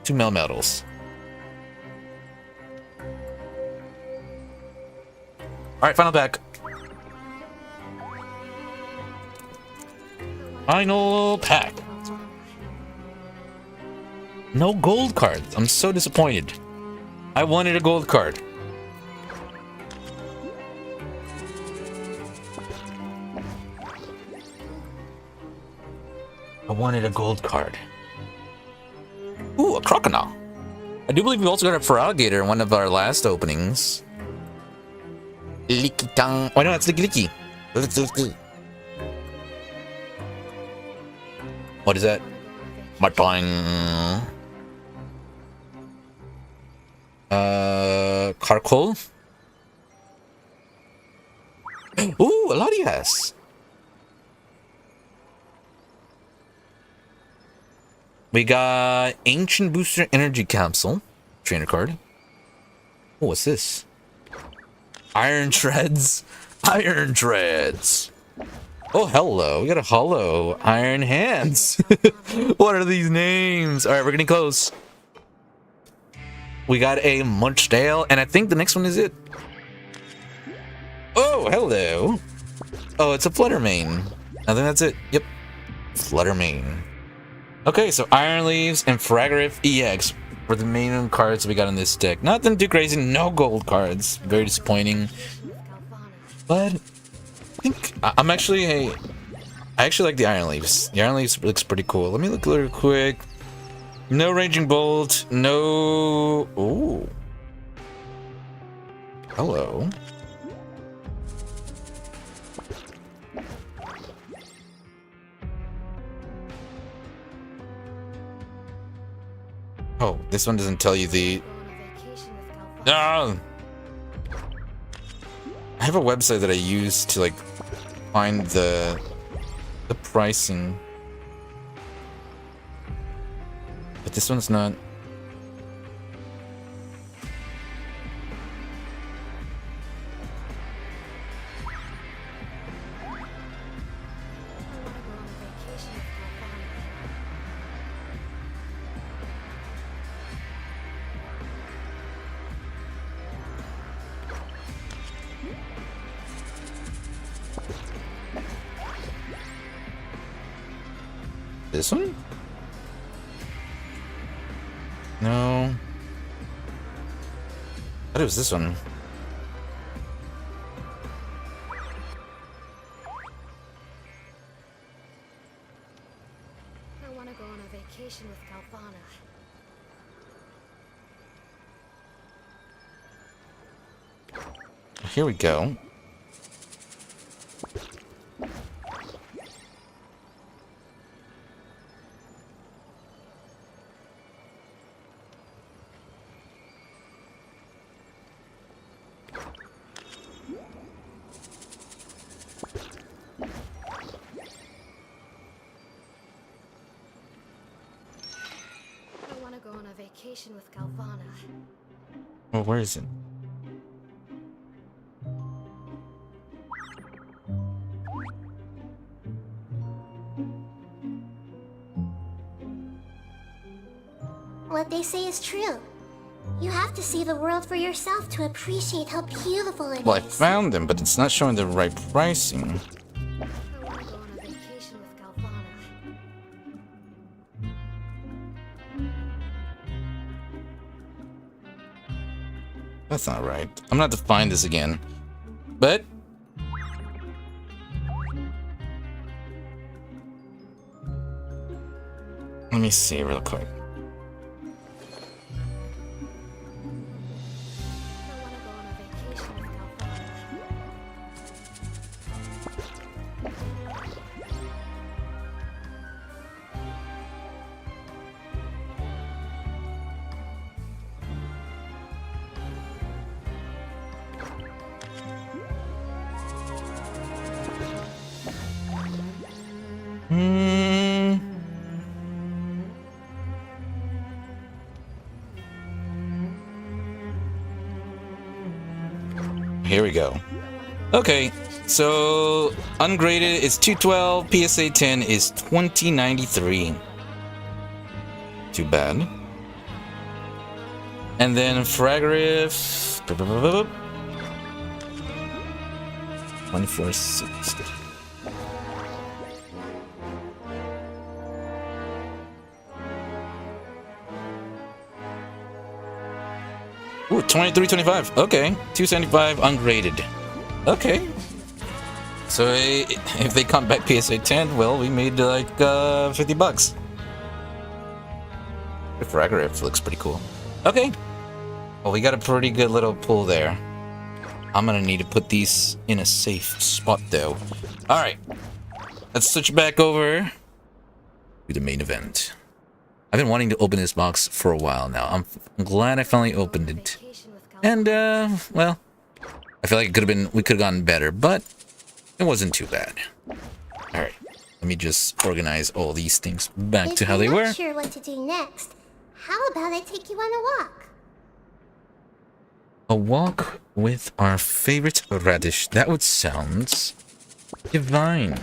2 Melmetals. Alright, final pack. Final pack. No gold cards. I'm so disappointed. I wanted a gold card. I wanted a gold card. Ooh, a crocodile. I do believe we also got a Feraligatr in one of our last openings. Licky tongue. Oh no, it's Licky Licky. What is that? Martine. Carcoal. Ooh, a Latias. We got Ancient Booster Energy Capsule. Trainer card. Oh, what's this? Iron Treads. Iron Treads. Oh, hello. We got a hollow Iron Hands. What are these names? All right, we're getting close. We got a Munchdale, and I think the next one is it. Oh, hello. Oh, it's a Fluttermane. I think that's it. Yep. Fluttermane. Okay, so Iron Leaves and Fragorith EX were the main cards we got in this deck. Nothing too crazy, no gold cards. Very disappointing. But I think I'm actually I actually like the Iron Leaves. The Iron Leaves looks pretty cool. Let me look real quick. No Raging Bolt, no. Ooh. Hello. Oh, this one doesn't tell you the... No! I have a website that I use to, like, find the pricing. But this one's not... This one? No. I thought it was this one. I want to go on a vacation with Galvana. Here we go. With Galvana. Oh, where is it? What they say is true. You have to see the world for yourself to appreciate how beautiful it is. Well, I found them, but it's not showing the right pricing. I want to go on a vacation with Galvana. That's not right. I'm gonna have to find this again. But... let me see real quick. Hmm. Here we go. Okay, so ungraded is 212, PSA 10 is 2093. Too bad. And then Fragriff 2460. Ooh, 2325. Okay, 275 ungraded. Okay. So if they come back PSA 10, well, we made like $50. The Fragriff looks pretty cool. Okay. Well, we got a pretty good little pull there. I'm gonna need to put these in a safe spot though. Alright. Let's switch back over to the main event. I've been wanting to open this box for a while now. I'm glad I finally opened it. And, well, I feel like it could have been, we could have gotten better, but it wasn't too bad. Alright, let me just organize all these things back to how they were. If you're not sure what to do next, how about I take you on a walk? A walk with our favorite radish. That would sound divine.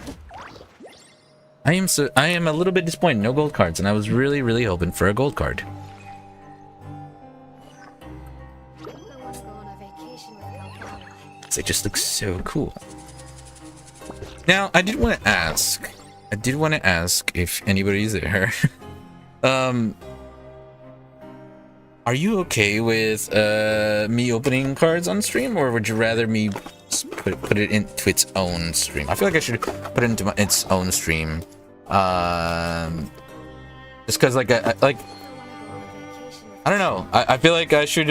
I am a little bit disappointed. No gold cards, and I was really hoping for a gold card. They just look so cool. Now, I did want to ask if anybody's there. Are you okay with me opening cards on stream, or would you rather me put it into its own stream? I feel like I should put it into its own stream. Just because, like, I don't know. I feel like I should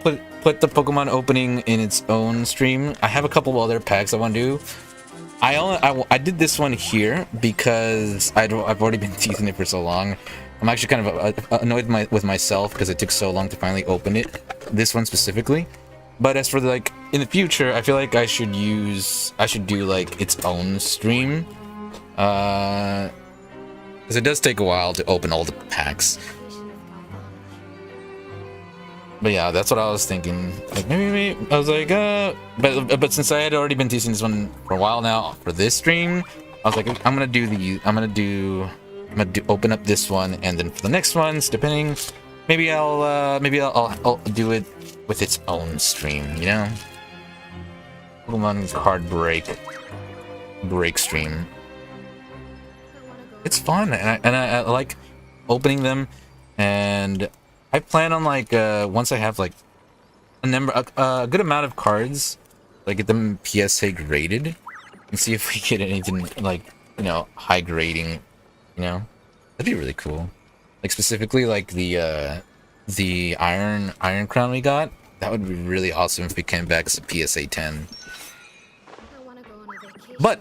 put the Pokemon opening in its own stream. I have a couple of other packs I want to do. I did this one here because I've already been teasing it for so long. I'm actually kind of annoyed with myself because it took so long to finally open it. This one specifically. But as for like in the future, I feel like I should do like its own stream. Because it does take a while to open all the packs. But yeah, that's what I was thinking. Like maybe I was like, but since I had already been teasing this one for a while now for this stream, I was like, I'm gonna open up this one, and then for the next ones, depending, maybe I'll do it with its own stream, you know? Pokemon card break stream. It's fun, and I like opening them, and I plan on like once I have like a good amount of cards, like get them PSA graded, and see if we get anything like, you know, high grading. You know, that'd be really cool. Like specifically like the Iron Crown we got. That would be really awesome if we came back as a PSA 10. But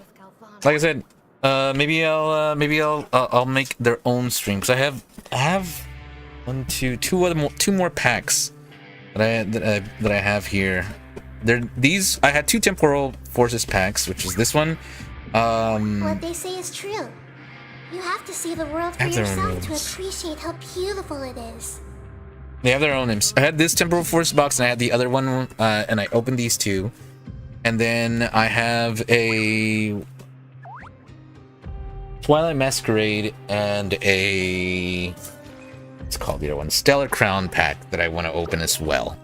like I said, maybe I'll make their own stream, because I have two more packs that I have here. These I had 2 Temporal Forces packs, which is this one. What they say is true. You have to see the world for yourself to appreciate how beautiful it is. They have their own names. I had this Temporal Force box, and I had the other one, and I opened these two. And then I have a Twilight Masquerade and a... what's it called, the other one? Stellar Crown pack that I want to open as well.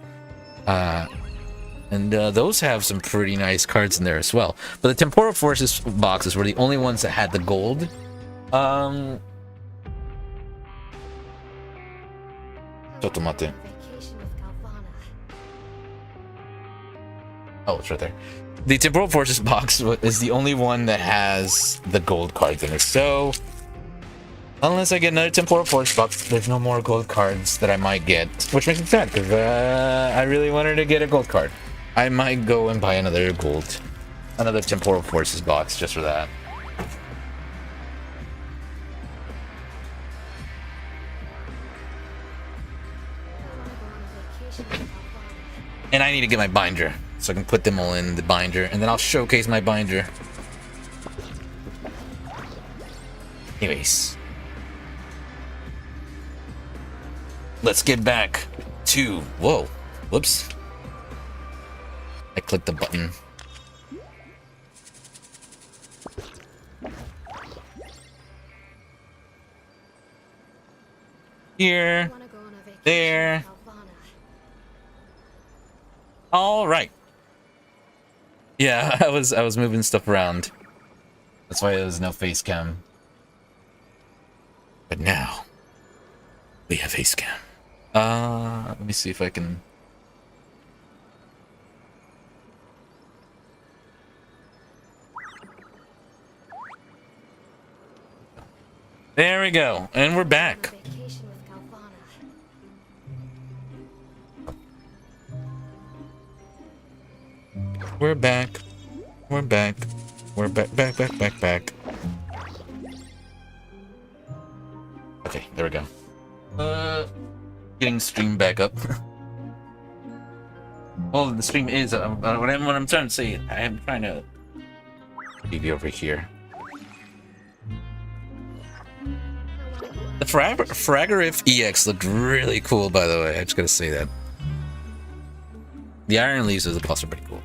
And those have some pretty nice cards in there as well. But the Temporal Forces boxes were the only ones that had the gold. Totomate. Oh, it's right there. The Temporal Forces box is the only one that has the gold cards in it. So, unless I get another Temporal Force box, there's no more gold cards that I might get. Which makes me sad, because I really wanted to get a gold card. I might go and buy another Temporal Forces box just for that. And I need to get my binder, so I can put them all in the binder, and then I'll showcase my binder. Anyways. Let's get back to... Whoa. Whoops. I clicked the button. Here. There. All right. Yeah, I was moving stuff around. That's why there was no face cam. But now we have face cam. Let me see if I can. There we go, and we're back. We're back. We're back. We're back. Okay, there we go. Getting stream back up. Well, the stream is. What I'm trying to say, I am trying to be over here. The Fragorif EX looked really cool, by the way. I just gotta say that. The Iron Leaves was also pretty cool.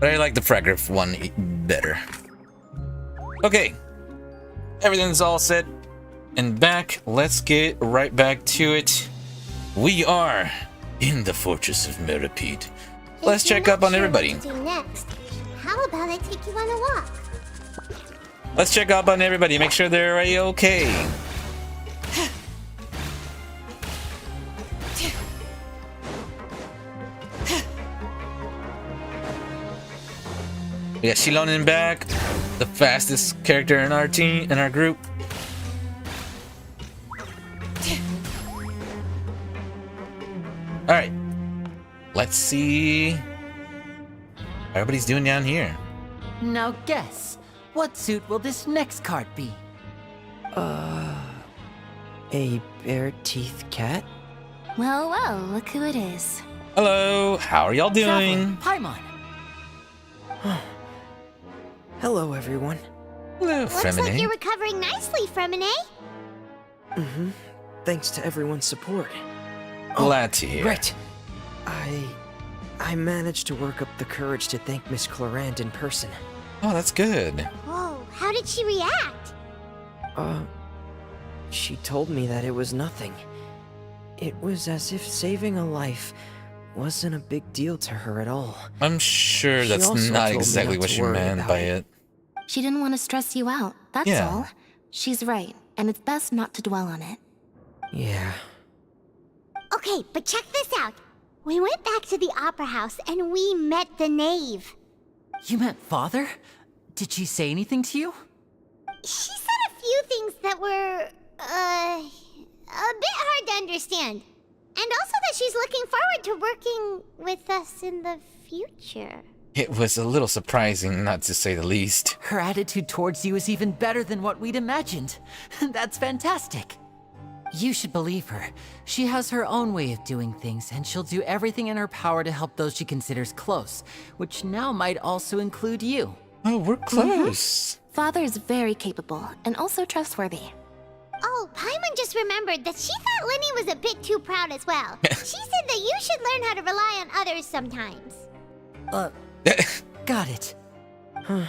But I like the Fragorif one better. Okay. Everything's all set and back. Let's get right back to it. We are in the Fortress of Meripede. Let's check up on everybody. Next, how about I take you on a walk? Let's check up on everybody. Make sure they're okay. We got Shilonen back, the fastest character in our team, in our group. All right, let's see. Everybody's doing down here. Now guess, what suit will this next card be? A bare-teeth cat? Well, well, look who it is. Hello, how are y'all doing? Paimon. Hello, everyone. Hello, Looks like you're recovering nicely, Fremine. Mm-hmm. Thanks to everyone's support. Glad to hear. Right. I managed to work up the courage to thank Miss Clorant in person. Oh, that's good. Whoa, how did she react? She told me that it was nothing. It was as if saving a life wasn't a big deal to her at all. I'm sure that's not exactly what she meant by it. She didn't want to stress you out, that's Yeah. all. She's right, and it's best not to dwell on it. Yeah. Okay, but check this out. We went back to the opera house and we met the knave. You met Father? Did she say anything to you? She said a few things that were, a bit hard to understand. And also that she's looking forward to working with us in the future. It was a little surprising, not to say the least. Her attitude towards you is even better than what we'd imagined. That's fantastic. You should believe her. She has her own way of doing things, and she'll do everything in her power to help those she considers close, which now might also include you. Oh, we're close. Father is very capable, and also trustworthy. Oh, Paimon just remembered that she thought Linny was a bit too proud as well. She said that you should learn how to rely on others sometimes. Got it. Huh.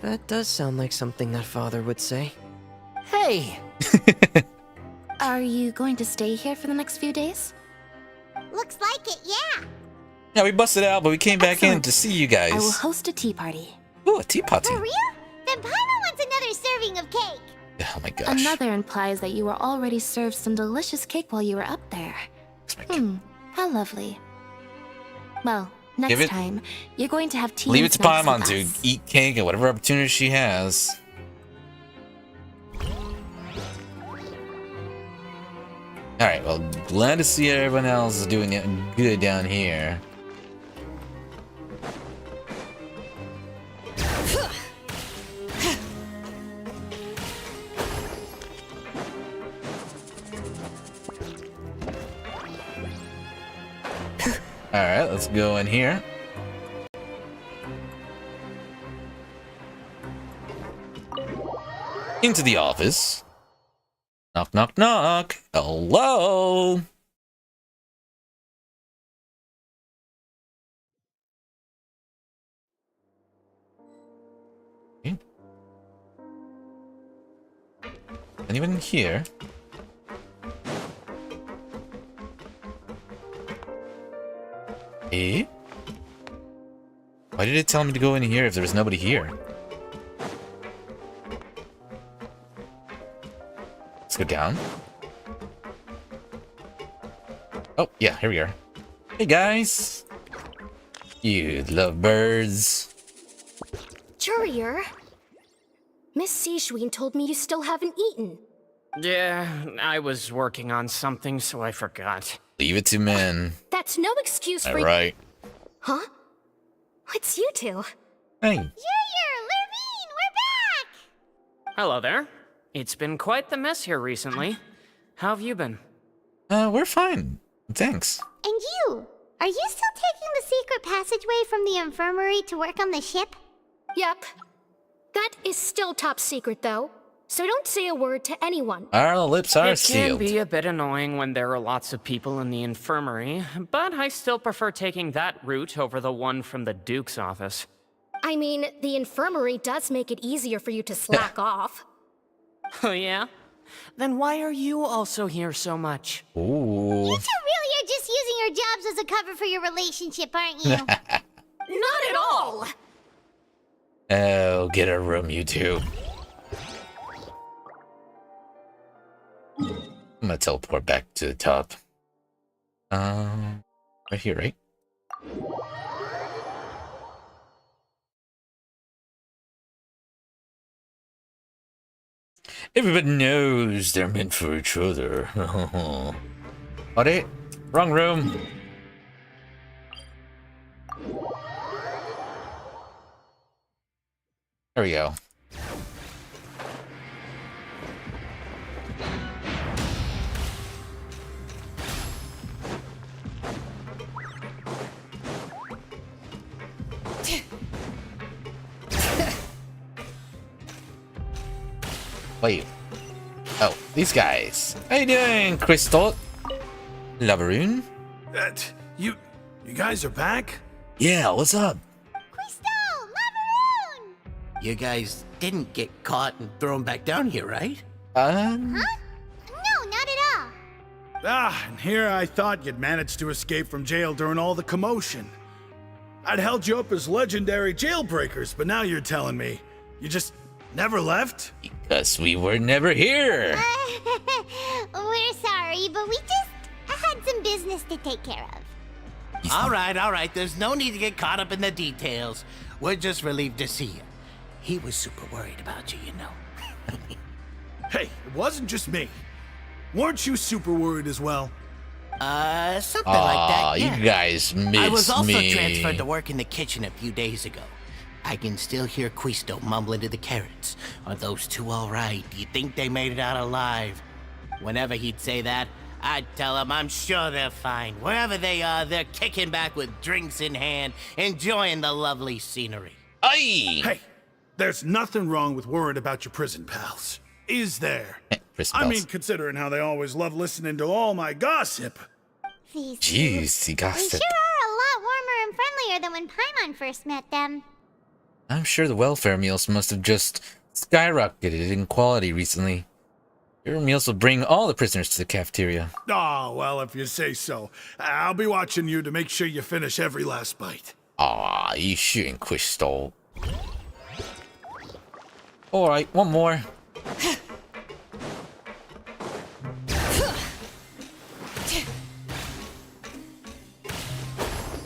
That does sound like something that Father would say. Hey! Are you going to stay here for the next few days? Looks like it, yeah. Yeah, we busted out, but we came back in Excellent. to see you guys. I will host a tea party. Ooh, a tea party. For real? Then Paimon wants another serving of cake. Oh my gosh. Another implies that you were already served some delicious cake while you were up there. How lovely. Well, next time, you're going to have tea Leave and it to snacks Paimon with to us. eat cake at whatever opportunity she has. Alright, well, glad to see everyone else is doing it good down here. Alright, let's go in here. Into the office. Knock, knock, knock. Hello? Okay. Anyone here? Eh? Why did it tell me to go in here if there was nobody here? Let's go down. Oh, yeah, here we are. Hey, guys. You lovebirds. Courier, Miss Sishween told me you still haven't eaten. Yeah, I was working on something, so I forgot. Leave it to men. That's no excuse for... Alright. Huh? What's you two? Hey. Junior, Lurvine, we're back! Hello there. It's been quite the mess here recently. How have you been? We're fine. Thanks. And you? Are you still taking the secret passageway from the infirmary to work on the ship? Yep. That is still top secret, though. So don't say a word to anyone. Our lips are It sealed. can be a bit annoying when there are lots of people in the infirmary, but I still prefer taking that route over the one from the Duke's office. I mean, the infirmary does make it easier for you to slack off. Oh yeah? Then why are you also here so much? Ooh. You two really are just using your jobs as a cover for your relationship, aren't you? Not at all! Oh, get a room, you two. I'm gonna teleport back to the top. Right here, right? Everybody knows they're meant for each other. Buddy, wrong room. There we go. Wait. Oh, these guys. How you doing, Crystal? Laveroon? You guys are back? Yeah, what's up? Crystal! Laveroon! You guys didn't get caught and thrown back down here, right? Huh? No, not at all. And here I thought you'd managed to escape from jail during all the commotion. I'd held you up as legendary jailbreakers, but now you're telling me you just never left? Because we were never here. We're sorry, but we just had some business to take care of. All right. There's no need to get caught up in the details. We're just relieved to see you. He was super worried about you, you know. Hey, it wasn't just me. Weren't you super worried as well? Something like that, yeah. You guys missed I was also me. transferred to work in the kitchen a few days ago. I can still hear Quisto mumbling to the carrots. Are those two all right? Do you think they made it out alive? Whenever he'd say that, I'd tell him I'm sure they're fine. Wherever they are, they're kicking back with drinks in hand, enjoying the lovely scenery. Aye! Hey, there's nothing wrong with worrying about your prison pals. Is there? I mean, considering how they always love listening to all my gossip. These Jeez, you They gossip. sure are a lot warmer and friendlier than when Paimon first met them. I'm sure the welfare meals must have just skyrocketed in quality recently. Your meals will bring all the prisoners to the cafeteria. Oh, well, if you say so. I'll be watching you to make sure you finish every last bite. Aw, you shooting Crystal. Alright, one more.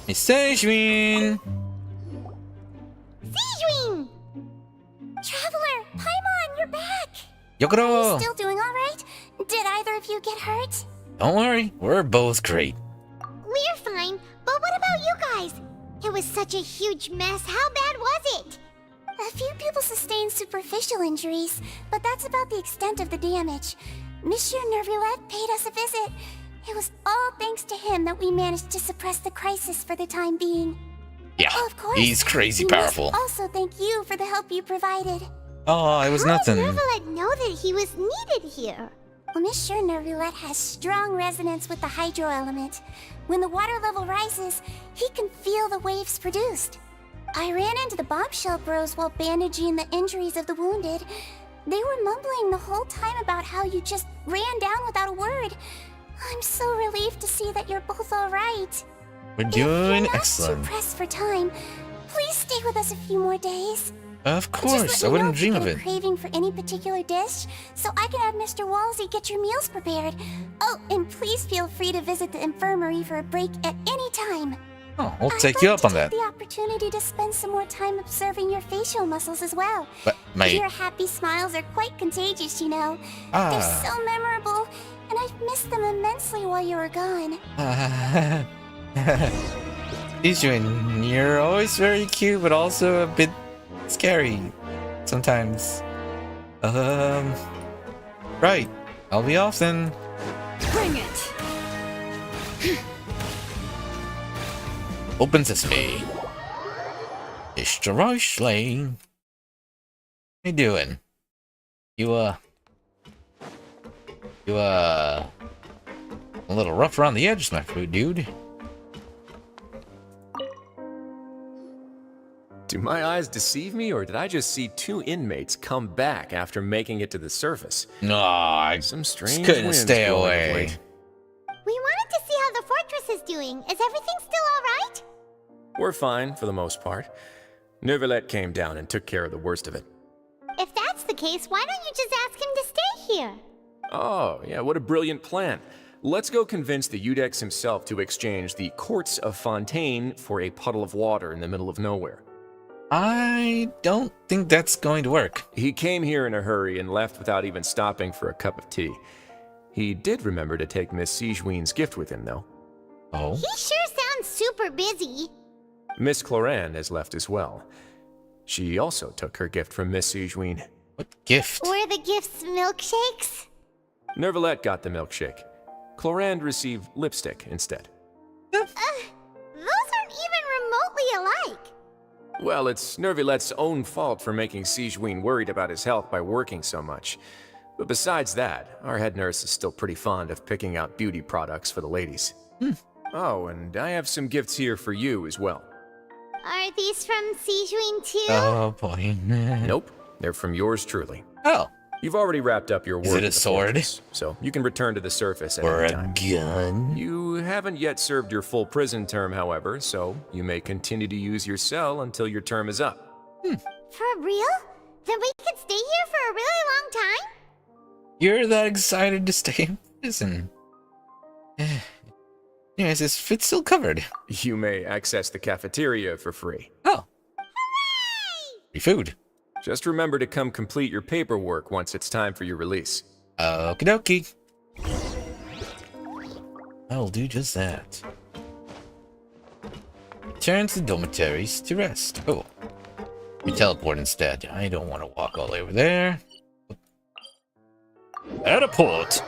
Miss Sejwin! Sijwing! Traveler, Paimon, you're back! Yokoro! Still doing all right? Did either of you get hurt? Don't worry, we're both great. We're fine, but what about you guys? It was such a huge mess. How bad was it? A few people sustained superficial injuries, but that's about the extent of the damage. Monsieur Nervulette paid us a visit. It was all thanks to him that we managed to suppress the crisis for the time being. Yeah, Oh, of course. he's crazy We powerful. must also thank you for the help you provided. Oh, it was nothing. How did Nervalet know that he was needed here? Well, Miss sure Nervalet has strong resonance with the hydro element. When the water level rises, he can feel the waves produced. I ran into the bombshell bros while bandaging the injuries of the wounded. They were mumbling the whole time about how you just ran down without a word. I'm so relieved to see that you're both alright. We're doing If you're excellent. not too pressed for time, please stay with us a few more days. Of Just course, let I me know wouldn't if you dream of get a it. craving for any particular dish, so I can have Mr. Walsey get your meals prepared. Oh, and please feel free to visit the infirmary for a break at any time. Oh, we'll I'd take like you up to on take that. the opportunity to spend some more time observing your facial muscles as well. But Your mate, happy smiles are quite contagious, you know. Ah. They're so memorable, and I've missed them immensely while you were gone. you're always very cute, but also a bit scary sometimes. Right. I'll be off then. Bring it! Open sesame. Mr. Roysley. How you doing? You a little rough around the edges, my food dude. Do my eyes deceive me, or did I just see two inmates come back after making it to the surface? No, I Some strange couldn't winds stay blowing of away. late. We wanted to see how the fortress is doing. Is everything still alright? We're fine, for the most part. Nervalet came down and took care of the worst of it. If that's the case, why don't you just ask him to stay here? Oh, yeah, what a brilliant plan. Let's go convince the Udex himself to exchange the Courts of Fontaine for a puddle of water in the middle of nowhere. I don't think that's going to work. He came here in a hurry and left without even stopping for a cup of tea. He did remember to take Miss Sigewinne's gift with him, though. Oh? He sure sounds super busy. Miss Cloran has left as well. She also took her gift from Miss Sigewinne. What gift? Were the gifts milkshakes? Nervalet got the milkshake. Cloran received lipstick instead. Those aren't even remotely alike. Well, it's Nervalet's own fault for making Sigewinne worried about his health by working so much. But besides that, our head nurse is still pretty fond of picking out beauty products for the ladies. Oh, and I have some gifts here for you as well. Are these from Sigewinne too? Oh boy. Nope, they're from yours truly. Oh. You've already wrapped up your work. Is it at a the sword? fortress, so you can return to the surface at Or any a time. gun? You haven't yet served your full prison term, however, so you may continue to use your cell until your term is up. For real? Then we could stay here for a really long time? You're that excited to stay in prison. Anyways, is fit still covered? You may access the cafeteria for free. Oh. Free food. Just remember to come complete your paperwork once it's time for your release. Okie dokie. I'll do just that. Return to the dormitories to rest. Oh. We teleport instead. I don't want to walk all the way over there. At a port.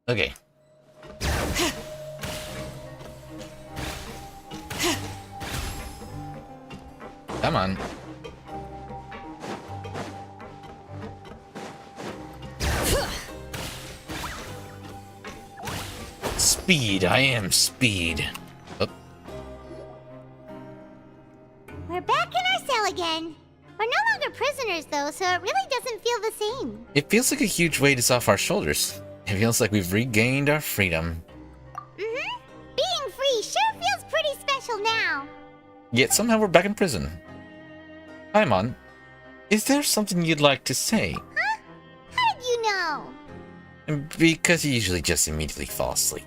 Okay. Come on. Speed. I am speed. Oh. We're back in our cell again. We're no longer prisoners though, so it really doesn't feel the same. It feels like a huge weight is off our shoulders. It feels like we've regained our freedom. Being free sure feels pretty special now. Yet somehow we're back in prison. Paimon, is there something you'd like to say? Huh? How did you know? Because you usually just immediately fall asleep.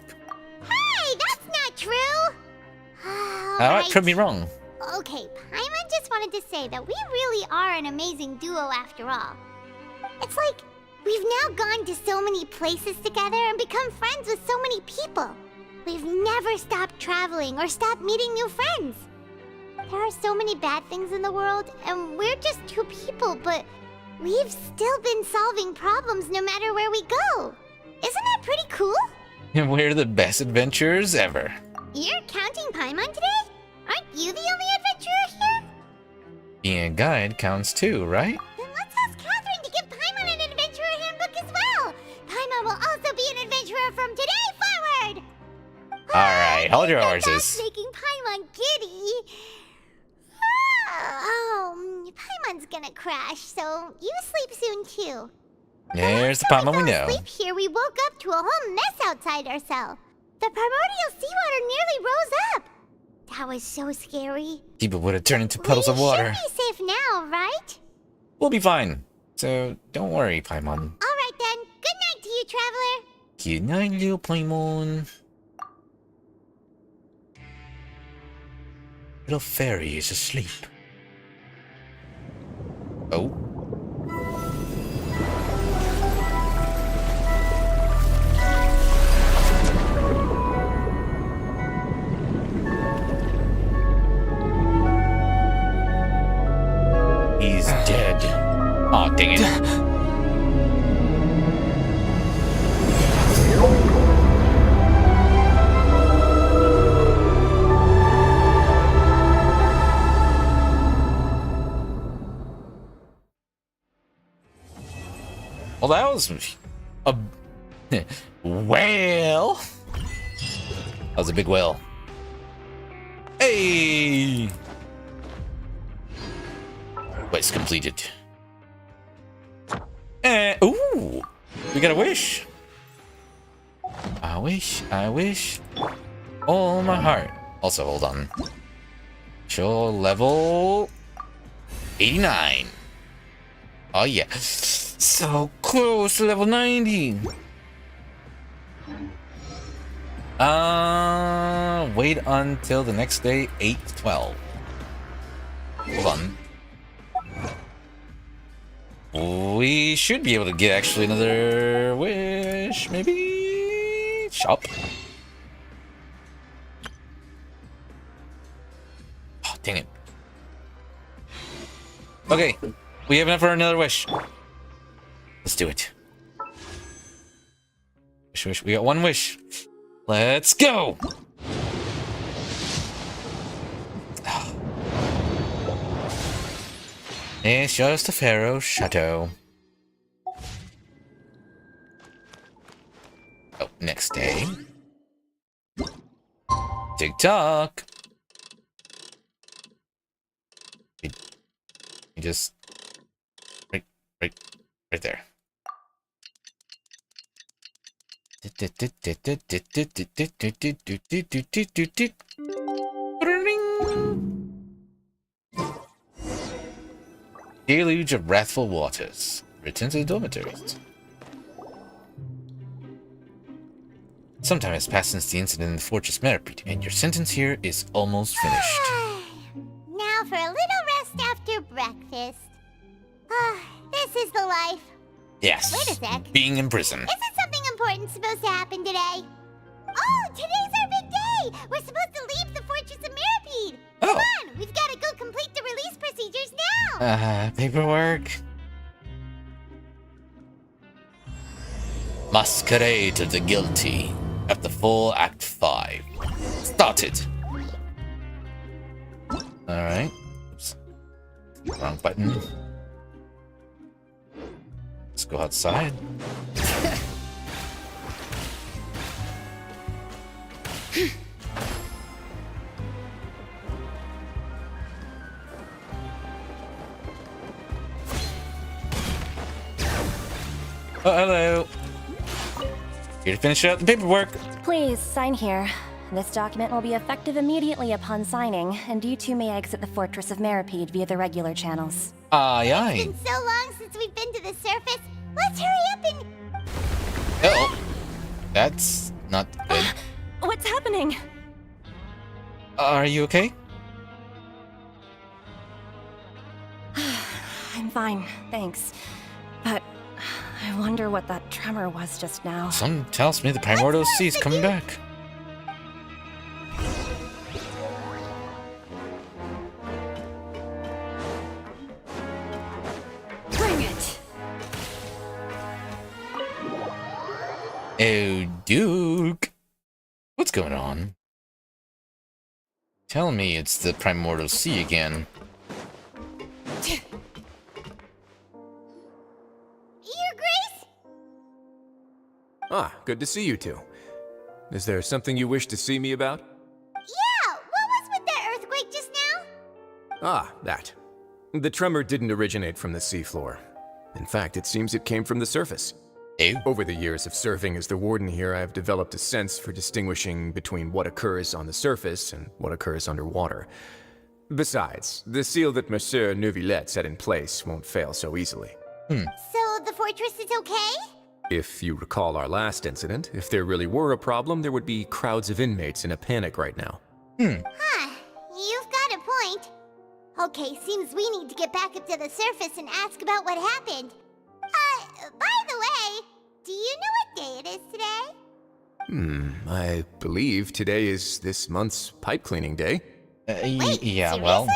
Hey, that's not true! Alright, prove me wrong. Okay, Paimon just wanted to say that we really are an amazing duo after all. It's like we've now gone to so many places together and become friends with so many people. We've never stopped traveling or stopped meeting new friends. There are so many bad things in the world, and we're just two people, but we've still been solving problems no matter where we go. Isn't that pretty cool? We're the best adventurers ever. You're counting Paimon today? Aren't you the only adventurer here? Being a guide counts too, right? Then let's ask Catherine to give Paimon an adventurer handbook as well. Paimon will also be an adventurer from today forward. Alright, hold your That's horses. making Paimon giddy. Paimon's gonna crash, so you sleep soon too. There's the Last time Paimon we fell know. asleep here, we woke up to a whole mess outside our cell. The primordial seawater nearly rose up. That was so scary. People would have turned into puddles of water. We should be safe now, right? We'll be fine. So don't worry, Paimon. All right then. Good night to you, traveler. Good night, little Paimon. Little fairy is asleep. Oh. He's dead. Oh, dang it. Well, that was a whale. That was a big whale. Hey! Quest completed. Ooh! We got a wish. I wish. All my heart. Also, hold on. Show level 89. Oh, yeah. So close to level 90. Wait until the next day, 8:12. Hold on. We should be able to get actually another wish, maybe? Shop. Oh, dang it. Okay, we have enough for another wish. Let's do it. Wish. We got one wish. Let's go! It's just a pharaoh's chateau. Oh, next day. TikTok. You just right there. Deluge of Wrathful Waters. Return to the dormitories. Some time has passed since the incident in the Fortress Meripede, and your sentence here is almost finished. Now for a little rest after breakfast. This is the life. Yes. Wait a sec. Being in prison. Isn't something important supposed to happen today? Oh, today's our big day! We're supposed to leave the Fortress of Meripede! Oh. Come on, we've got to go complete the release procedures now! Paperwork. Masquerade of the Guilty. After full Act 5. Started. Alright. Oops. Wrong button. Let's go outside. Oh, hello. Here to finish out the paperwork. Please, sign here. This document will be effective immediately upon signing, and you two may exit the Fortress of Meripede via the regular channels. Aye, aye. It's been so long since we've been to the surface. Let's hurry up and... Oh. That's not good. What's happening? Are you okay? I'm fine, thanks. But I wonder what that tremor was just now. Something tells me the primordial sea is coming back. Bring it! Oh, Duke. What's going on? Tell me it's the Primordial Sea again. Your Grace? Ah, good to see you two. Is there something you wish to see me about? Yeah, what was with that earthquake just now? Ah, that. The tremor didn't originate from the seafloor. In fact, it seems it came from the surface. Over the years of serving as the warden here, I have developed a sense for distinguishing between what occurs on the surface and what occurs underwater. Besides, the seal that Monsieur Neuvillette set in place won't fail so easily. So the fortress is okay? If you recall our last incident, if there really were a problem, there would be crowds of inmates in a panic right now. Huh, you've got a point. Okay, seems we need to get back up to the surface and ask about what happened. By the way, do you know what day it is today? I believe today is this month's pipe cleaning day. Yeah, well...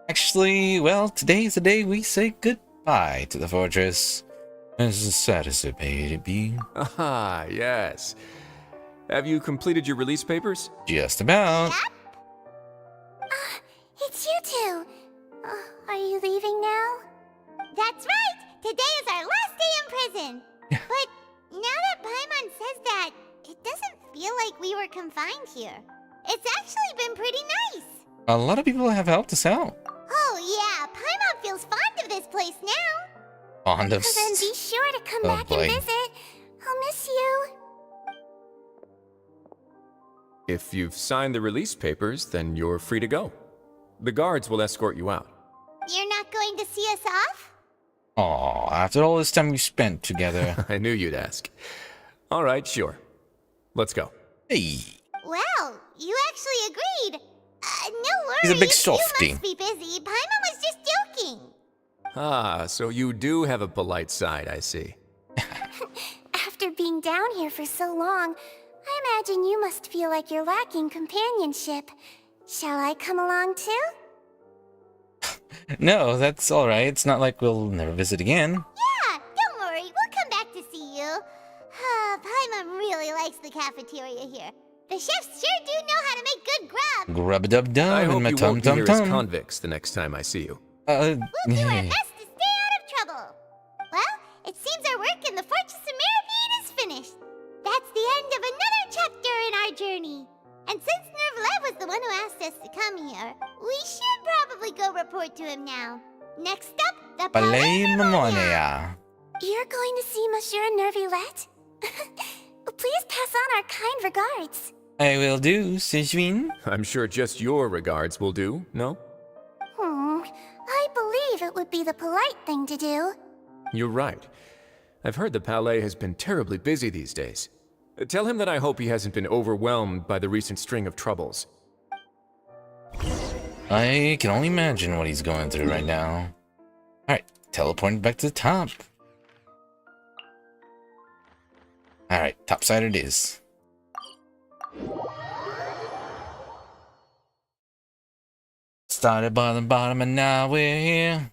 Actually, well, today is the day we say goodbye to the fortress. As sad as it may be. Ah, yes. Have you completed your release papers? Just about. It's you two. Are you leaving now? That's right! Today is our last day in prison! But now that Paimon says that, it doesn't feel like we were confined here. It's actually been pretty nice! A lot of people have helped us out. Oh yeah, Paimon feels fond of this place now! Fond of... Then be sure to come Oh, back boy. and visit. I'll miss you. If you've signed the release papers, then you're free to go. The guards will escort you out. You're not going to see us off? Aw, after all this time we spent together. I knew you'd ask. All right, sure. Let's go. Hey. Well, you actually agreed. No worries. He's a big softy. You must be busy. Paimon was just joking. Ah, so you do have a polite side, I see. After being down here for so long, I imagine you must feel like you're lacking companionship. Shall I come along too? No, that's alright. It's not like we'll never visit again. Yeah, don't worry. We'll come back to see you. Paimon really likes the cafeteria here. The chefs sure do know how to make good grub. Grub-a-dub-dub I and hope my you won't be here as tum-tum-tum. convicts the next time I see you. We'll do our best to stay out of trouble. Well, it seems our work in the Fortress of Meripede is finished. That's the end of another chapter in our journey. And since Neuvillette was the one who asked us to come here, we should probably go report to him now. Next up, the Palais Mammonia. You're going to see Monsieur Neuvillette? Please pass on our kind regards. I will do, Sejwin. I'm sure just your regards will do, no? I believe it would be the polite thing to do. You're right. I've heard the Palais has been terribly busy these days. Tell him that I hope he hasn't been overwhelmed by the recent string of troubles. I can only imagine what he's going through right now. Alright, teleporting back to the top. Alright, top side it is. Started by the bottom and now we're here.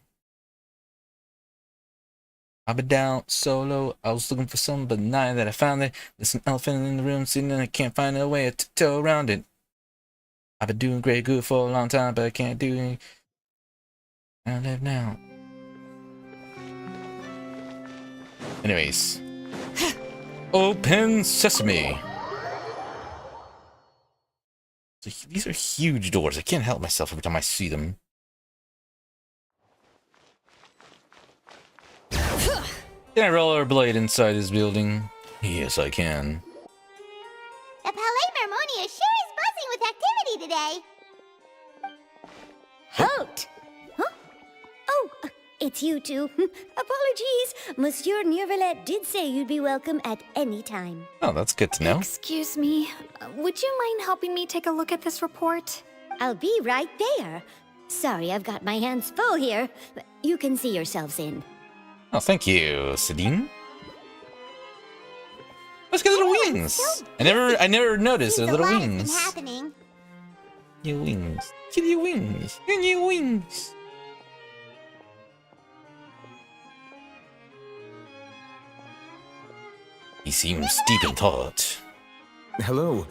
I've been down solo. I was looking for some, but now that I found it, there's an elephant in the room sitting and I can't find a way to tiptoe around it. I've been doing great good for a long time, but I can't do it. I live now. Anyways. Open sesame. So these are huge doors. I can't help myself every time I see them. Can I rollerblade inside this building? Yes, I can. The Palais Mermonia sure is buzzing with activity today. Halt! Huh? Oh, it's you two. Apologies. Monsieur Neuvillette did say you'd be welcome at any time. Oh, that's good to know. Excuse me. Would you mind helping me take a look at this report? I'll be right there. Sorry, I've got my hands full here. You can see yourselves in. Oh, thank you, Sadine. Let's get little wings. I never noticed the little wings. Happening. Your wings. Get your wings. Get your wings. He seems deep in thought. Hello.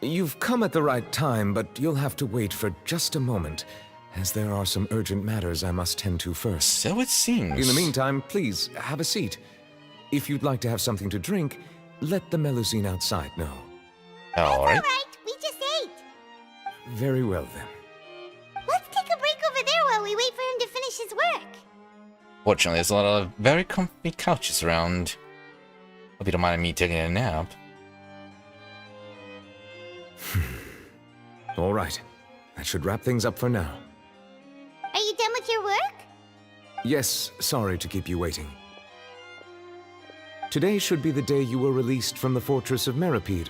You've come at the right time, but you'll have to wait for just a moment, as there are some urgent matters I must tend to first. So it seems. In the meantime, please, have a seat. If you'd like to have something to drink, let the Melusine outside know. Alright. Alright, we just ate. Very well, then. Let's take a break over there while we wait for him to finish his work. Fortunately, there's a lot of very comfy couches around. Hope you don't mind me taking a nap. All right. That should wrap things up for now. Are you done with your work? Yes, sorry to keep you waiting. Today should be the day you were released from the Fortress of Meripede.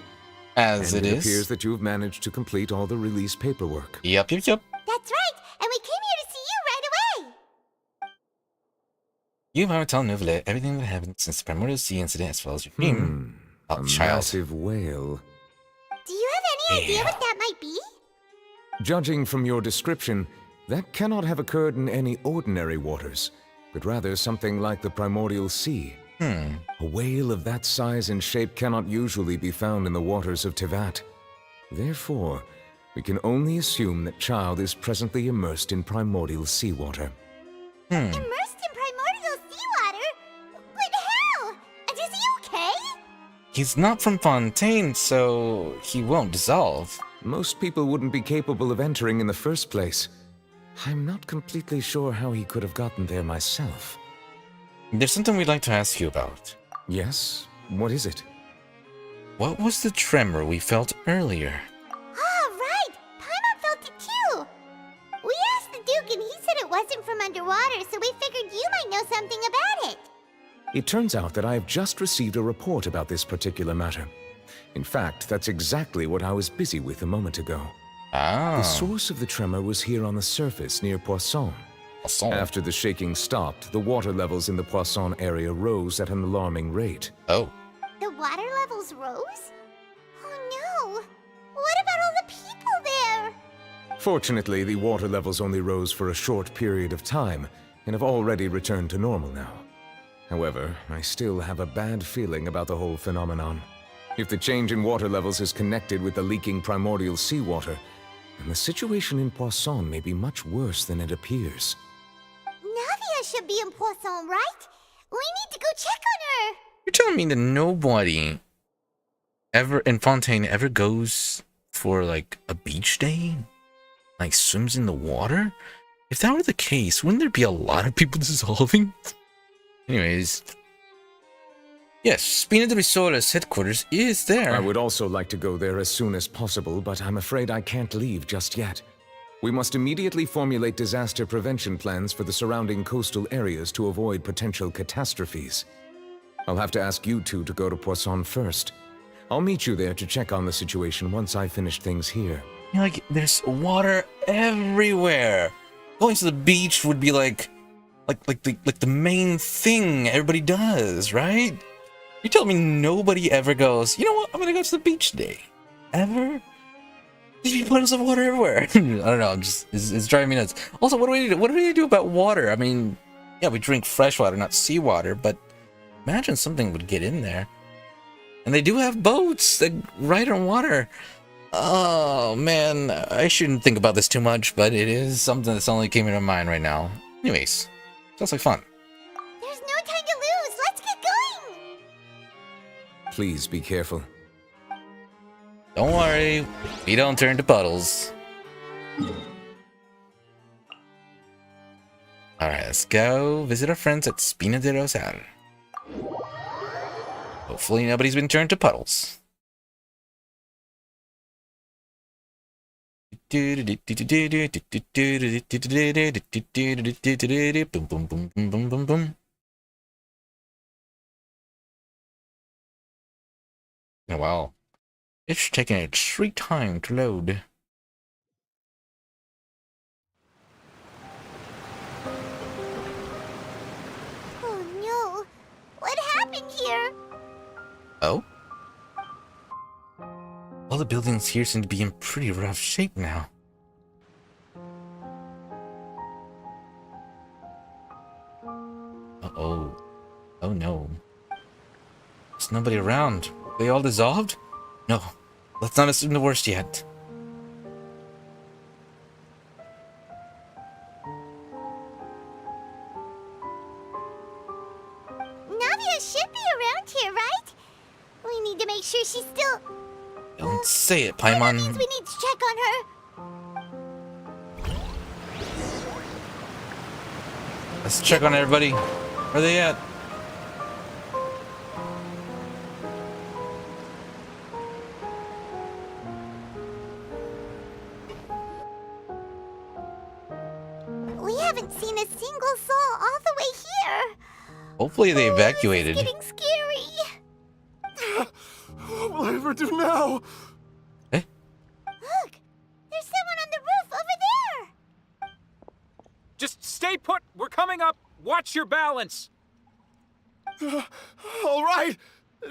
As and it is. appears that you've managed to complete all the release paperwork. Yep. That's right, and we came here to see you right away. You have to tell Neuvillette everything that happened since the Primordial Sea incident as well as your dream. A massive whale. Do you have any idea what that might be? Judging from your description, that cannot have occurred in any ordinary waters, but rather something like the Primordial Sea. A whale of that size and shape cannot usually be found in the waters of Tevat. Therefore, we can only assume that Child is presently immersed in primordial seawater. Immersed in primordial seawater? What the hell? And is he okay? He's not from Fontaine, so he won't dissolve. Most people wouldn't be capable of entering in the first place. I'm not completely sure how he could have gotten there myself. There's something we'd like to ask you about. Yes? What is it? What was the tremor we felt earlier? Ah, right! Paimon felt it too! We asked the Duke and he said it wasn't from underwater, so we figured you might know something about it. It turns out that I have just received a report about this particular matter. In fact, that's exactly what I was busy with a moment ago. The source of the tremor was here on the surface near Poisson. After the shaking stopped, the water levels in the Poisson area rose at an alarming rate. Oh. The water levels rose? Oh no! What about all the people there? Fortunately, the water levels only rose for a short period of time, and have already returned to normal now. However, I still have a bad feeling about the whole phenomenon. If the change in water levels is connected with the leaking primordial seawater, then the situation in Poisson may be much worse than it appears. Navia should be in Poisson, right? We need to go check on her! You're telling me that nobody ever in Fontaine ever goes for like a beach day? Like swims in the water? If that were the case, wouldn't there be a lot of people dissolving? Anyways. Yes, Spina de Risola's headquarters is there. I would also like to go there as soon as possible, but I'm afraid I can't leave just yet. We must immediately formulate disaster prevention plans for the surrounding coastal areas to avoid potential catastrophes. I'll have to ask you two to go to Poisson first. I'll meet you there to check on the situation once I finish things here. Like, there's water everywhere. Going to the beach would be like the main thing everybody does, right? You telling me nobody ever goes, you know what, I'm gonna go to the beach today? Ever? There's puddles of water everywhere. I don't know, it's driving me nuts. Also, what do we do about water? I mean, yeah, we drink fresh water, not seawater, but imagine something would get in there. And they do have boats that ride on water. Oh man, I shouldn't think about this too much, but it is something that's only came into mind right now. Anyways, sounds like fun. There's no time to lose. Let's get going. Please be careful. Don't worry, we don't turn to puddles. Alright, let's go visit our friends at Spina de Rosal. Hopefully nobody's been turned to puddles. Boom, boom, boom, boom, boom, boom, boom. Oh, wow. It's taking a sweet time to load. Oh no! What happened here? Oh? All the buildings here seem to be in pretty rough shape now. Uh-oh. Oh no. There's nobody around. They all dissolved? No. Let's not assume the worst yet. Navia should be around here, right? We need to make sure she's still... Don't say it, That Paimon. means we need to check on her. Let's check on everybody. Where are they at? We haven't seen a single soul all the way here. Hopefully they evacuated. It's getting scary. What will I ever do now? Look, there's someone on the roof over there. Just stay put. We're coming up. Watch your balance. All right,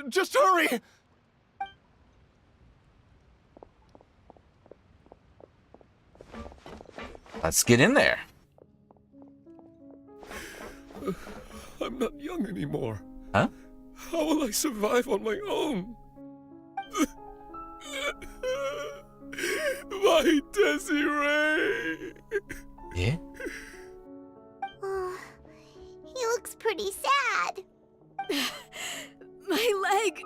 just hurry. Let's get in there. I'm not young anymore. Huh? How will I survive on my own? My Desiree! Yeah? Oh, he looks pretty sad. My leg!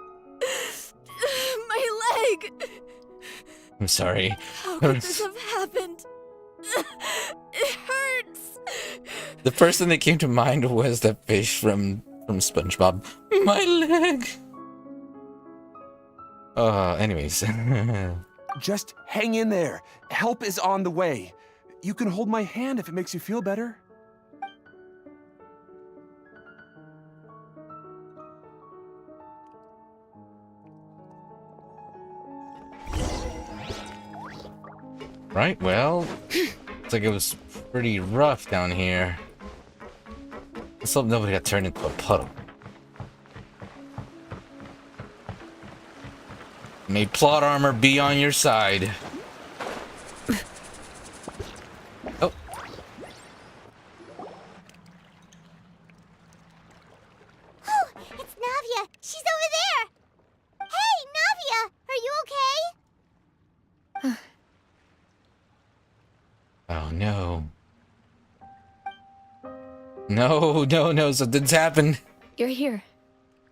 My leg! I'm sorry. How could this have happened? It hurts! The first thing that came to mind was that fish from SpongeBob. My leg! Anyways. Just hang in there. Help is on the way. You can hold my hand if it makes you feel better. Right, well, looks like it was pretty rough down here. Let's hope nobody got turned into a puddle. May plot armor be on your side. Oh. Oh, it's Navia. She's over there. Hey, Navia, are you okay? Oh no. No, something's happened. You're here.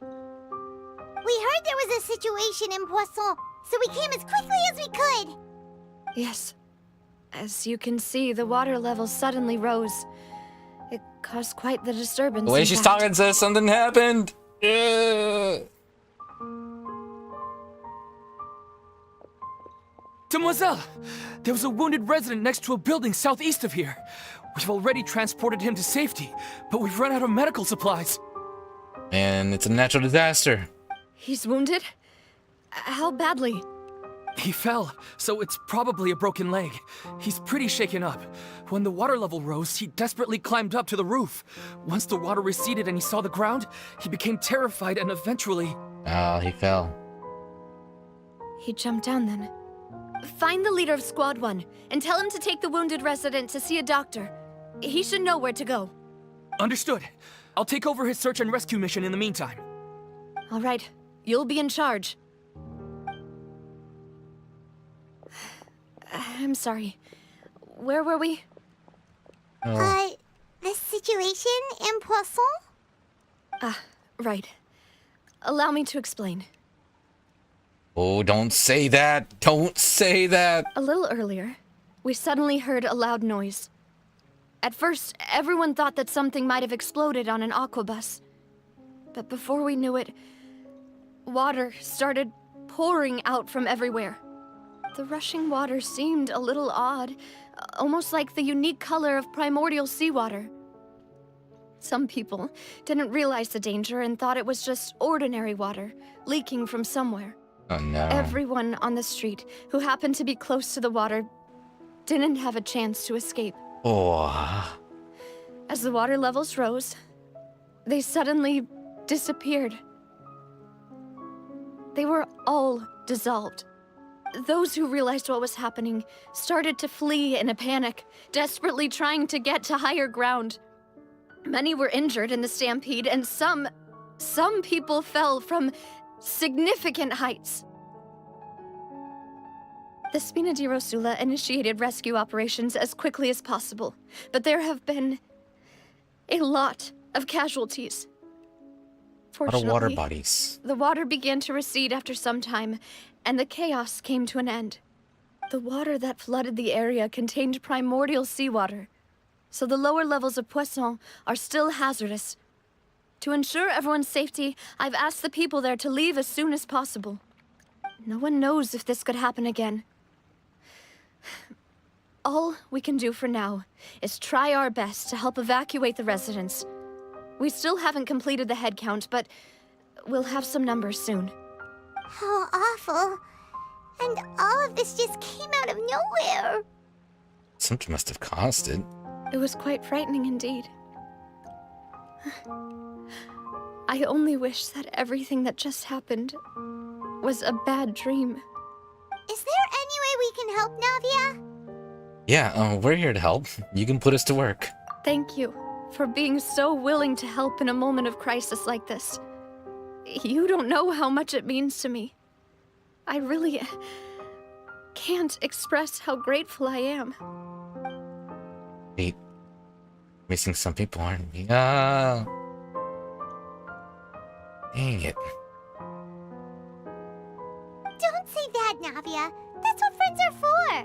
We heard there was a situation in Poisson, so we came as quickly as we could. Yes. As you can see, the water level suddenly rose. It caused quite the disturbance. The way in she's fact. talking says something happened. Demoiselle! There was a wounded resident next to a building southeast of here. We've already transported him to safety, but we've run out of medical supplies. And it's a natural disaster. He's wounded? How badly? He fell, so it's probably a broken leg. He's pretty shaken up. When the water level rose, he desperately climbed up to the roof. Once the water receded and he saw the ground, he became terrified and eventually... Oh, he fell. He jumped down then. Find the leader of Squad 1 and tell him to take the wounded resident to see a doctor. He should know where to go. Understood. I'll take over his search and rescue mission in the meantime. All right, you'll be in charge. I'm sorry. Where were we? The situation in Poisson? Ah, right. Allow me to explain. Oh, don't say that. Don't say that. A little earlier, we suddenly heard a loud noise. At first, everyone thought that something might have exploded on an aquabus. But before we knew it, water started pouring out from everywhere. The rushing water seemed a little odd, almost like the unique color of primordial seawater. Some people didn't realize the danger and thought it was just ordinary water leaking from somewhere. Oh no. Everyone on the street who happened to be close to the water didn't have a chance to escape. Oh. As the water levels rose, they suddenly disappeared. They were all dissolved. Those who realized what was happening started to flee in a panic, desperately trying to get to higher ground. Many were injured in the stampede, and some people fell from significant heights. The Spina di Rosula initiated rescue operations as quickly as possible, but there have been a lot of casualties. A lot of water Fortunately, bodies. the water began to recede after some time, and the chaos came to an end. The water that flooded the area contained primordial seawater, so the lower levels of Poisson are still hazardous. To ensure everyone's safety, I've asked the people there to leave as soon as possible. No one knows if this could happen again. All we can do for now is try our best to help evacuate the residents. We still haven't completed the head count, but we'll have some numbers soon. How awful. And all of this just came out of nowhere. Something must have caused it. It was quite frightening indeed. I only wish that everything that just happened was a bad dream. Is there any way we can help, Navia? Yeah, we're here to help. You can put us to work. Thank you for being so willing to help in a moment of crisis like this. You don't know how much it means to me. I really can't express how grateful I am. Wait. Missing some people, aren't we? Ah. Dang it. Don't say that, Navia. That's what friends are for.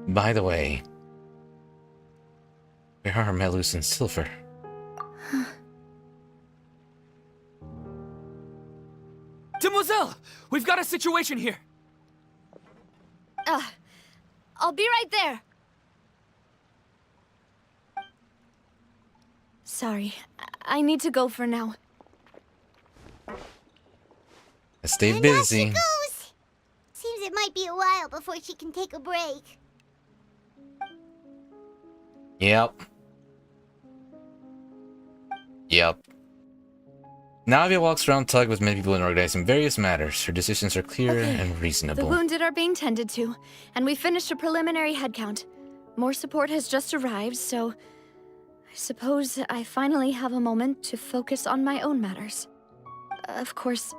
By the way, where are Melus and Silver? Demoiselle! We've got a situation here! I'll be right there. Sorry, I need to go for now. Stay busy. There she goes. Seems it might be a while before she can take a break. Yep. Navia walks around Tug with many people and organizing various matters. Her decisions are clear and The reasonable. wounded are being tended to, and we finished a preliminary head count. More support has just arrived, so I suppose I finally have a moment to focus on my own matters. Of course,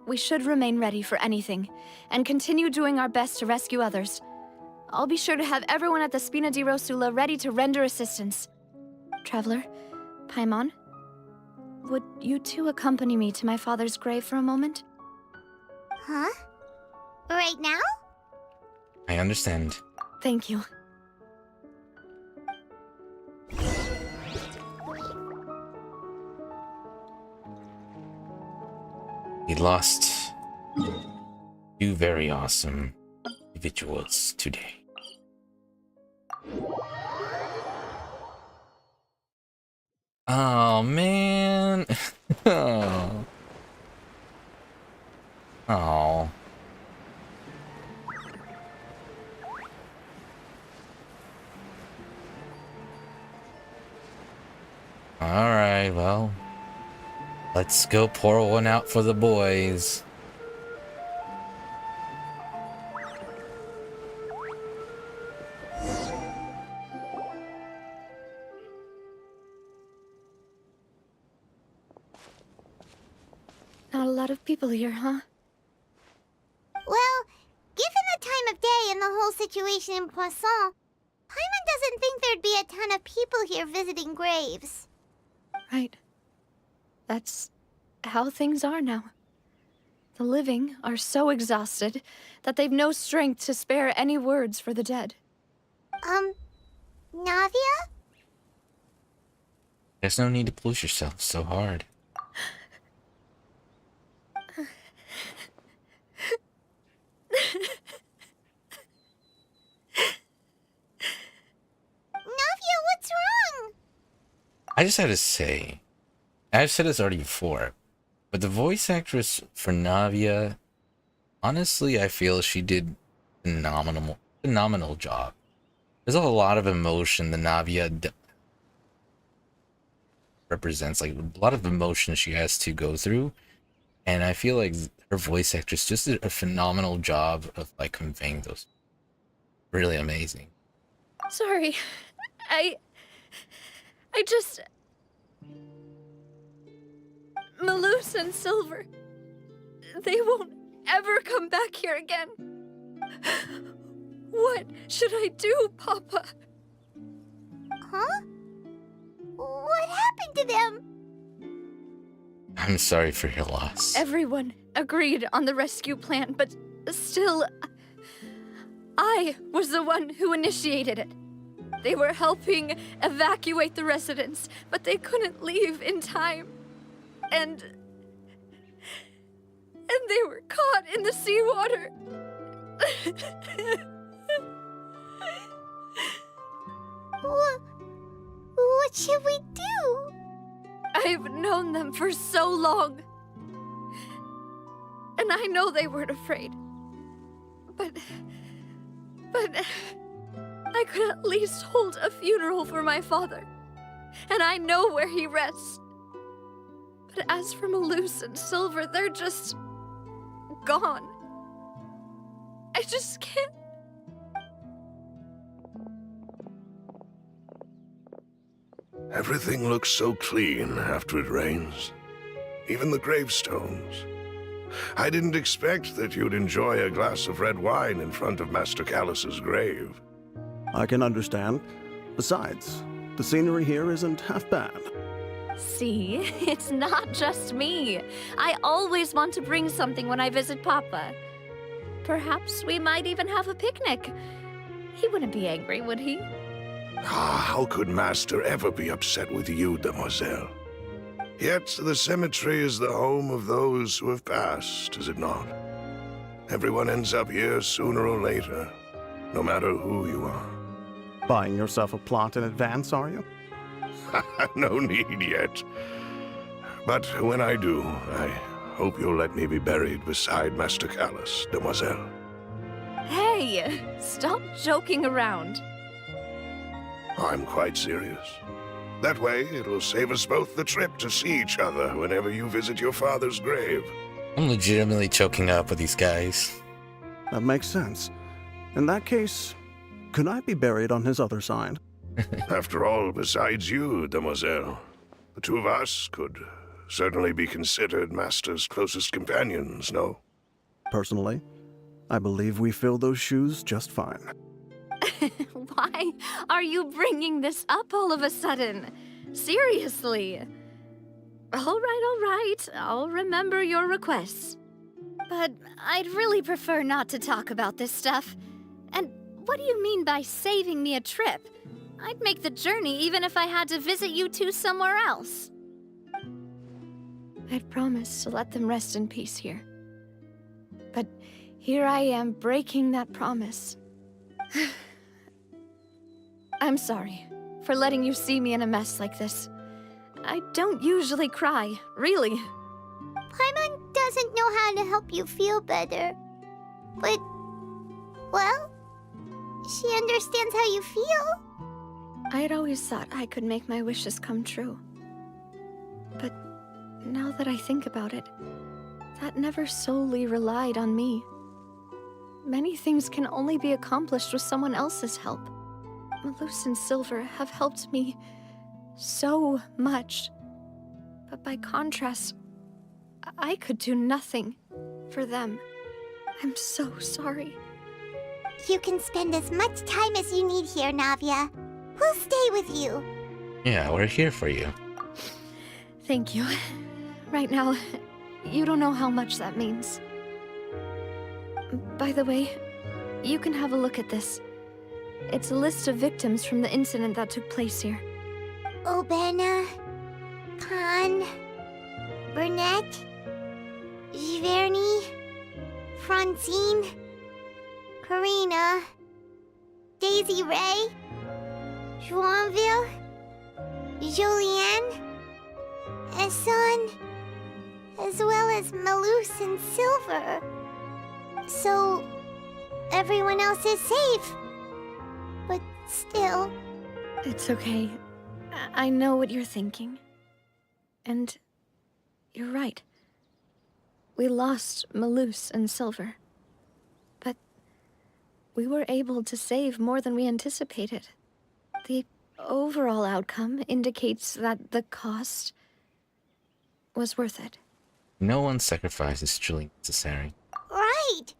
we should remain ready for anything, and continue doing our best to rescue others. I'll be sure to have everyone at the Spina di Rosula ready to render assistance. Traveler, Paimon, would you two accompany me to my father's grave for a moment? Huh? Right now? I understand. Thank you. We lost two very awesome individuals today. Oh, man. Oh. Oh. Alright, well. Let's go pour one out for the boys. Not a lot of people here, huh? Well, given the time of day and the whole situation in Poisson, Paimon doesn't think there'd be a ton of people here visiting graves. Right. That's how things are now. The living are so exhausted that they've no strength to spare any words for the dead. Navia? There's no need to push yourself so hard. Navia, what's wrong? I just had to say, I've said this already before, but the voice actress for Navia, honestly, I feel she did phenomenal job. There's a lot of emotion the Navia represents, like a lot of emotion she has to go through, and I feel like her voice actress just did a phenomenal job of like conveying those. Really amazing. Sorry. I just... Melus and Silver... they won't ever come back here again. What should I do, Papa? Huh? What happened to them? I'm sorry for your loss. Everyone agreed on the rescue plan, but still, I was the one who initiated it. They were helping evacuate the residents, but they couldn't leave in time. And they were caught in the seawater. What should we do? I've known them for so long. And I know they weren't afraid. But I could at least hold a funeral for my father. And I know where he rests. But as for Malus and Silver, they're just gone. I just can't. Everything looks so clean after it rains. Even the gravestones. I didn't expect that you'd enjoy a glass of red wine in front of Master Callus's grave. I can understand. Besides, the scenery here isn't half bad. See, it's not just me. I always want to bring something when I visit Papa. Perhaps we might even have a picnic. He wouldn't be angry, would he? How could Master ever be upset with you, demoiselle? Yet the cemetery is the home of those who have passed, is it not? Everyone ends up here sooner or later, no matter who you are. Buying yourself a plot in advance, are you? No need yet. But when I do, I hope you'll let me be buried beside Master Callus, demoiselle. Hey, stop joking around. I'm quite serious. That way, it'll save us both the trip to see each other whenever you visit your father's grave. I'm legitimately choking up with these guys. That makes sense. In that case, could I be buried on his other side? After all, besides you, demoiselle, the two of us could certainly be considered Master's closest companions, no? Personally, I believe we fill those shoes just fine. Why are you bringing this up all of a sudden? Seriously. All right. I'll remember your requests. But I'd really prefer not to talk about this stuff. And what do you mean by saving me a trip? I'd make the journey even if I had to visit you two somewhere else. I'd promised to let them rest in peace here. But here I am breaking that promise. I'm sorry for letting you see me in a mess like this. I don't usually cry, really. Paimon doesn't know how to help you feel better. But, well, she understands how you feel. I'd always thought I could make my wishes come true. But now that I think about it, that never solely relied on me. Many things can only be accomplished with someone else's help. Malus and Silver have helped me so much. But by contrast, I could do nothing for them. I'm so sorry. You can spend as much time as you need here, Navia. We'll stay with you. Yeah, we're here for you. Thank you. Right now, you don't know how much that means. By the way, you can have a look at this. It's a list of victims from the incident that took place here. Obena, Khan, Burnett, Giverny, Francine, Karina, Daisy Ray, Joinville, Julianne, Esson, as well as Malus and Silver. So, everyone else is safe. But still... It's okay. I know what you're thinking. And you're right. We lost Malus and Silver. But we were able to save more than we anticipated. The overall outcome indicates that the cost was worth it. No one's sacrifice is truly necessary. Right.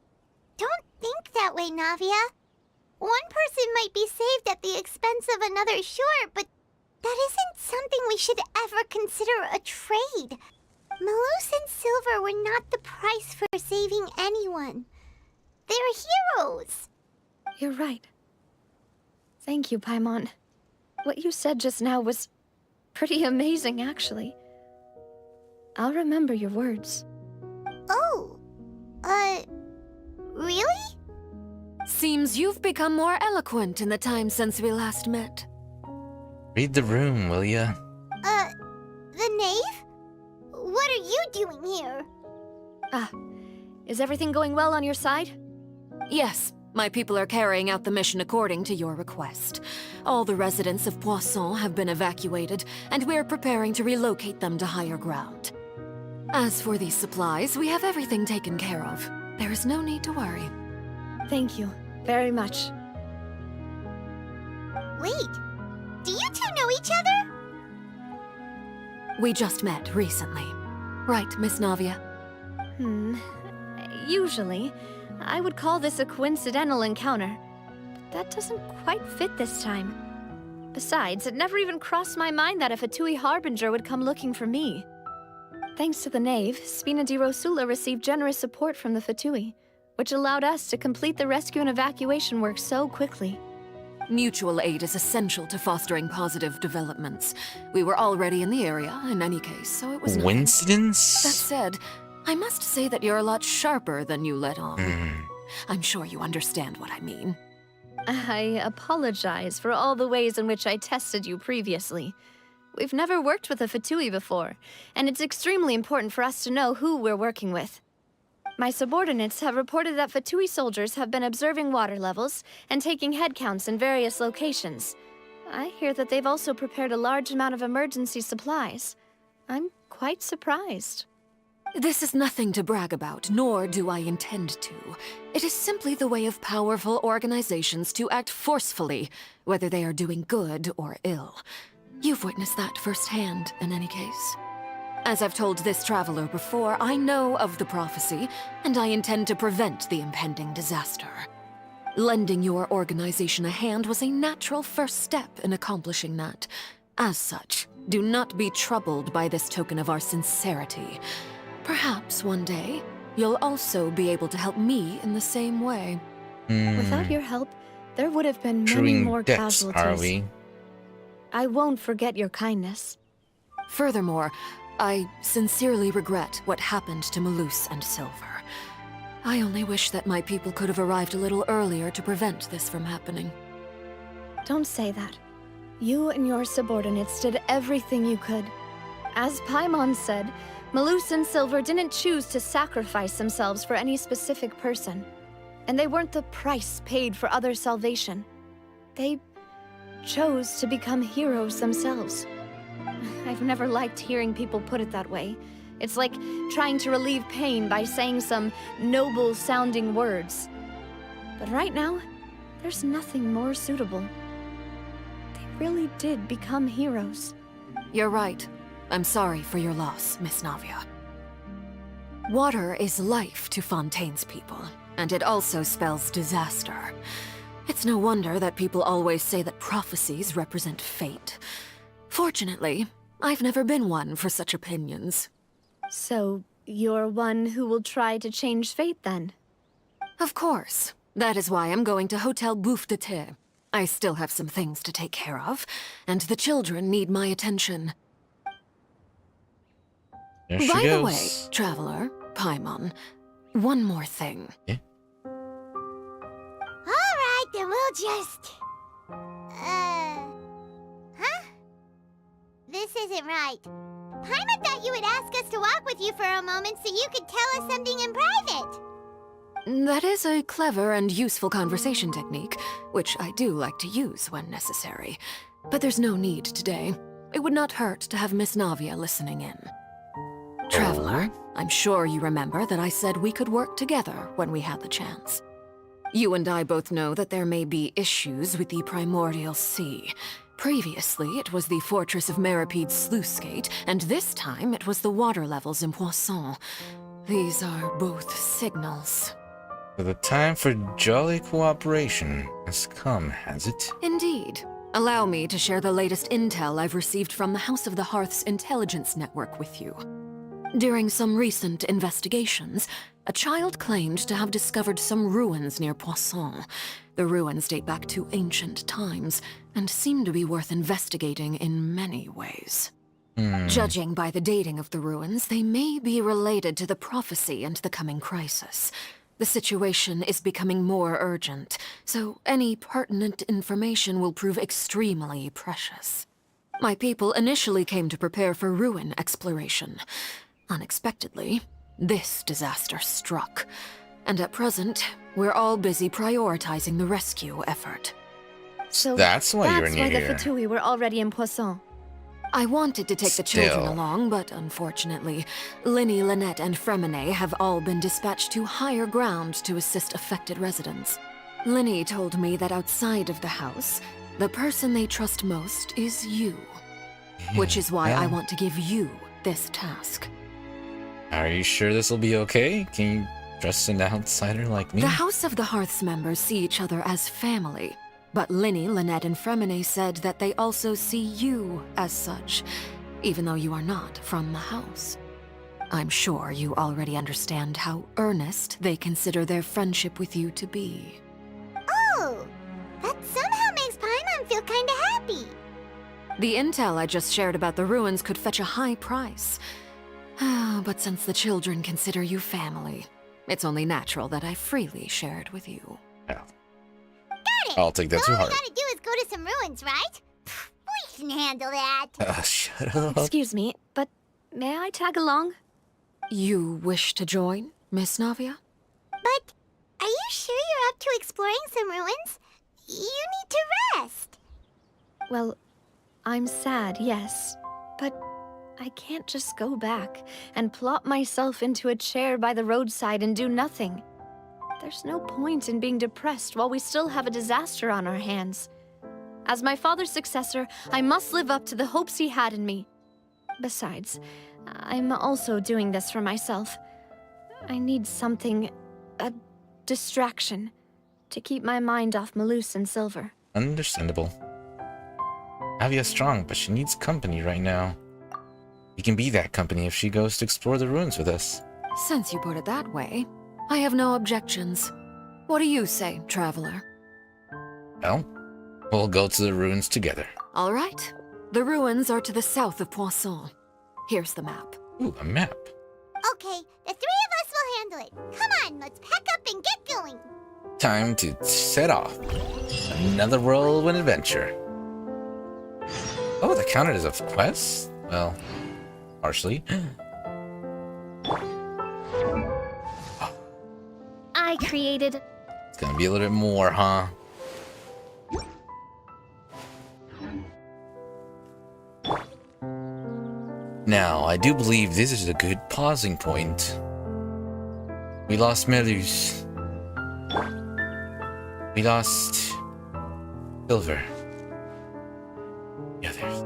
Don't think that way, Navia. One person might be saved at the expense of another, sure, but that isn't something we should ever consider a trade. Malus and Silver were not the price for saving anyone. They're heroes. You're right. Thank you, Paimon. What you said just now was pretty amazing, actually. I'll remember your words. Oh, really? Seems you've become more eloquent in the time since we last met. Read the room, will ya? The knave? What are you doing here? Is everything going well on your side? Yes, my people are carrying out the mission according to your request. All the residents of Poisson have been evacuated, and we're preparing to relocate them to higher ground. As for these supplies, we have everything taken care of. There is no need to worry. Thank you very much. Wait, do you two know each other? We just met recently. Right, Miss Navia? Usually, I would call this a coincidental encounter. But that doesn't quite fit this time. Besides, it never even crossed my mind that a Fatui Harbinger would come looking for me. Thanks to the Knave, Spina di Rosula received generous support from the Fatui, which allowed us to complete the rescue and evacuation work so quickly. Mutual aid is essential to fostering positive developments. We were already in the area, in any case, so it was nothing. Coincidence? That said, I must say that you're a lot sharper than you let on. I'm sure you understand what I mean. I apologize for all the ways in which I tested you previously. We've never worked with a Fatui before, and it's extremely important for us to know who we're working with. My subordinates have reported that Fatui soldiers have been observing water levels and taking head counts in various locations. I hear that they've also prepared a large amount of emergency supplies. I'm quite surprised. This is nothing to brag about, nor do I intend to. It is simply the way of powerful organizations to act forcefully, whether they are doing good or ill. You've witnessed that firsthand, in any case. As I've told this traveler before, I know of the prophecy, and I intend to prevent the impending disaster. Lending your organization a hand was a natural first step in accomplishing that. As such, do not be troubled by this token of our sincerity. Perhaps one day, you'll also be able to help me in the same way. Without your help, there would have been many Truing more debts, casualties. are we? I won't forget your kindness. Furthermore, I sincerely regret what happened to Malus and Silver. I only wish that my people could have arrived a little earlier to prevent this from happening. Don't say that. You and your subordinates did everything you could. As Paimon said, Malus and Silver didn't choose to sacrifice themselves for any specific person. And they weren't the price paid for other salvation. They chose to become heroes themselves. I've never liked hearing people put it that way. It's like trying to relieve pain by saying some noble-sounding words. But right now, there's nothing more suitable. They really did become heroes. You're right. I'm sorry for your loss, Miss Navia. Water is life to Fontaine's people, and it also spells disaster. It's no wonder that people always say that prophecies represent fate. Fortunately, I've never been one for such opinions. So, you're one who will try to change fate, then? Of course. That is why I'm going to Hotel Bouffe de Thé. I still have some things to take care of, and the children need my attention. There she By goes. the way, Traveler, Paimon, one more thing. Yeah? Alright, then we'll just... Huh? This isn't right. Paimon thought you would ask us to walk with you for a moment so you could tell us something in private. That is a clever and useful conversation technique, which I do like to use when necessary. But there's no need today. It would not hurt to have Miss Navia listening in. Traveler, I'm sure you remember that I said we could work together when we had the chance. You and I both know that there may be issues with the Primordial Sea. Previously, it was the fortress of Meripede's sluice gate, and this time it was the water levels in Poisson. These are both signals. So the time for jolly cooperation has come, has it? Indeed. Allow me to share the latest intel I've received from the House of the Hearth's intelligence network with you. During some recent investigations, a child claimed to have discovered some ruins near Poisson. The ruins date back to ancient times, and seem to be worth investigating in many ways. Judging by the dating of the ruins, they may be related to the prophecy and the coming crisis. The situation is becoming more urgent, so any pertinent information will prove extremely precious. My people initially came to prepare for ruin exploration. Unexpectedly, this disaster struck, and at present, we're all busy prioritizing the rescue effort. So that's why you're near the here. Fatui were already in Poisson. I wanted to take the children along, but unfortunately, Linny, Lynette, and Fremine have all been dispatched to higher ground to assist affected residents. Linny told me that outside of the house, the person they trust most is you. Which is why I want to give you this task. Are you sure this will be okay? Can you trust an outsider like me? The House of the Hearth's members see each other as family. But Linny, Lynette, and Fremine said that they also see you as such, even though you are not from the house. I'm sure you already understand how earnest they consider their friendship with you to be. Oh, that somehow makes Paimon feel kinda happy. The intel I just shared about the ruins could fetch a high price. But since the children consider you family, it's only natural that I freely share it with you. I'll take that to All heart. we gotta do is go to some ruins, right? We can handle that. Shut up. Excuse me, but may I tag along? You wish to join, Miss Navia? But are you sure you're up to exploring some ruins? You need to rest. Well, I'm sad, yes, but I can't just go back and plop myself into a chair by the roadside and do nothing. There's no point in being depressed while we still have a disaster on our hands. As my father's successor, I must live up to the hopes he had in me. Besides, I'm also doing this for myself. I need something, a distraction, to keep my mind off Malus and Silver. Understandable. Navia's strong, but she needs company right now. We can be that company if she goes to explore the ruins with us. Since you put it that way, I have no objections. What do you say, traveler? Well, we'll go to the ruins together. All right. The ruins are to the south of Poisson. Here's the map. Ooh, a map. Okay, the three of us will handle it. Come on, let's pack up and get going. Time to set off. Another whirlwind adventure. Oh, that counted as a quest? Well, partially. I created... It's gonna be a little bit more, huh? Now, I do believe this is a good pausing point. We lost Melus. We lost Silver. The others.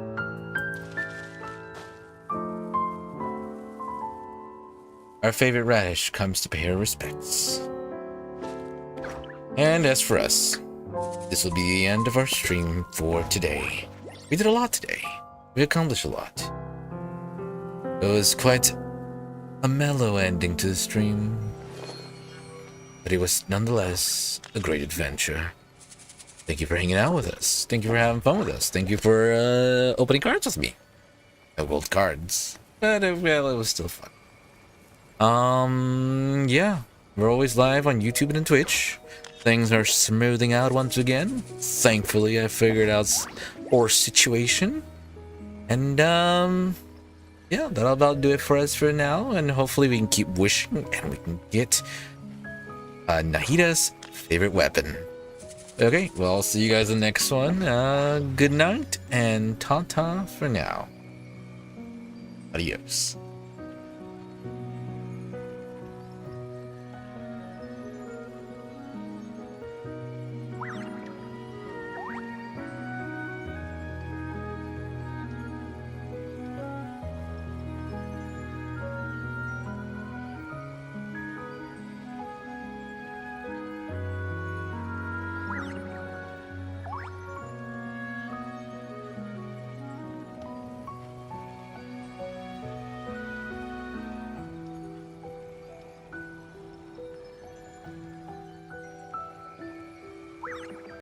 Our favorite radish comes to pay her respects. And as for us, this will be the end of our stream for today. We did a lot today. We accomplished a lot. It was quite a mellow ending to the stream, but it was nonetheless a great adventure. Thank you for hanging out with us. Thank you for having fun with us. Thank you for opening cards with me. Gold cards. But well, it was still fun. Yeah. We're always live on YouTube and on Twitch. Things are smoothing out once again. Thankfully, I figured out our situation. And, yeah, that'll about do it for us for now. And hopefully we can keep wishing and we can get Nahida's favorite weapon. Okay, well, I'll see you guys in the next one. Good night and ta-ta for now. Adios.